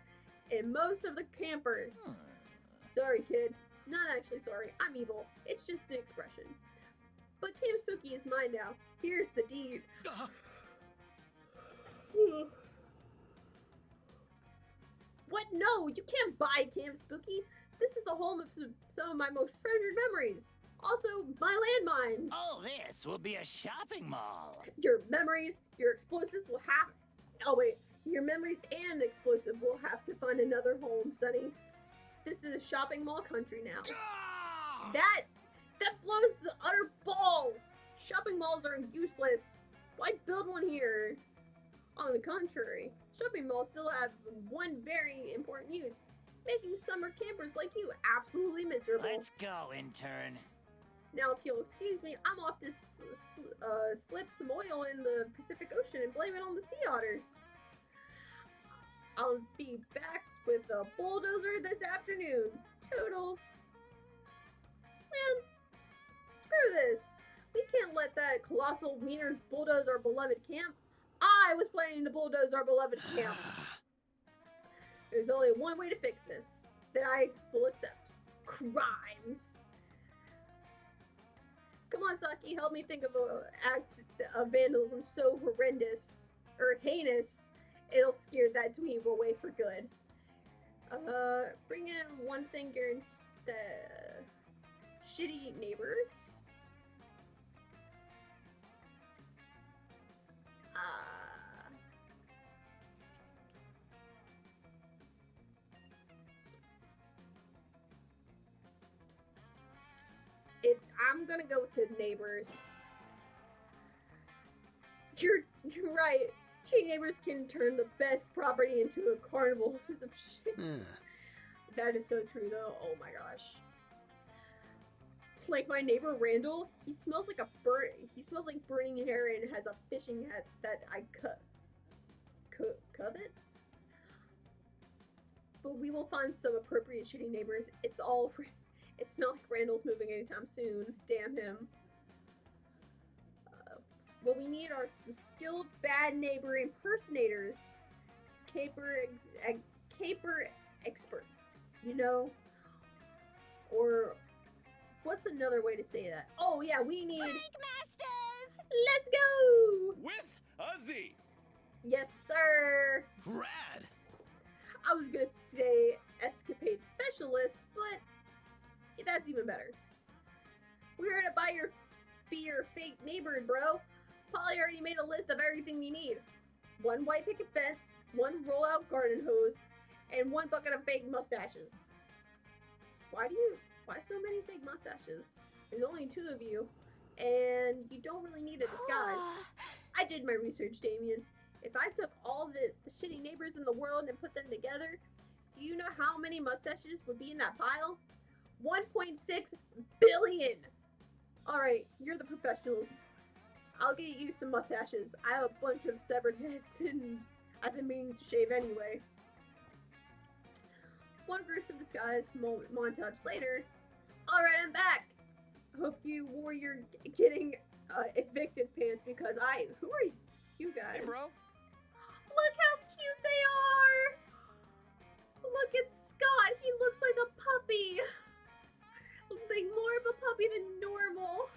and most of the campers. Sorry, kid. Not actually sorry. I'm evil. It's just an expression. But Camp Spooky is mine now. Here's the deed. What? No, you can't buy Camp Spooky. This is the home of some of my most treasured memories. Also, my landmines. All this will be a shopping mall. Your memories, your explosives will have... Oh, wait. Your memories and explosive will have to find another home, Sonny. This is a shopping mall country now. Ah! That blows the utter balls. Shopping malls are useless. Why build one here? On the contrary, shopping malls still have one very important use. making summer campers like you absolutely miserable. Let's go, intern. Now, if you'll excuse me, I'm off to slip some oil in the Pacific Ocean and blame it on the sea otters. I'll be back with a bulldozer this afternoon. Toodles. Man, screw this. We can't let that colossal wiener bulldoze our beloved camp. I was planning to bulldoze our beloved camp. There's only one way to fix this that I will accept. Crimes. Come on, Saki, help me think of an act of vandalism so horrendous or heinous it'll scare that dweeb away for good. Bring in one thing during the shitty neighbors. I'm gonna go with the neighbors. You're right. Shitty neighbors can turn the best property into a carnival of shit. That is so true, though. Oh my gosh. Like my neighbor Randall, he smells like burning hair and has a fishing hat that I covet. But we will find some appropriate shitty neighbors. It's not like Randall's moving anytime soon. Damn him. What we need are some skilled bad neighbor impersonators. Caper experts. You know? Or what's another way to say that? Oh yeah, we need Prank Masters! Let's go! With a Z! Yes, sir! Rad! I was gonna say escapade specialist, but that's even better. We're gonna be your fake neighbor, bro. Polly already made a list of everything you need. 1 white picket fence, 1 roll-out garden hose, and 1 bucket of fake mustaches. Why so many fake mustaches? There's only 2 of you, and you don't really need a disguise. I did my research, Damien. If I took all the shitty neighbors in the world and put them together, do you know how many mustaches would be in that pile? 1.6 billion! Alright, you're the professionals. I'll get you some mustaches. I have a bunch of severed heads and I've been meaning to shave anyway. One gruesome disguise montage later. Alright, I'm back! Hope you wore your getting evicted pants because who are you guys? Hey, bro. Look how cute they are! Look at Scott, he looks like a puppy! Like more of a puppy than normal.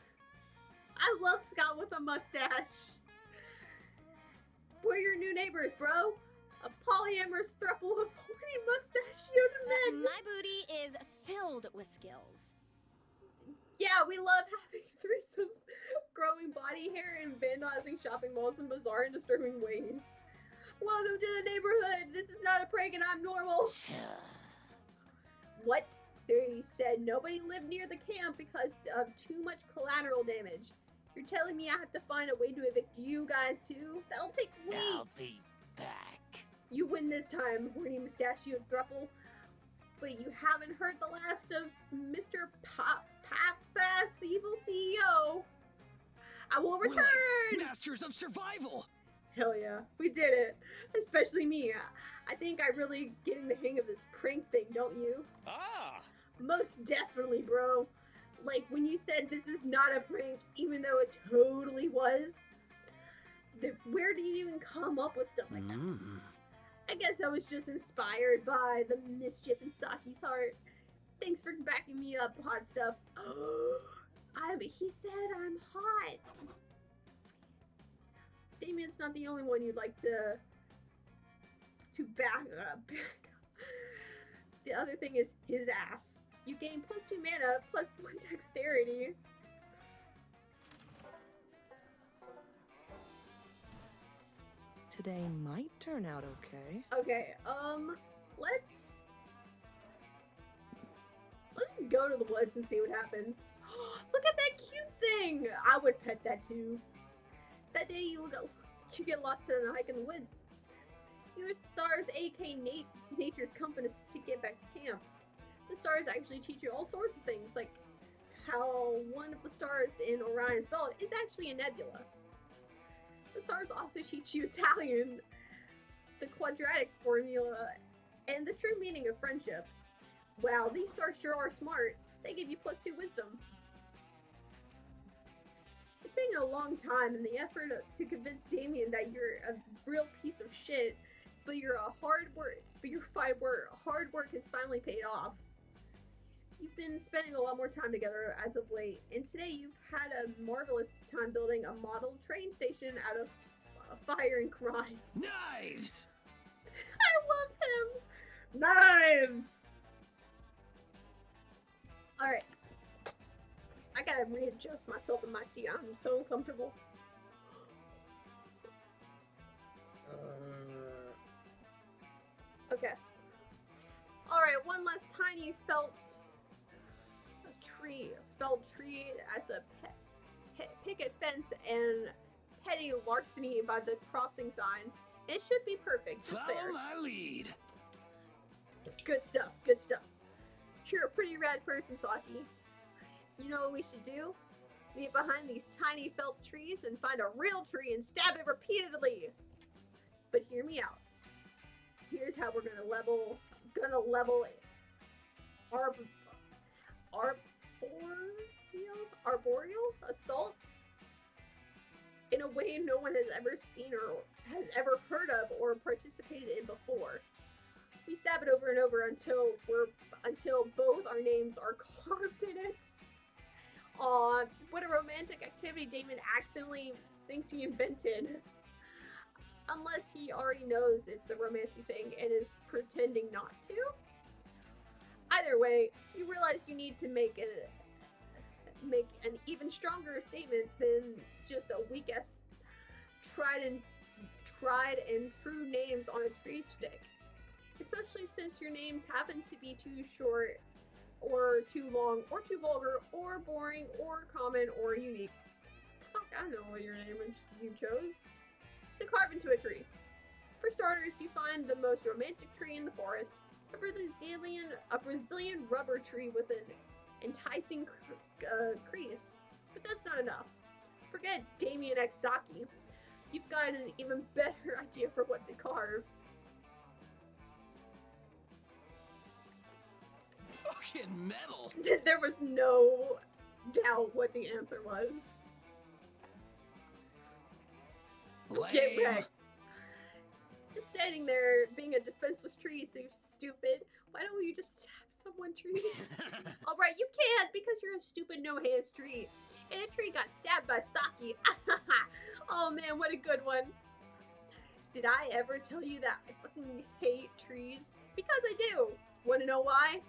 I love Scott with a mustache. We're your new neighbors, bro. A polyamorous throuple of horny mustachioed men. My booty is filled with skills. Yeah, we love having threesomes, growing body hair, and vandalizing shopping malls in bizarre and disturbing ways. Welcome to the neighborhood. This is not a prank and I'm normal. What? They said nobody lived near the camp because of too much collateral damage. You're telling me I have to find a way to evict you guys too? That'll take weeks. I'll be back. You win this time, horny mustachioed thruple. But you haven't heard the last of Mr. Papa's evil CEO. I will return! We're like masters of survival! Hell yeah, we did it. Especially me. I think I'm really getting the hang of this prank thing, don't you? Ah! Most definitely, bro. Like, when you said this is not a prank, even though it totally was, where do you even come up with stuff like that? I guess I was just inspired by the mischief in Saki's heart. Thanks for backing me up, hot stuff. He said I'm hot. Damien's not the only one you'd like to back up. The other thing is his ass. You gain +2 mana, +1 dexterity. Today might turn out okay. Okay, let's just go to the woods and see what happens. Look at that cute thing! I would pet that too. That day you get lost on a hike in the woods. Use the stars, aka nature's compass, to get back to camp. The stars actually teach you all sorts of things, like how one of the stars in Orion's belt is actually a nebula. The stars also teach you Italian, the quadratic formula, and the true meaning of friendship. Wow, these stars sure are smart. They give you +2 wisdom. It's taken a long time and the effort to convince Damien that you're a real piece of shit, but your hard work has finally paid off. You've been spending a lot more time together as of late, and today you've had a marvelous time building a model train station out of fire and crimes. Knives! I love him! Knives! Alright. I gotta readjust myself in my seat. I'm so uncomfortable. Okay. Alright, one last tiny felt tree at the picket fence and petty larceny by the crossing sign. It should be perfect. Just Follow there. my lead. Good stuff, good stuff. You're a pretty rad person, Saki. You know what we should do? Leave behind these tiny felt trees and find a real tree and stab it repeatedly. But hear me out. Here's how we're gonna level arboreal assault in a way no one has ever seen or has ever heard of or participated in before. We stab it over and over until both our names are carved in it. Aw, what a romantic activity Damien accidentally thinks he invented. Unless he already knows it's a romantic thing and is pretending not to. Either way, you realize you need to make an even stronger statement than just a weak-ass tried and true names on a tree stick. Especially since your names happen to be too short, or too long, or too vulgar, or boring, or common, or unique. Fuck, I know what your name you chose. To carve into a tree. For starters, you find the most romantic tree in the forest, a Brazilian rubber tree with an enticing crease. But that's not enough. Forget Damien X Saki. You've got an even better idea for what to carve. Fucking metal. There was no doubt what the answer was. Lame. Get wrecked. Just standing there, being a defenseless tree, so stupid. Why don't you just stab someone, tree? Alright, you can't because you're a stupid no-hands tree. And a tree got stabbed by Saki. Oh man, what a good one. Did I ever tell you that I fucking hate trees? Because I do. Wanna know why?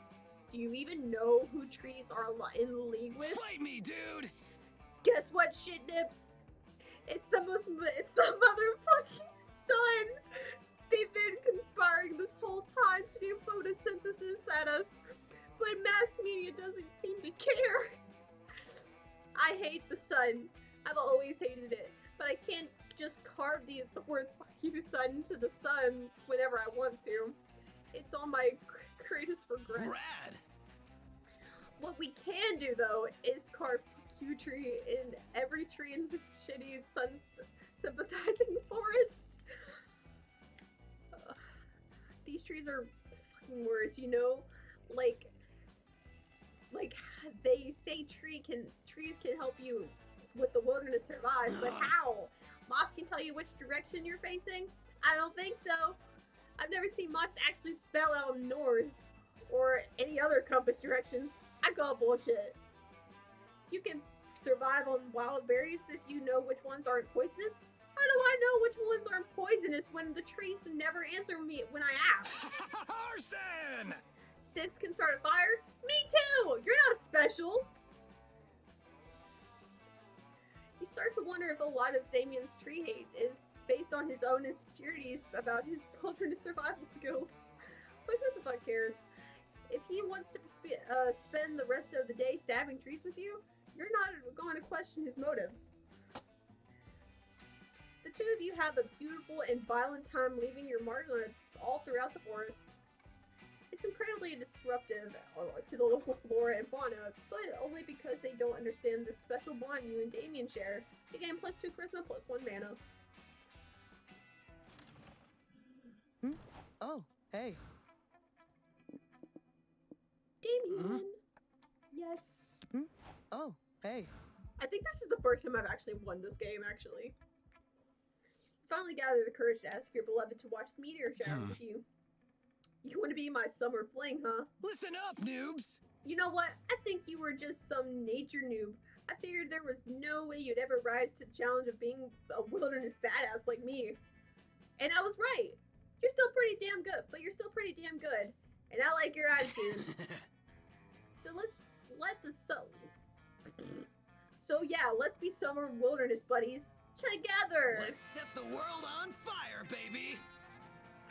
Do you even know who trees are in league with? Fight me, dude! Guess what, shit nips? It's the motherfucking sun! They've been conspiring this whole time to do photosynthesis at us, but mass media doesn't seem to care. I hate the sun. I've always hated it, but I can't just carve the words "fuck you, sun" into the sun whenever I want to. It's all my greatest regrets. Rad! What we can do, though, is carve "fuck you" tree in every tree in the shitty sun-sympathizing forest. These trees are fucking worse, you know? Like they say trees can help you with the wilderness survive, but how? Moss can tell you which direction you're facing? I don't think so. I've never seen Moss actually spell out north or any other compass directions. I call bullshit. You can survive on wild berries if you know which ones aren't poisonous. How do I know which ones aren't poisonous when the trees never answer me when I ask? Arson! 6 can start a fire? Me too! You're not special! You start to wonder if a lot of Damien's tree hate is based on his own insecurities about his wilderness survival skills. But who the fuck cares? If he wants to spend the rest of the day stabbing trees with you, you're not going to question his motives. The two of you have a beautiful and violent time leaving your mark on it all throughout the forest. It's incredibly disruptive to the local flora and fauna, but only because they don't understand the special bond you and Damien share. Again, +2 charisma, +1 mana. Oh, hey. Damien! Yes. Oh, hey. I think this is the first time I've actually won this game, actually. You finally gathered the courage to ask your beloved to watch the meteor shower with you. You want to be my summer fling, huh? Listen up, noobs! You know what? I think you were just some nature noob. I figured there was no way you'd ever rise to the challenge of being a wilderness badass like me. And I was right. You're still pretty damn good, but you're still pretty damn good. And I like your attitude. So let's be summer wilderness buddies together. Let's set the world on fire, baby!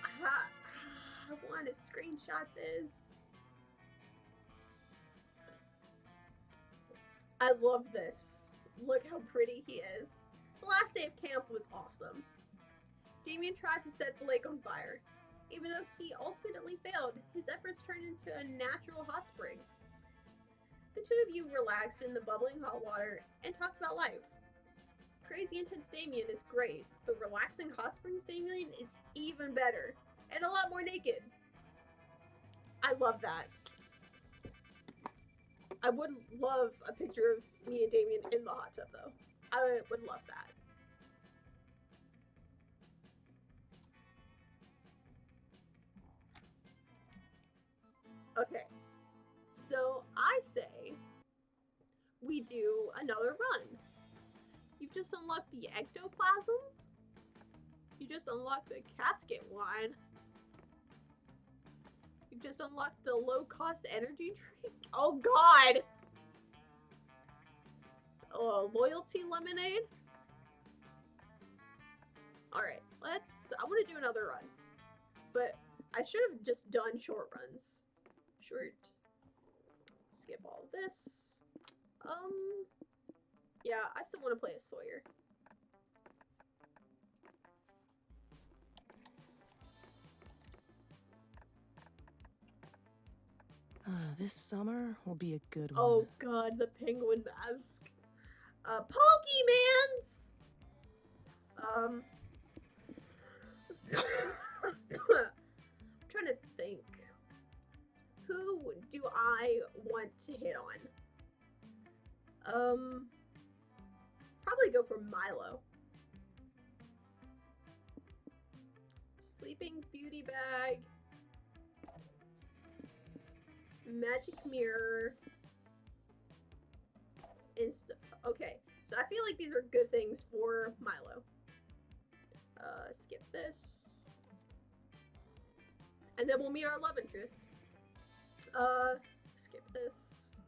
I want to screenshot this. I love this. Look how pretty he is. The last day of camp was awesome. Damien tried to set the lake on fire. Even though he ultimately failed, his efforts turned into a natural hot spring. The two of you relaxed in the bubbling hot water and talked about life. Crazy intense Damien is great, but relaxing hot springs Damien is even better. And a lot more naked. I love that. I would love a picture of me and Damien in the hot tub, though. I would love that. Okay. So, I say we do another run. You've just unlocked the ectoplasm. You just unlocked the casket wine. You just unlocked the low-cost energy drink. Oh god! Loyalty lemonade? Alright, I want to do another run. But I should have just done short runs. Short. Skip all of this. Yeah, I still want to play as Sawyer. This summer will be a good one. Oh god, the penguin mask. Pokemans! I'm trying to think. Who do I want to hit on? Probably go for Milo. Sleeping Beauty Bag. Magic Mirror. And stuff. Okay, so I feel like these are good things for Milo. Skip this. And then we'll meet our love interest. Skip this.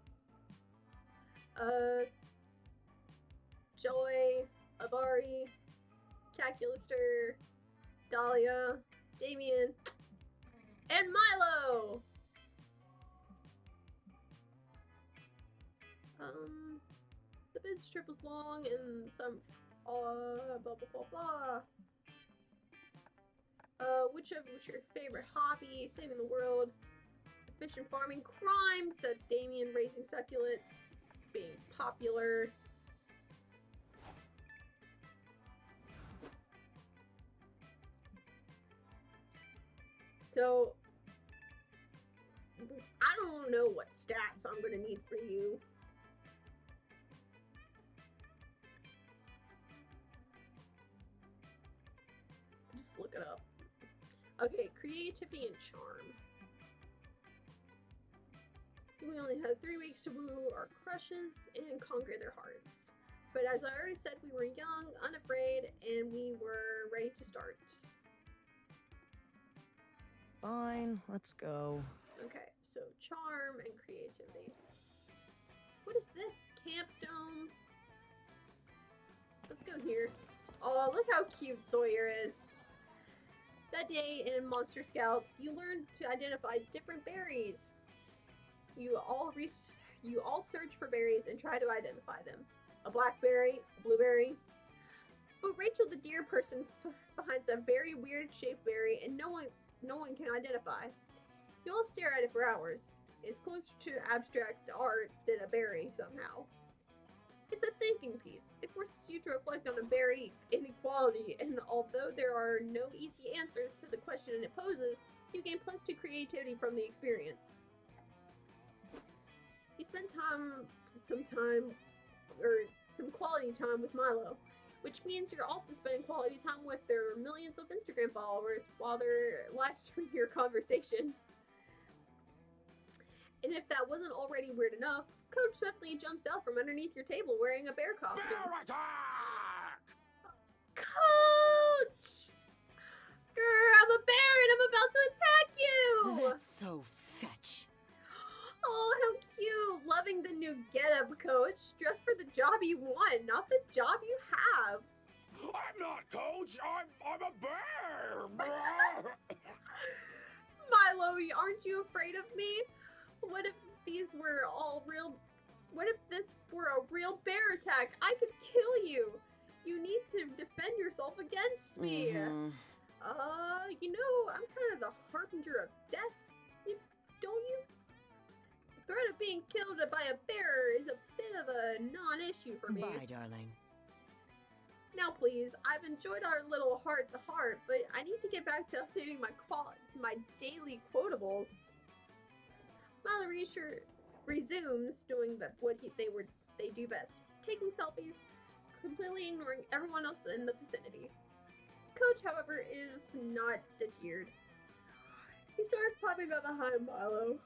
Joy, Avari, Calculister, Dahlia, Damien, and Milo! The business trip was long and some, blah blah blah blah. Which was your favorite hobby? Saving the world. Fishing, farming, crimes. That's Damien. Raising succulents. Being popular. So, I don't know what stats I'm gonna need for you. Just look it up. Okay, creativity and charm. We only had 3 weeks to woo our crushes and conquer their hearts. But as I already said, we were young, unafraid, and we were ready to start. Fine, let's go. Okay, so charm and creativity. What is this? Camp Dome? Let's go here. Oh, look how cute Sawyer is. That day in Monster Scouts, you learned to identify different berries. You all search for berries and try to identify them. A blackberry, a blueberry. But Rachel the deer person finds a very weird shaped berry and no one can identify. You'll stare at it for hours. It's closer to abstract art than a berry somehow. It's a thinking piece. It forces you to reflect on a berry inequality, and although there are no easy answers to the question it poses, you gain +2 creativity from the experience. You spend some quality time with Milo, which means you're also spending quality time with their millions of Instagram followers while they're live streaming your conversation. And if that wasn't already weird enough, Coach suddenly jumps out from underneath your table wearing a bear costume. Bear attack! Coach! Grr, I'm a bear and I'm about to attack you! That's so fetch. Oh, how cute! Loving the new getup, Coach. Dress for the job you want, not the job you have. I'm not Coach. I'm a bear. Milo, aren't you afraid of me? What if these were all real? What if this were a real bear attack? I could kill you. You need to defend yourself against me. You know, I'm kind of the harbinger of death. Don't you? The threat of being killed by a bear is a bit of a non-issue for me. Bye, darling. Now, please, I've enjoyed our little heart-to-heart, but I need to get back to updating my daily quotables. Milo resumes doing what they do best, taking selfies, completely ignoring everyone else in the vicinity. Coach, however, is not deterred. He starts popping up behind Milo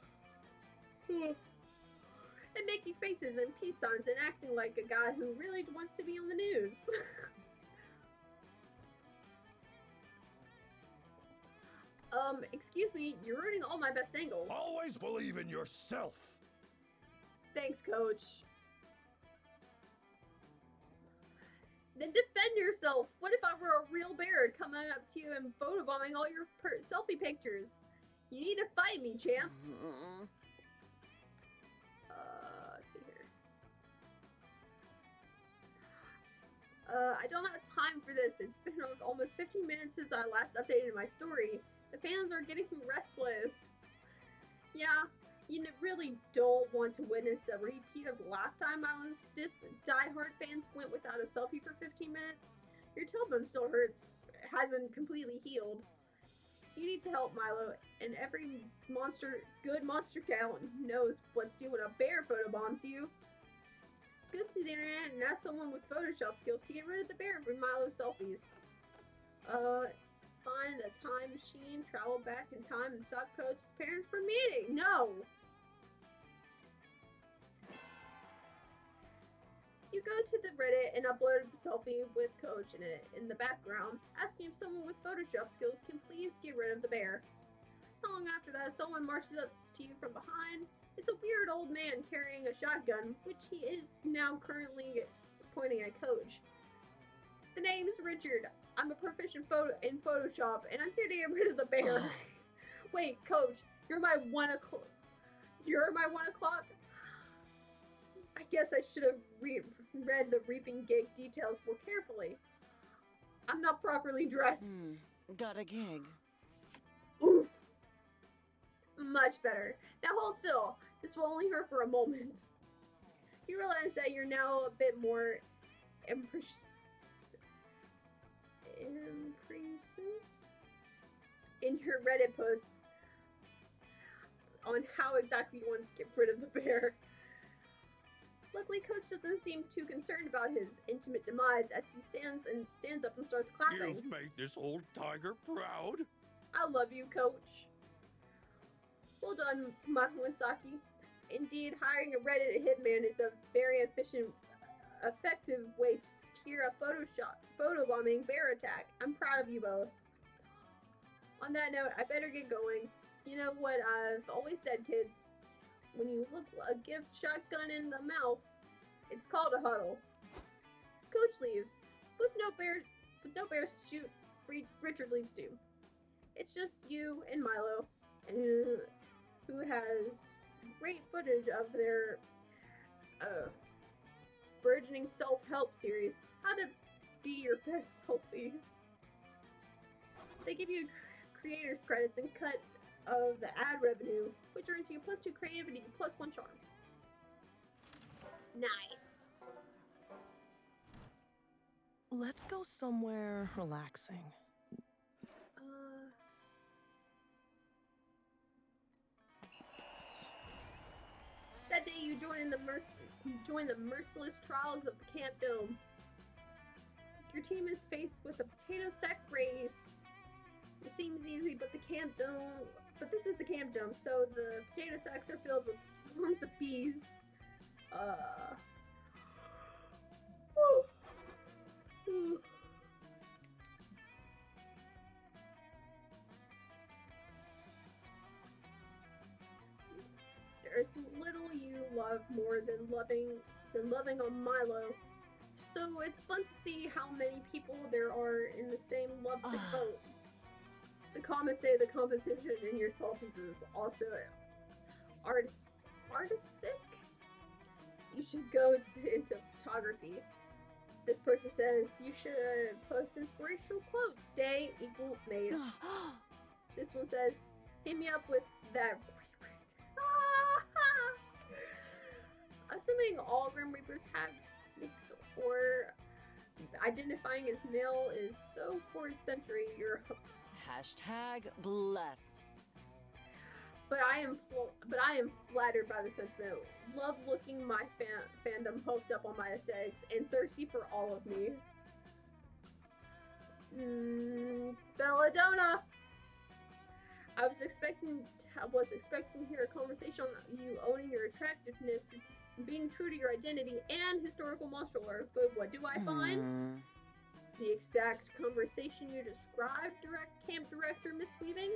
and making faces and peace signs and acting like a guy who really wants to be on the news. Excuse me, you're ruining all my best angles. Always believe in yourself. Thanks, Coach. Then defend yourself. What if I were a real bear coming up to you and photobombing all your selfie pictures? You need to fight me, champ. Let's see here. I don't have time for this. It's been almost 15 minutes since I last updated my story. The fans are getting restless. Yeah, you really don't want to witness a repeat of the last time Die-Hard fans went without a selfie for 15 minutes. Your tailbone still hurts. It hasn't completely healed. You need to help Milo, and every good monster gal knows what's due when a bear photobombs you. Go to the internet and ask someone with Photoshop skills to get rid of the bear from Milo's selfies. Find a time machine, travel back in time, and stop Coach's parents from meeting. No! You go to the Reddit and upload the selfie with Coach in it in the background, asking if someone with Photoshop skills can please get rid of the bear. Not long after that, someone marches up to you from behind. It's a weird old man carrying a shotgun, which he is now currently pointing at Coach. The name's Richard. I'm a proficient in Photoshop, and I'm here to get rid of the bear. Wait, Coach, you're my 1 o'clock. You're my 1 o'clock? I guess I should have read the reaping gig details more carefully. I'm not properly dressed. Got a gig. Oof. Much better. Now hold still. This will only hurt for a moment. You realize that you're now a bit more in your Reddit posts on how exactly you want to get rid of the bear. Luckily, Coach doesn't seem too concerned about his intimate demise as he stands up and starts clapping. You've made this old tiger proud. I love you, Coach. Well done, Mahunsaki. Indeed, hiring a Reddit hitman is a very effective way to tear a photobombing bear attack. I'm proud of you both. On that note, I better get going. You know what I've always said, kids. When you look a gift shotgun in the mouth, it's called a huddle. Coach leaves. With no bears to shoot, Richard leaves too. It's just you and Milo, who has great footage of their burgeoning self-help series, How to be your best selfie. They give you creators credits and cut of the ad revenue, which earns you +2 creativity, +1 charm. Nice. Let's go somewhere relaxing. That day you join the merciless trials of the Camp Dome. Your team is faced with a potato sack race. It seems easy, but this is the Camp Dome, so the potato sacks are filled with swarms of bees. There's little you love more than loving on Milo. So it's fun to see how many people there are in the same lovesick boat. The comments say the composition in your selfies is also artistic. You should go into photography. This person says you should post inspirational quotes. Day equal made. This one says, hit me up with that. Assuming all Grim Reapers have mix or identifying as male is so 4th century, you're #blessed. But I am flattered by the sentiment. Love looking my fandom hoped up on my aesthetics and thirsty for all of me. Belladonna. I was expecting to hear a conversation on you owning your attractiveness, being true to your identity, and historical monster lore. But what do I find? The exact conversation you described, camp director Miss Weaving?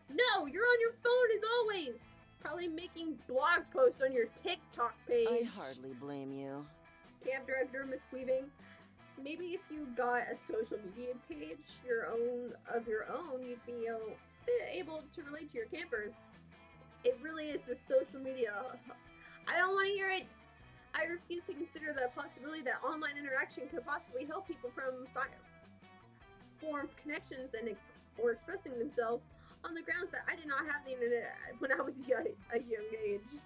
No, you're on your phone as always. Probably making blog posts on your TikTok page. I hardly blame you. Camp director Miss Weaving. Maybe if you got a social media page of your own, you'd be able to relate to your campers. It really is the social media. I don't want to hear it. I refuse to consider the possibility that online interaction could possibly help people form connections or expressing themselves on the grounds that I did not have the internet when I was a young age.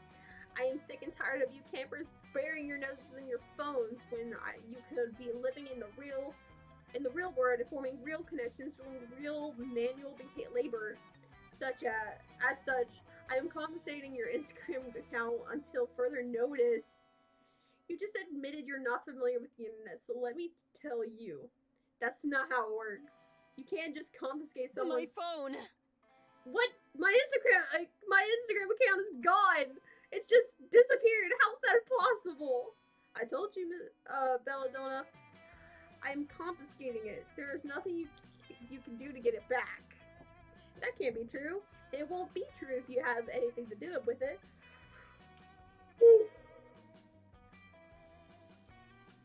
I am sick and tired of you campers burying your noses in your phones when you could be living in the real world and forming real connections, doing real manual labor. As such, I am confiscating your Instagram account until further notice. You just admitted you're not familiar with the internet, so let me tell you, that's not how it works. You can't just confiscate someone's... My phone! What? My Instagram account is gone! It's just disappeared! How's that possible? I told you, Belladonna. I'm confiscating it. There is nothing you can do to get it back. That can't be true. It won't be true if you have anything to do with it.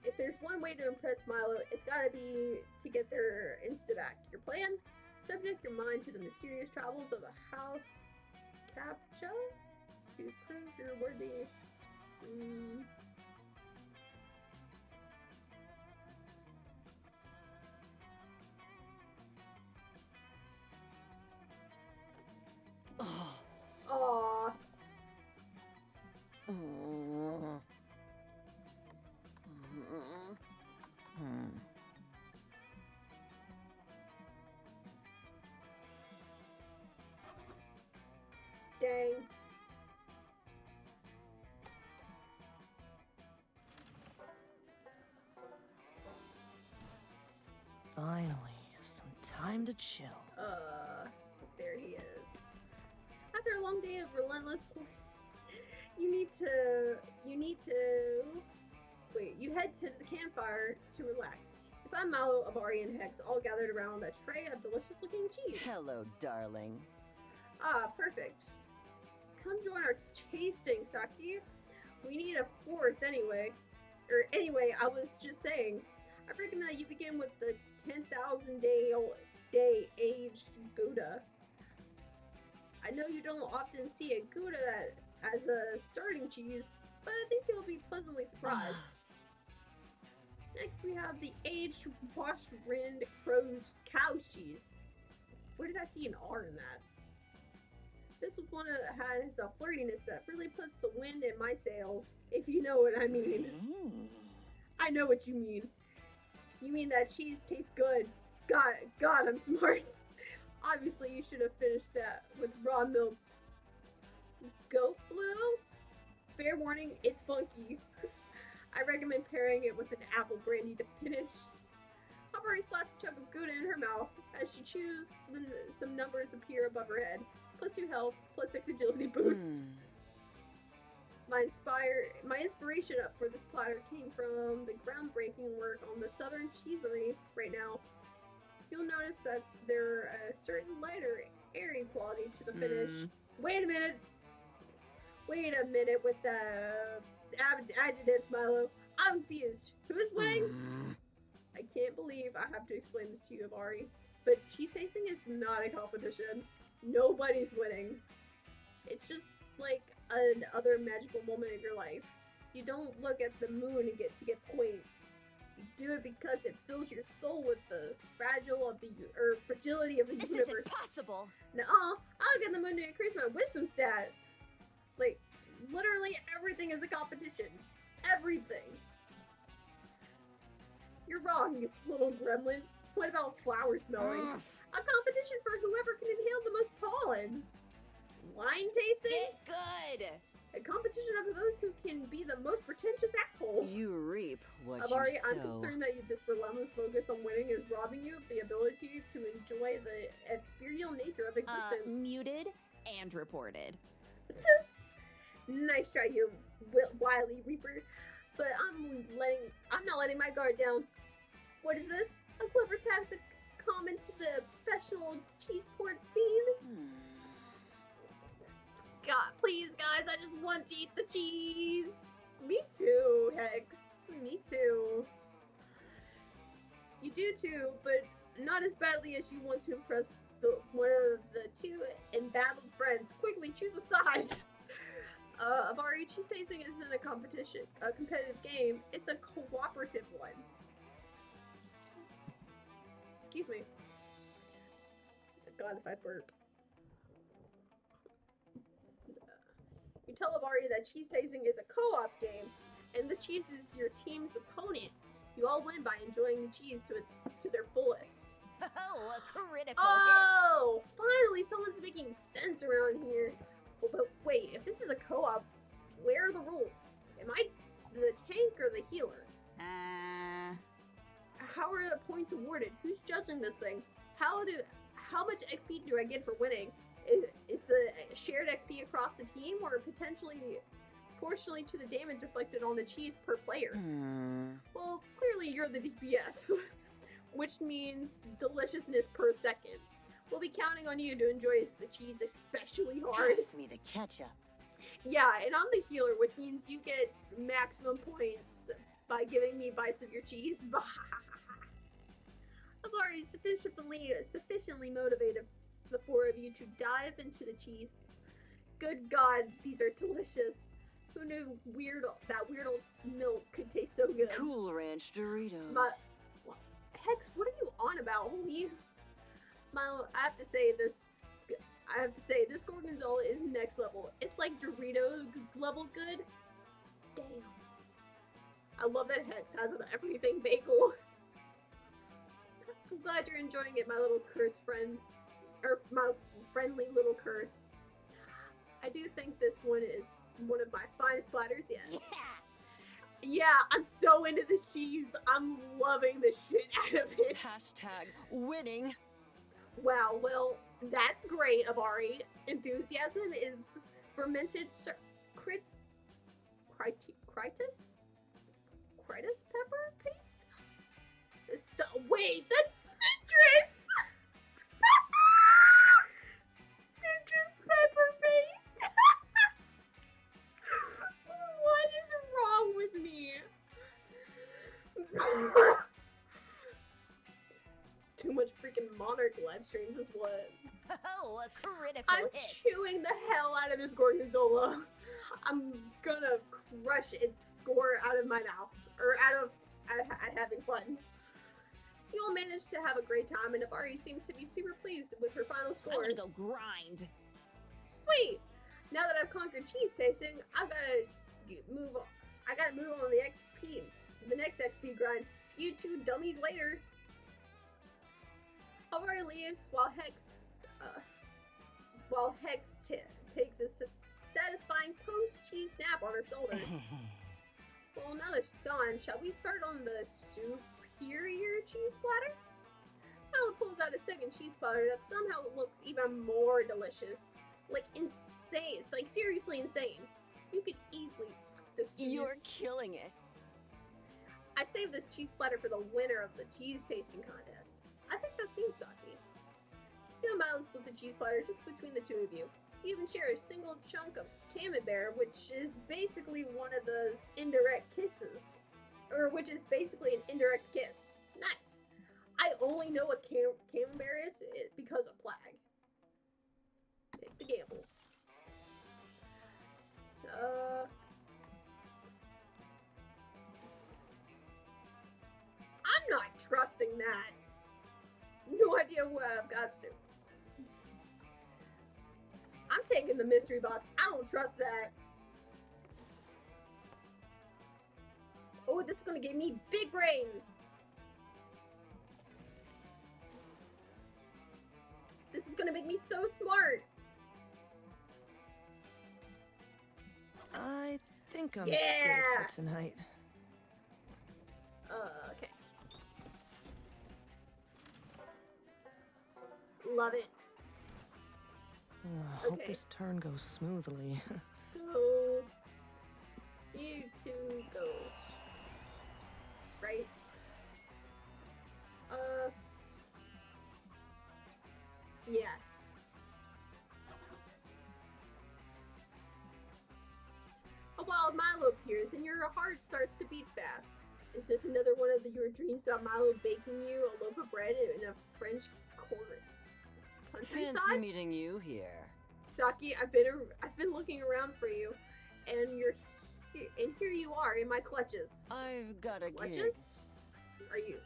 If there's one way to impress Milo, it's gotta be to get their Insta back. Your plan? Subject your mind to the mysterious travels of the House Captcha to prove you're worthy. Aww. Dang. Finally, some time to chill. There he is. After a long day of relentless work, you head to the campfire to relax. You find Mallow, Avari, and Hex all gathered around a tray of delicious-looking cheese. Hello, darling. Ah, perfect. Come join our tasting, Saki. We need a 4th anyway. Anyway, I was just saying, I reckon that you begin with the 10,000 day aged Gouda. I know you don't often see a Gouda as a starting cheese, but I think you'll be pleasantly surprised. Next, we have the aged, washed, rind cow's cheese. Where did I see an R in that? This was one that has a flirtiness that really puts the wind in my sails, if you know what I mean. I know what you mean. You mean that cheese tastes good. God, I'm smart. Obviously, you should have finished that with raw milk. Goat blue? Fair warning, it's funky. I recommend pairing it with an apple brandy to finish. Havari slaps a chunk of Gouda in her mouth. As she chews, some numbers appear above her head. +2 health, +6 agility boost. My inspiration up for this platter came from the groundbreaking work on the Southern Cheesery right now. You'll notice that there are a certain lighter, airy quality to the finish. Wait a minute with the adjectives, Milo. I'm confused. Who's winning? I can't believe I have to explain this to you, Avari. But cheese tasting is not a competition. Nobody's winning. It's just like another magical moment of your life. You don't look at the moon and get points. You do it because it fills your soul with the fragility of the universe. This is impossible. Nuh-uh. I'll get the moon to increase my wisdom stat. Like, literally everything is a competition. Everything. You're wrong, you little gremlin. What about flower smelling? A competition for whoever can inhale the most pollen. Wine tasting? Get good. A competition of those who can be the most pretentious asshole. You reap what Avari, you sow. I'm concerned that this relentless focus on winning is robbing you of the ability to enjoy the ethereal nature of existence. Muted and reported. Nice try, you wily reaper. But I'm not letting my guard down. What is this? A clever tactic common to the professional cheeseport scene? God, please, guys, I just want to eat the cheese. Me too, Hex. Me too. You do too, but not as badly as you want to impress one of the two embattled friends. Quickly, choose a side. Avari, cheese tasting isn't a competitive game. It's a cooperative one. Excuse me. God, if I burp. You tell Avari that cheese tasting is a co-op game, and the cheese is your team's opponent. You all win by enjoying the cheese to their fullest. Oh, a critical Oh, finally someone's making sense around here. Well, but wait, if this is a co-op, where are the rules? Am I the tank or the healer? How are the points awarded? Who's judging this thing? How much XP do I get for winning? Is the shared XP across the team, or proportionally to the damage inflicted on the cheese per player? Well, clearly you're the DPS, which means deliciousness per second. We'll be counting on you to enjoy the cheese especially hard. Pass me the ketchup. Yeah, and I'm the healer, which means you get maximum points by giving me bites of your cheese. I've already sufficiently motivated the four of you to dive into the cheese. Good God, these are delicious. Who knew that weird old milk could taste so good? Cool Ranch Doritos. Hex, what are you on about, homie? Milo, I have to say this gorgonzola is next level. It's like Doritos level good. Damn. I love that Hex has an everything bagel. I'm glad you're enjoying it, my little curse friend. Or my friendly little curse. I do think this one is one of my finest platters, yes. Yeah, I'm so into this cheese. I'm loving the shit out of it. Hashtag winning. Wow, well, that's great, Avari. Enthusiasm is fermented critus pepper paste? Wait, that's citrus! Citrus pepper paste! What is wrong with me? Too much freaking Monarch live streams is what. Oh, a critical I'm hit. chewing the hell out of this gorgonzola. I'm gonna crush its score out of my mouth. Or at having fun. You all managed to have a great time, and Nabari seems to be super pleased with her final I'm scores. gonna go grind. Sweet! Now that I've conquered cheese tasting, I've gotta move on. I gotta move on to the next XP grind. See you two dummies later. Alvari leaves while Hex takes a satisfying post-cheese nap on her shoulder. Well, now that she's gone, shall we start on the superior cheese platter? Milo pulls out a second cheese platter that somehow looks even more delicious. Like, insane. It's like, seriously insane. You could easily put this cheese. You're killing it. I saved this cheese platter for the winner of the cheese tasting contest. I think that seems sucky. You and Milo split the cheese platter just between the two of you. You even share a single chunk of camembert, which is basically one of those indirect kisses. Or which is basically an indirect kiss. Nice. I only know what camembert is because of Plague. Take the gamble. I'm not trusting that. No idea what I've got to do. I'm taking the mystery box. I don't trust that. Oh, this is gonna give me big brain. This is gonna make me so smart. I think I'm Yeah. good for tonight. Okay. Love it. Hope Okay. this turn goes smoothly. So, you two go. Right? Yeah. A wild Milo appears and your heart starts to beat fast. Is this another one of your dreams about Milo baking you a loaf of bread in a French Fancy countryside? meeting you here. Saki, I've been looking around for you, and here you are in my clutches. I've got a gig. Clutches? Are you?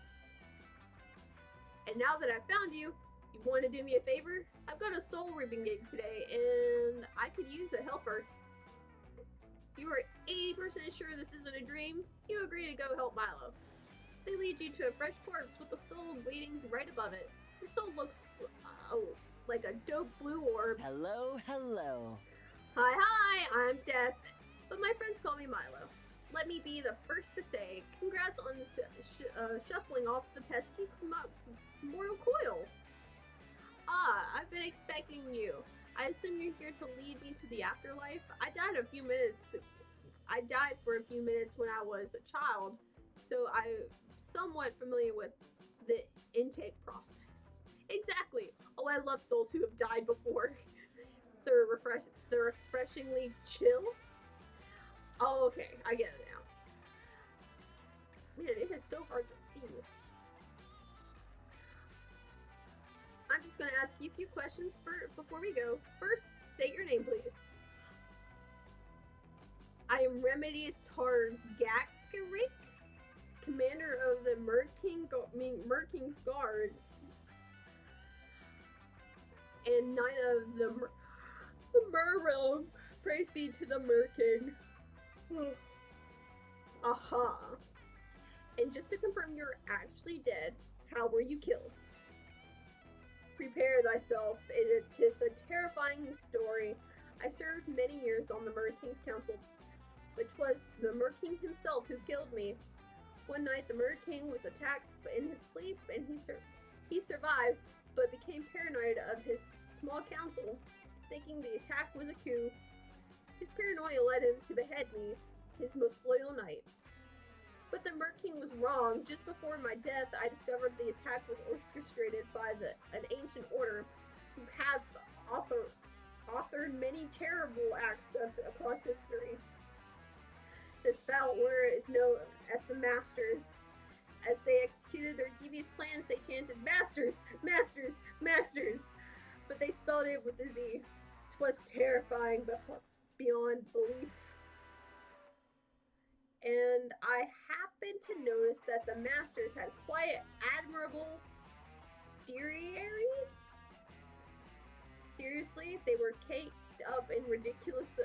And now that I've found you, you want to do me a favor? I've got a soul ribbon gig today, and I could use a helper. You are 80% sure this isn't a dream? You agree to go help Milo. They lead you to a fresh corpse with a soul waiting right above it. The soul looks, like a dope blue orb. Hello, hello. Hi, I'm Death, but my friends call me Milo. Let me be the first to say, congrats on shuffling off the pesky mortal coil. I've been expecting you. I assume you're here to lead me to the afterlife. I died for a few minutes when I was a child, so I'm somewhat familiar with the intake process. Exactly. Oh, I love souls who have died before. They're refreshingly chill. Oh, okay. I get it now. Man, it is so hard to see. I'm just going to ask you a few questions before we go. First, state your name, please. I am Remedius Targakaric, commander of the Merking's Guard, and knight of the Mer Realm. Praise be to the Merking. Aha. And just to confirm, you're actually dead. How were you killed? Prepare thyself. It is a terrifying story. I served many years on the Merking's Council, but 'twas the Merking himself who killed me. One night the Merking was attacked in his sleep, and he survived, but became paranoid of his small council, thinking the attack was a coup. His paranoia led him to behead me, his most loyal knight. But the Merking was wrong. Just before my death, I discovered the attack was orchestrated by an ancient order who had authored many terrible acts across history. This foul order is known as the Masters. As they executed their devious plans, they chanted, "Masters! Masters! Masters!" But they spelled it with a Z. 'Twas terrifying beyond belief. and I happened to notice that the masters had quiet, admirable dairies. Seriously, they were caked up in ridiculous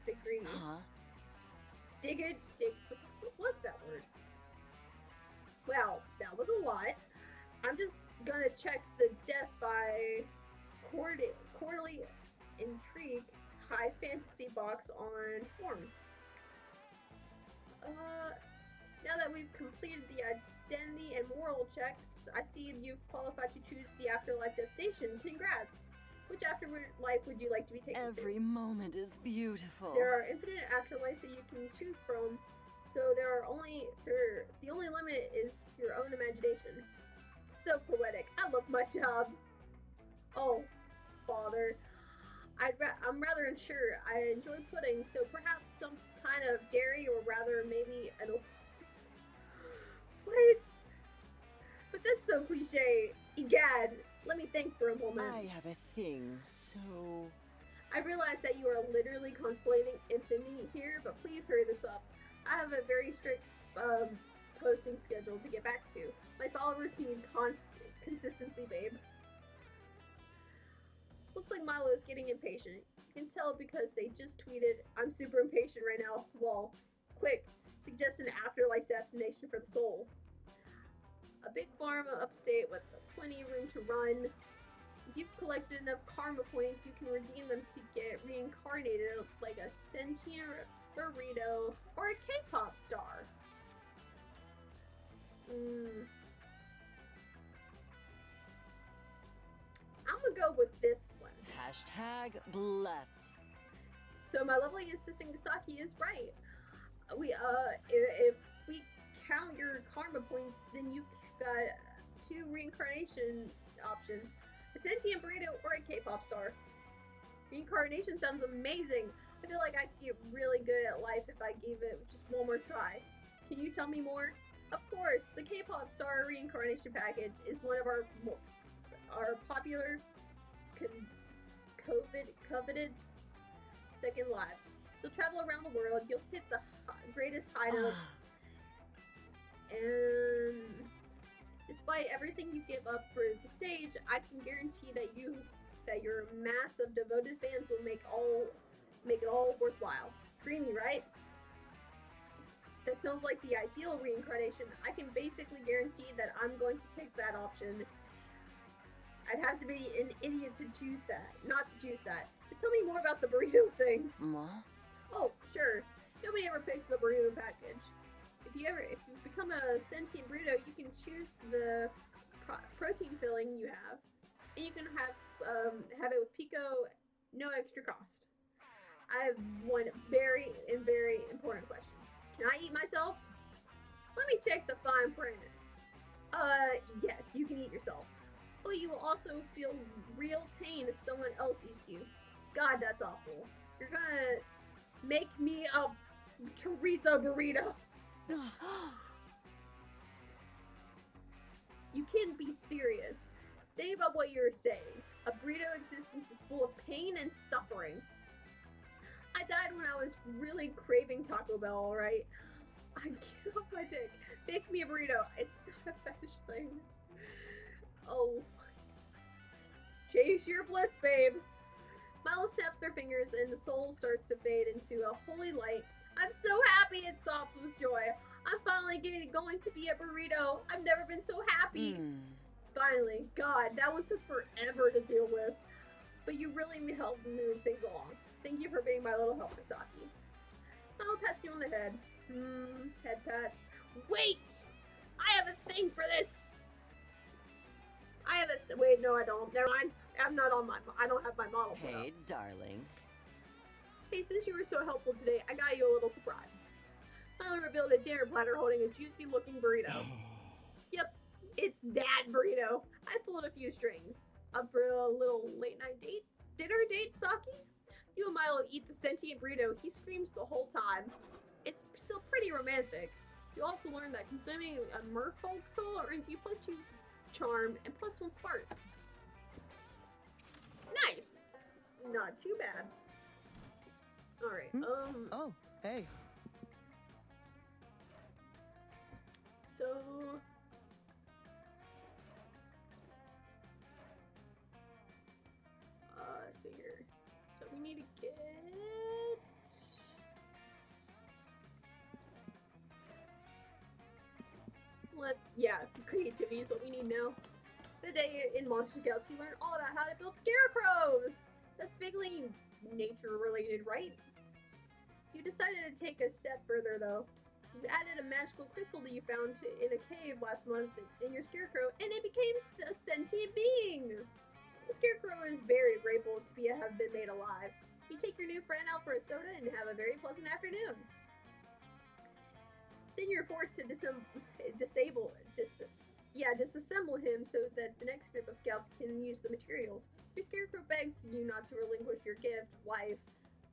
degrees. Huh? What was that word? Well, that was a lot. I'm just gonna check the death by quarterly intrigue high fantasy box on form. Now that we've completed the identity and moral checks, I see you've qualified to choose the afterlife destination. Congrats! Which afterlife would you like to be taken to? Every moment is beautiful. There are infinite afterlives that you can choose from, so the only limit is your own imagination. So poetic. I love my job. Oh, bother. I'm rather unsure. I enjoy pudding, so perhaps some kind of dairy, or rather maybe an... What? But that's so cliche. Egad, let me think for a moment. I have a thing, so... I realize that you are literally contemplating infinity here, but please hurry this up. I have a very strict posting schedule to get back to. My followers need consistency, babe. Looks like Milo is getting impatient. You can tell because they just tweeted, "I'm super impatient right now. Lol. Quick, suggest an afterlife destination for the soul." A big farm upstate with plenty of room to run. If you've collected enough karma points, you can redeem them to get reincarnated like a sentient burrito or a K-pop star. I'm gonna go with this one. Hashtag blessed. So my lovely assistant Gasaki is right. If we count your karma points, then you got 2 reincarnation options: a sentient burrito or a K-pop star. Reincarnation sounds amazing. I feel like I could get really good at life if I gave it just one more try. Can you tell me more? Of course, the K-pop star reincarnation package is one of our popular, coveted second lives. You'll travel around the world. You'll hit the greatest high notes, and despite everything you give up for the stage, I can guarantee that your mass of devoted fans will make it all worthwhile. Dreamy, right? That sounds like the ideal reincarnation. I can basically guarantee that I'm going to pick that option. I'd have to be an idiot to choose that, not to choose that. But tell me more about the burrito thing. What? Oh, sure. Nobody ever picks the burrito package. If you've become a sentient burrito, you can choose the protein filling you have, and you can have it with pico, no extra cost. I have one very important question. Can I eat myself? Let me check the fine print. Yes, you can eat yourself. But you will also feel real pain if someone else eats you. God, that's awful. You're gonna make me a chorizo burrito. You can't be serious. Think about what you're saying. A burrito existence is full of pain and suffering. I died when I was really craving Taco Bell, alright? I give up my dick. Make me a burrito. It's not a fetish thing. Oh. Chase your bliss, babe. Milo snaps their fingers and the soul starts to fade into a holy light. I'm so happy, it sobs with joy. I'm finally going to be a burrito. I've never been so happy. Finally. God, that one took forever to deal with. But you really helped move things along. Thank you for being my little helper, Saki. Milo pats you on the head. Head pats. Wait! I have a thing for this! Wait, no I don't. Never mind. I don't have my model put up. Hey, darling. Hey, since you were so helpful today, I got you a little surprise. Milo revealed a dinner platter holding a juicy looking burrito. Yep, it's that burrito. I pulled a few strings. Up for a little late night dinner date, Saki? You and Milo eat the sentient burrito. He screams the whole time. It's still pretty romantic. You also learn that consuming a merfolk soul earns you +2 charm and +1 spark. Nice. Not too bad. All right. Oh, hey. So so here. So we need to get creativity is what we need now. Today in Monster Scouts, you learn all about how to build scarecrows. That's vaguely nature related, right? You decided to take a step further though. You added a magical crystal that you found in a cave last month in your scarecrow, and it became a sentient being. The scarecrow is very grateful to have been made alive. You take your new friend out for a soda and have a very pleasant afternoon. Then you're forced to disassemble him so that the next group of scouts can use the materials. Your scarecrow begs you not to relinquish your gift, wife,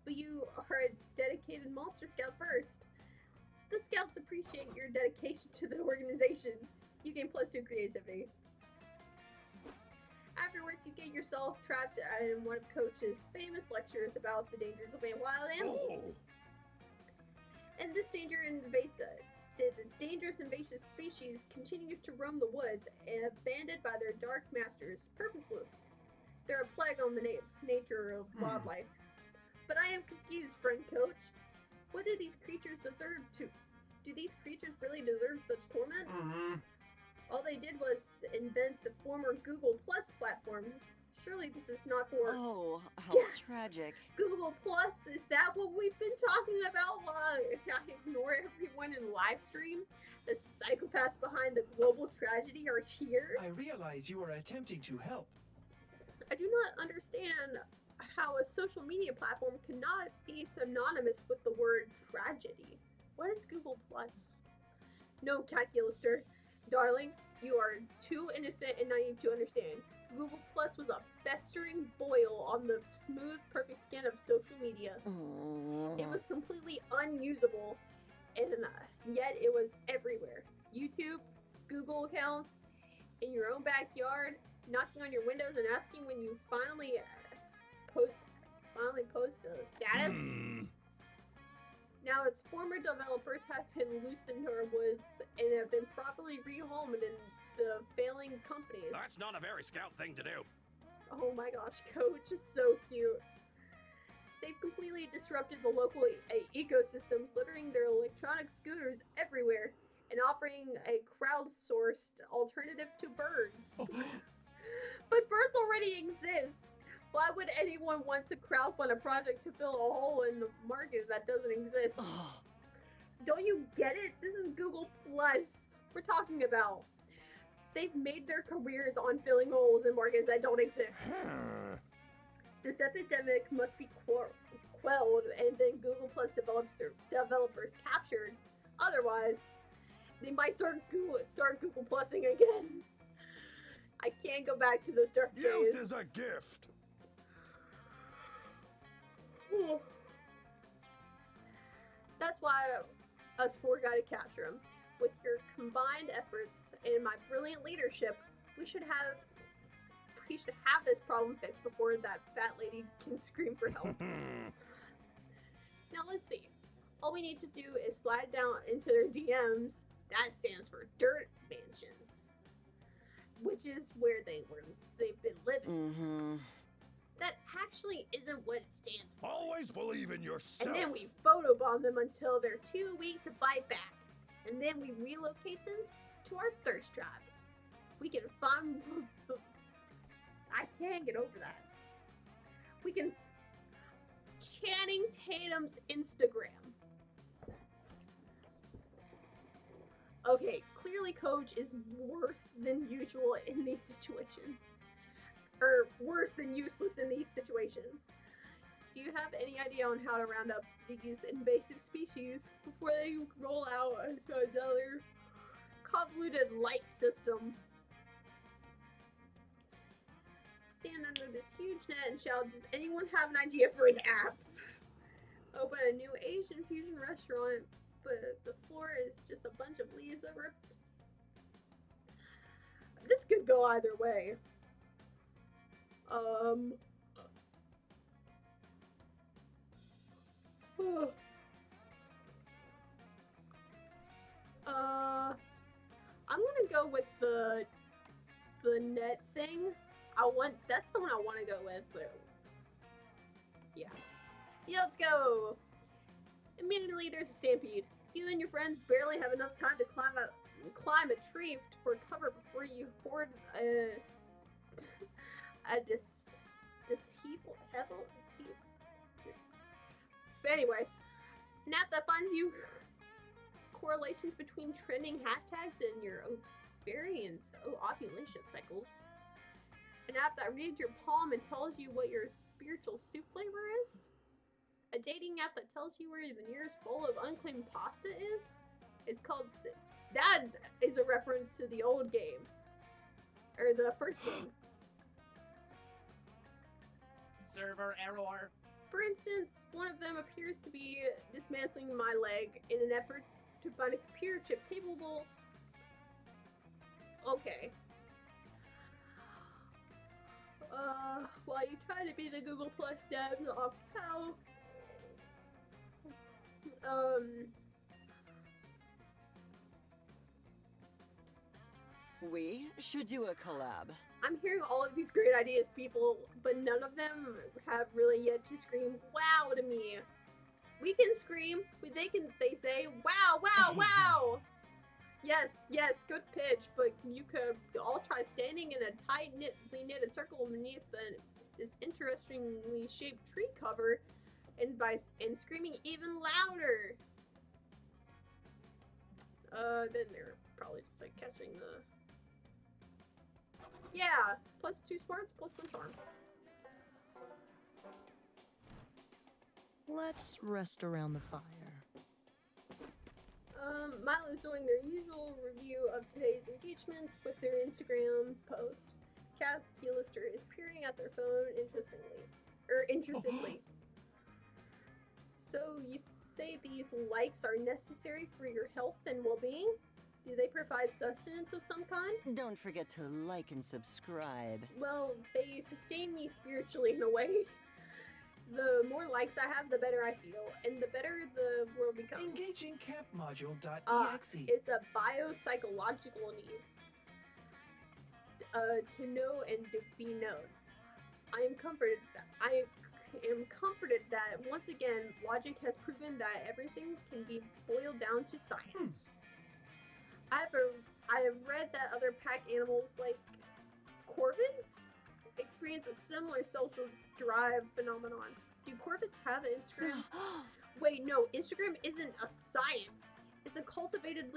but you are a dedicated monster scout first. The scouts appreciate your dedication to the organization. You gain +2 creativity. Afterwards, you get yourself trapped in one of Coach's famous lectures about the dangers of wild animals. And this dangerous invasive species continues to roam the woods, abandoned by their dark masters, purposeless. They're a plague on the nature of wildlife. But I am confused, friend Coach. What do these creatures deserve to? Do these creatures really deserve such torment? All they did was invent the former Google Plus platform. Surely this is not for... Oh, how Yes! tragic. Google Plus, is that what we've been talking about while I ignore everyone in live stream? The psychopaths behind the global tragedy are here? I realize you are attempting to help. I do not understand how a social media platform cannot be synonymous with the word tragedy. What is Google Plus? No, Calculaster. Darling, you are too innocent and naive to understand. Google Plus was a festering boil on the smooth, perfect skin of social media. It was completely unusable, and yet it was everywhere. YouTube, Google accounts, in your own backyard, knocking on your windows and asking when you finally post a status. Now its former developers have been loosed into our woods and have been properly rehomed in the failing companies. That's not a very scout thing to do. Oh my gosh, Coach is so cute. They've completely disrupted the local ecosystems, littering their electronic scooters everywhere and offering a crowdsourced alternative to birds. But birds already exist. Why would anyone want to crowdfund a project to fill a hole in the market that doesn't exist? Don't you get it? This is Google Plus we're talking about. They've made their careers on filling holes in markets that don't exist. This epidemic must be quelled and then Google Plus developers captured. Otherwise, they might start Google Plusing again. I can't go back to those dark days. Youth is a gift. That's why us four got to capture him. With your combined efforts and my brilliant leadership, we should have this problem fixed before that fat lady can scream for help. Now let's see. All we need to do is slide down into their DMs. That stands for Dirt Mansions, which is where they've been living. That actually isn't what it stands for. Always believe in yourself. And then we photobomb them until they're too weak to fight back. And then we relocate them to our thirst trap. We can find... I can't get over that. We can... Channing Tatum's Instagram. Okay, clearly Coach is worse than usual in these situations. Or worse than useless in these situations. Do you have any idea on how to round up these invasive species before they roll out another convoluted light system? Stand under this huge net and shout, does anyone have an idea for an app? Open a new Asian fusion restaurant, but the floor is just a bunch of leaves or rips. This could go either way. I'm gonna go with the net thing. That's the one I want to go with, but yeah. Yeah, let's go. Immediately, there's a stampede. You and your friends barely have enough time to climb a tree for cover before you hoard this heap. But anyway, an app that finds you correlations between trending hashtags and your ovulation cycles. An app that reads your palm and tells you what your spiritual soup flavor is. A dating app that tells you where the nearest bowl of unclaimed pasta is. It's called... That is a reference to the old game. Or the first game. Server error. For instance, one of them appears to be dismantling my leg in an effort to find a computer chip capable... Okay. While you try to be the Google Plus devs off how... We should do a collab. I'm hearing all of these great ideas, people, but none of them have really yet to scream wow to me. We can scream, but they say wow, wow, wow. Yes, good pitch, but you could all try standing in a knitted circle beneath this interestingly shaped tree cover and screaming even louder. Then they're probably just like catching the... Yeah, plus 2 smarts, plus 1 charm. Let's rest around the fire. Milo's doing their usual review of today's engagements with their Instagram post. Cass Keelister is peering at their phone interestedly. So you say these likes are necessary for your health and well-being? Do they provide sustenance of some kind? Don't forget to like and subscribe. Well, they sustain me spiritually in a way. The more likes I have, the better I feel, and the better the world becomes. Engaging campmodule.exe. It's a biopsychological need to know and to be known. I am comforted that once again, logic has proven that everything can be boiled down to science. I have read that other pack animals like corvids experience a similar social drive phenomenon. Do corvids have an Instagram? Wait, no, Instagram isn't a science. It's cultivating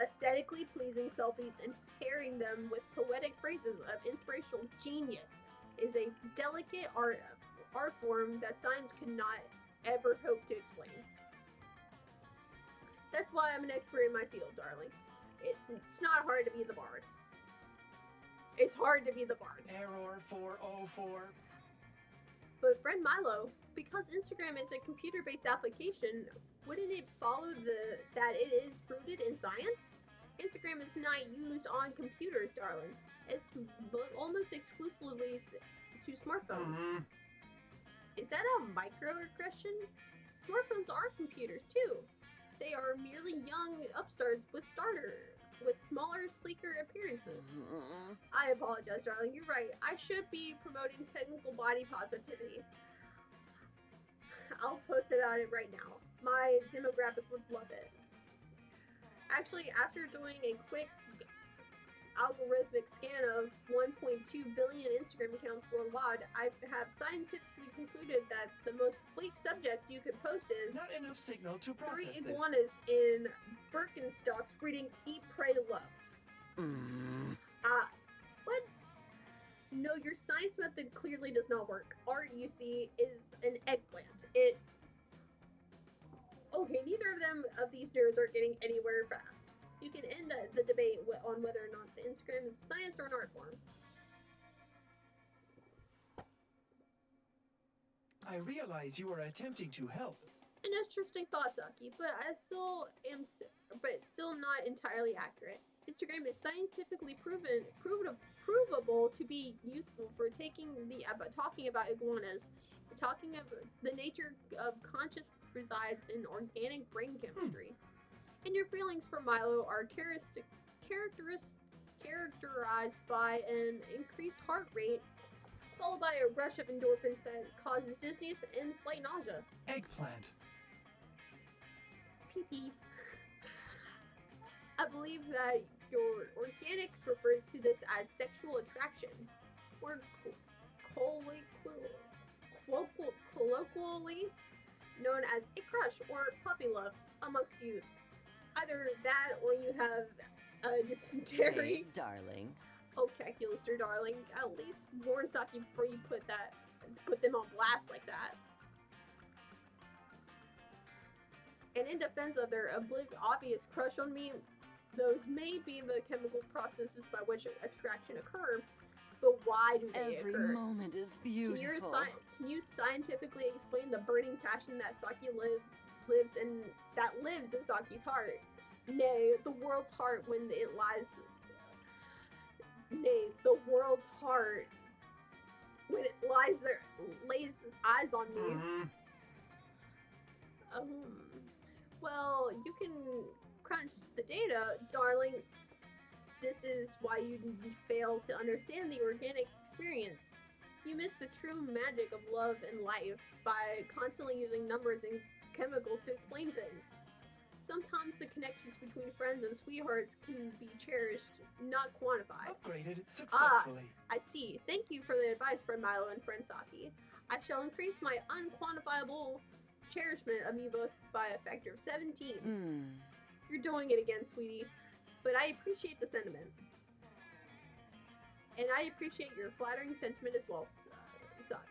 aesthetically pleasing selfies and pairing them with poetic phrases of inspirational genius is a delicate art form that science could not ever hope to explain. That's why I'm an expert in my field, darling. It's not hard to be the bard. It's hard to be the bard. Error 404. But friend Milo, because Instagram is a computer-based application, wouldn't it follow that it is rooted in science? Instagram is not used on computers, darling. It's almost exclusively to smartphones. Is that a microaggression? Smartphones are computers too. They are merely young upstarts with smaller, sleeker appearances. I apologize, darling. You're right. I should be promoting technical body positivity. I'll post about it right now. My demographic would love it. Actually, after doing a quick algorithmic scan of 1.2 billion Instagram accounts worldwide, I have scientifically concluded that the most fleek subject you could post is not enough signal to process 3 this. iguanas in Birkenstocks reading Eat, Pray, Love. What? No, your science method clearly does not work. Art, you see, is an eggplant. Okay, neither of these nerds are getting anywhere fast. You can end the debate on whether or not the Instagram is science or an art form. I realize you are attempting to help. An interesting thought, Saki, but it's still not entirely accurate. Instagram is scientifically provable to be useful for talking about iguanas. Talking of the nature of conscious resides in organic brain chemistry. and your feelings for Milo are characterized by an increased heart rate, followed by a rush of endorphins that causes dizziness and slight nausea. Eggplant. Pee-pee. I believe that your organics refers to this as sexual attraction, or colloquially known as a crush or puppy love amongst youths. Either that or you have dysentery. Hey, darling. Oh, Calculaster, darling. At least warn Saki before you put them on blast like that. And in defense of their obvious crush on me, those may be the chemical processes by which attraction occur, but why do they Every occur? moment is beautiful. Can you scientifically explain the burning passion that Saki lives in Saki's heart? Nay, the world's heart when it lies. Nay, the world's heart when it lies there, lays eyes on me. Well, you can crunch the data, darling. This is why you fail to understand the organic experience. You miss the true magic of love and life by constantly using numbers and chemicals to explain things. Sometimes the connections between friends and sweethearts can be cherished, not quantified. Upgraded successfully. I see. Thank you for the advice, friend Milo and friend Saki. I shall increase my unquantifiable cherishment of you both by a factor of 17. You're doing it again, sweetie. But I appreciate the sentiment. And I appreciate your flattering sentiment as well, Saki.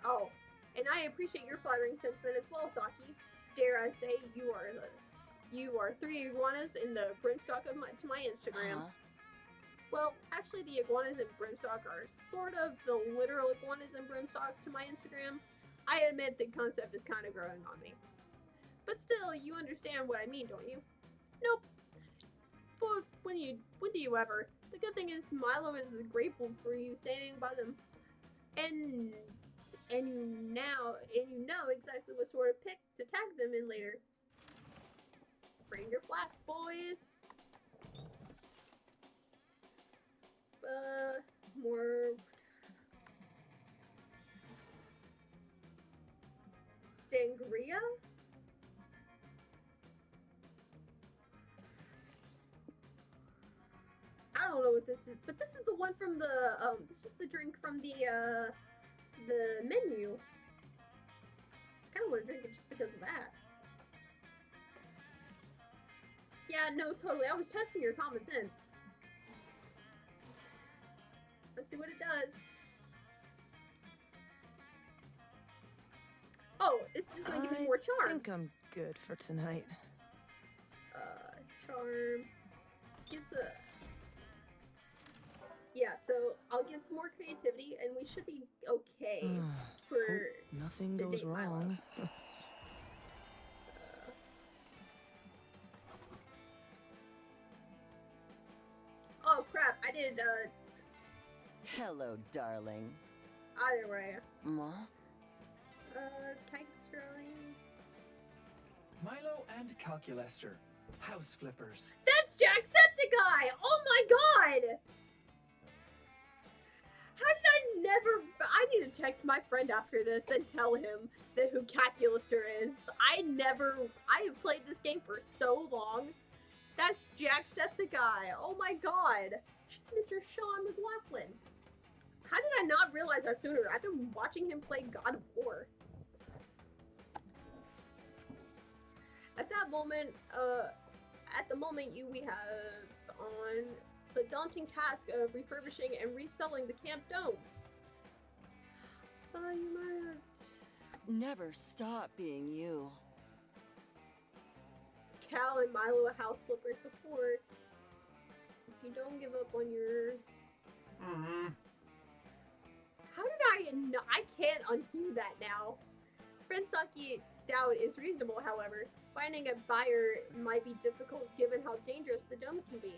Oh. And I appreciate your flattering sentiment as well, Saki. Dare I say, you are 3 iguanas in the brimstock to my Instagram. Well, actually, the iguanas in brimstock are sort of the literal iguanas in brimstock to my Instagram. I admit the concept is kind of growing on me. But still, you understand what I mean, don't you? Nope. But when do you ever? The good thing is Milo is grateful for you standing by them. And you know exactly what sort of pick to tag them in later. Bring your flask, boys. More sangria? I don't know what this is, but this is the one from the this is the drink from the menu. I kinda wanna drink it just because of that. Yeah, no, totally. I was testing your common sense. Let's see what it does. Oh, this is going to give me more charm. I think I'm good for tonight. Charm. Let's get some. Yeah, so I'll get some more creativity, and we should be okay for. Nothing to goes date Milo. wrong. Oh crap! I did. Hello, darling. Either way. Ma? Tiger Sterling. Milo and Calculester. House flippers. That's Jacksepticeye! Oh my god! How did I never... I need to text my friend after this and tell him that who Calculaster is. I have played this game for so long. That's Jacksepticeye. Oh my god. Mr. Sean McLaughlin. How did I not realize that sooner? I've been watching him play God of War. At the moment we have on the daunting task of refurbishing and reselling the Camp Dome. You might have... Never stop being you. Cal and Milo house flippers before. If you don't give up on your... How did I can't undo that now. Friendsaki Stout is reasonable, however. Finding a buyer might be difficult given how dangerous the dome can be.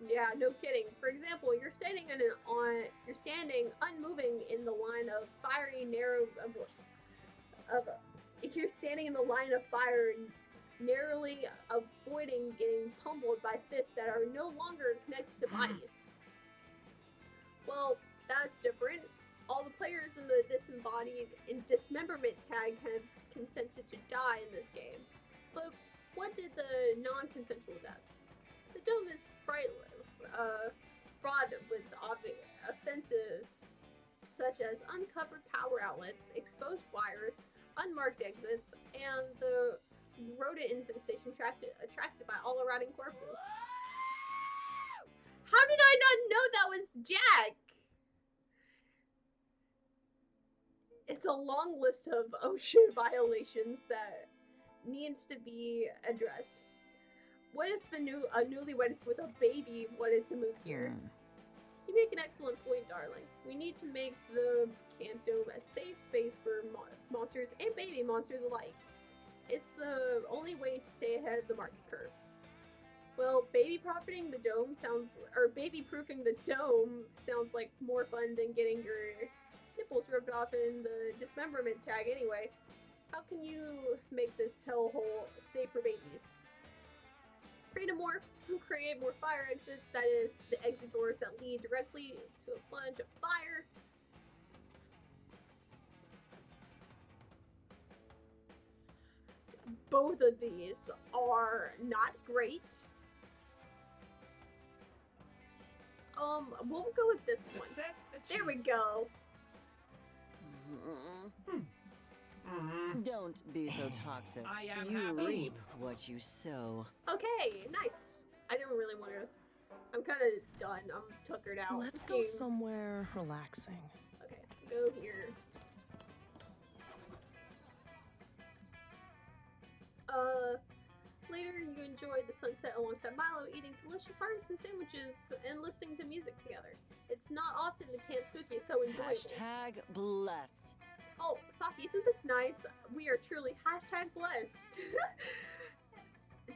Yeah, no kidding. For example, you're standing unmoving in the line of fiery narrow if you're standing in the line of fire narrowly avoiding getting pummeled by fists that are no longer connected to bodies. Well, that's different. All the players in the disembodied and dismemberment tag have consented to die in this game. But what did the non-consensual death? The dome is fraught with offensives such as uncovered power outlets, exposed wires, unmarked exits, and the rodent infestation attracted by all rotting corpses. How did I not know that was Jack? It's a long list of ocean violations that needs to be addressed. What if a newlywed with a baby wanted to move here? You make an excellent point, darling. We need to make the Camp Dome a safe space for monsters and baby monsters alike. It's the only way to stay ahead of the market curve. Well, baby-proofing the dome sounds like more fun than getting your nipples ripped off in the dismemberment tag anyway. How can you make this hellhole safe for babies? Create more fire exits, that is, the exit doors that lead directly to a plunge of fire. Both of these are not great. We'll go with this Success one. There we go. Don't be so toxic. I am You happy. reap what you sow. Okay, nice. I didn't really want to. I'm kind of done. I'm tuckered out. Let's go somewhere relaxing. Okay, go here. Later you enjoy the sunset alongside Milo, eating delicious artisan sandwiches and listening to music together. It's not often the Can't Spooky is so enjoyable. Hashtag blessed. Oh, Saki, isn't this nice? We are truly hashtag blessed.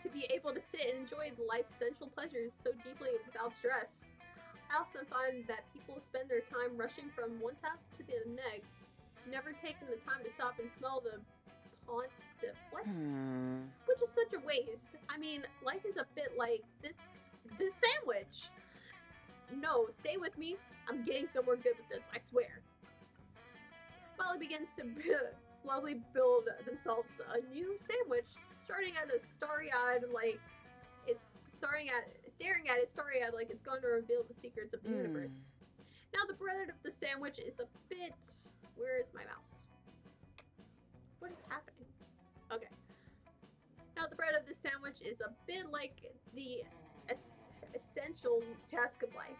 To be able to sit and enjoy life's essential pleasures so deeply without stress. I often find that people spend their time rushing from one task to the next, never taking the time to stop and smell the which is such a waste. I mean, life is a bit like this sandwich. No, stay with me. I'm getting somewhere good with this, I swear. Milo begins to slowly build themselves a new sandwich, starting at a staring at it starry-eyed like it's going to reveal the secrets of the universe. Now the bread of the sandwich is a bit... Where is my mouse? What is happening? Okay. Now the bread of the sandwich is a bit like the essential task of life.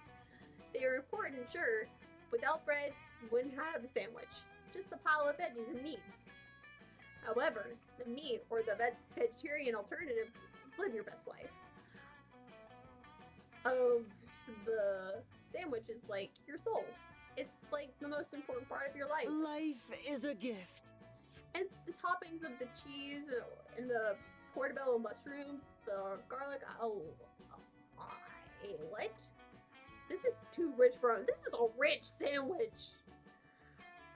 They are important, sure. Without bread, you wouldn't have a sandwich. Just a pile of veggies and meats. However, the meat or the vegetarian alternative, live your best life. The sandwich is like your soul. It's like the most important part of your life. Life is a gift. And the toppings of the cheese and the portobello mushrooms, the garlic, what? This is too rich for this is a rich sandwich.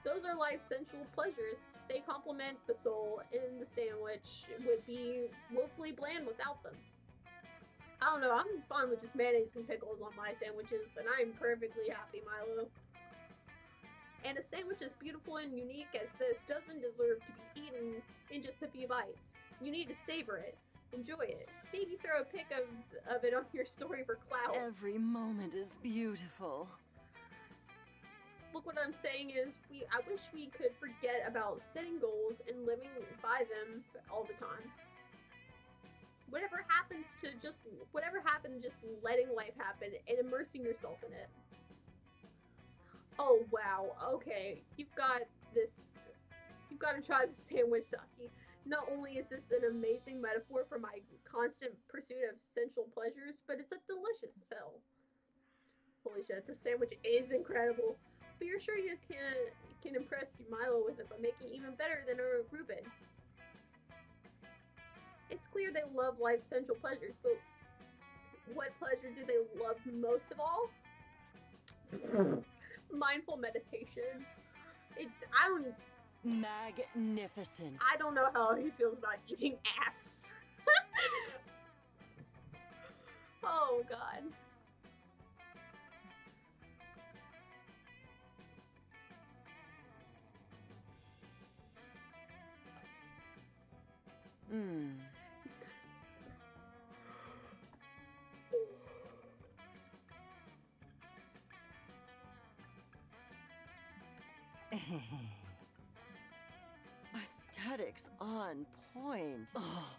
Those are life's sensual pleasures. They complement the soul, and the sandwich would be woefully bland without them. I don't know, I'm fine with just mayonnaise and pickles on my sandwiches, and I'm perfectly happy, Milo. And a sandwich as beautiful and unique as this doesn't deserve to be eaten in just a few bites. You need to savor it, enjoy it, maybe throw a pic of it on your story for clout. Every moment is beautiful. Look, what I'm saying is, I wish we could forget about setting goals and living by them all the time. Whatever happened, just letting life happen and immersing yourself in it. Oh wow, okay, you've got to try the sandwich, Saki. Not only is this an amazing metaphor for my constant pursuit of sensual pleasures, but it's a delicious hell. Holy shit, this sandwich is incredible. But you're sure you can impress Milo with it by making it even better than a Reuben. It's clear they love life's sensual pleasures, but what pleasure do they love most of all? Mindful meditation. Magnificent. I don't know how he feels about eating ass. Oh god. Hmm. Aesthetics on point. Oh.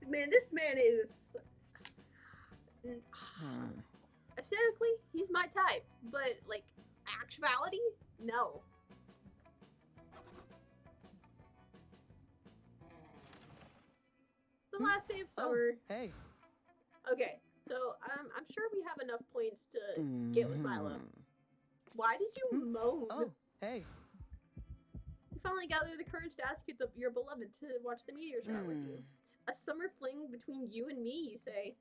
Man, this man is aesthetically, he's my type, but like actuality, no. The last day of summer. Oh, hey. Okay, so I'm sure we have enough points to get with Milo. Why did you moan? Oh, hey. You finally gathered the courage to ask your beloved to watch the meteor shower with you. A summer fling between you and me, you say.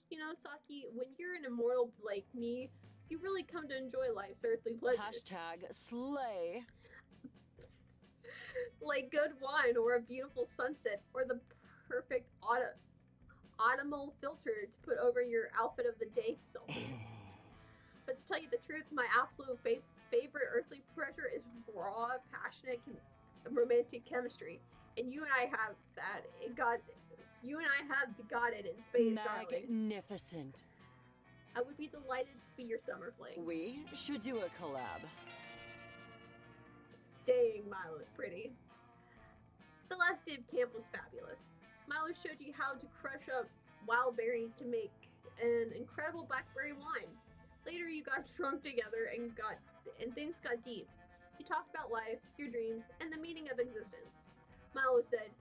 You know, Saki, when you're an immortal like me, you really come to enjoy life's earthly pleasures. Hashtag slay. Like good wine or a beautiful sunset or the perfect autumnal filter to put over your outfit of the day selfie. But to tell you the truth, my absolute favorite earthly pleasure is raw, passionate, romantic chemistry. And you and I have that. You and I have got it in space, darling. Magnificent. I would be delighted to be your summer fling. We should do a collab. Dang, Milo's pretty. The last day of camp was fabulous. Milo showed you how to crush up wild berries to make an incredible blackberry wine. Later, you got drunk together and things got deep. You talked about life, your dreams, and the meaning of existence. Milo said,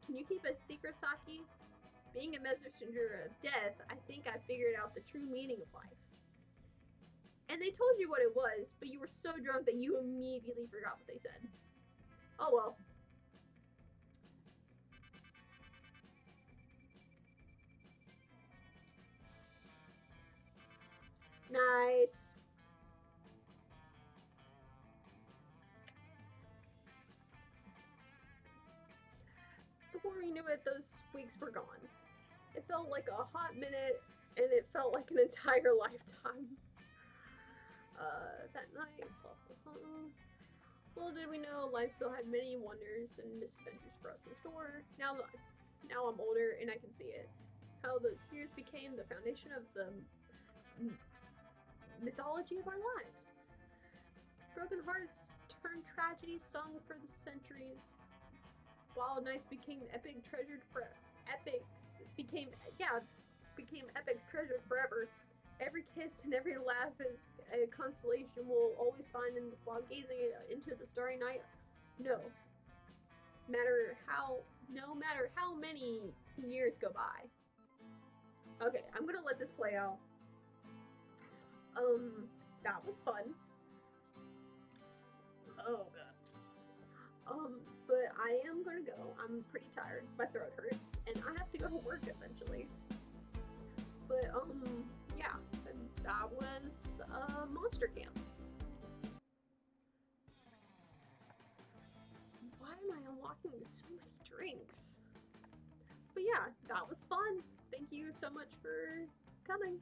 "Can you keep a secret, Saki? Being a messenger of death, I think I figured out the true meaning of life." And they told you what it was, but you were so drunk that you immediately forgot what they said. Oh well. Nice. Before we knew it, those weeks were gone. It felt like a hot minute, and it felt like an entire lifetime. That night, little did we know life still had many wonders and misadventures for us in store. Now I'm older and I can see it. How those years became the foundation of the mythology of our lives. Broken hearts turned tragedy sung for the centuries. Wild nights became epics treasured forever. Every kiss and every laugh is a constellation we'll always find while gazing into the starry night. No matter how many years go by. Okay, I'm gonna let this play out. That was fun. Oh god. But I am gonna go. I'm pretty tired. My throat hurts, and I have to go to work eventually. But yeah, that was Monster Camp. Why am I unlocking so many drinks? But yeah, that was fun. Thank you so much for coming.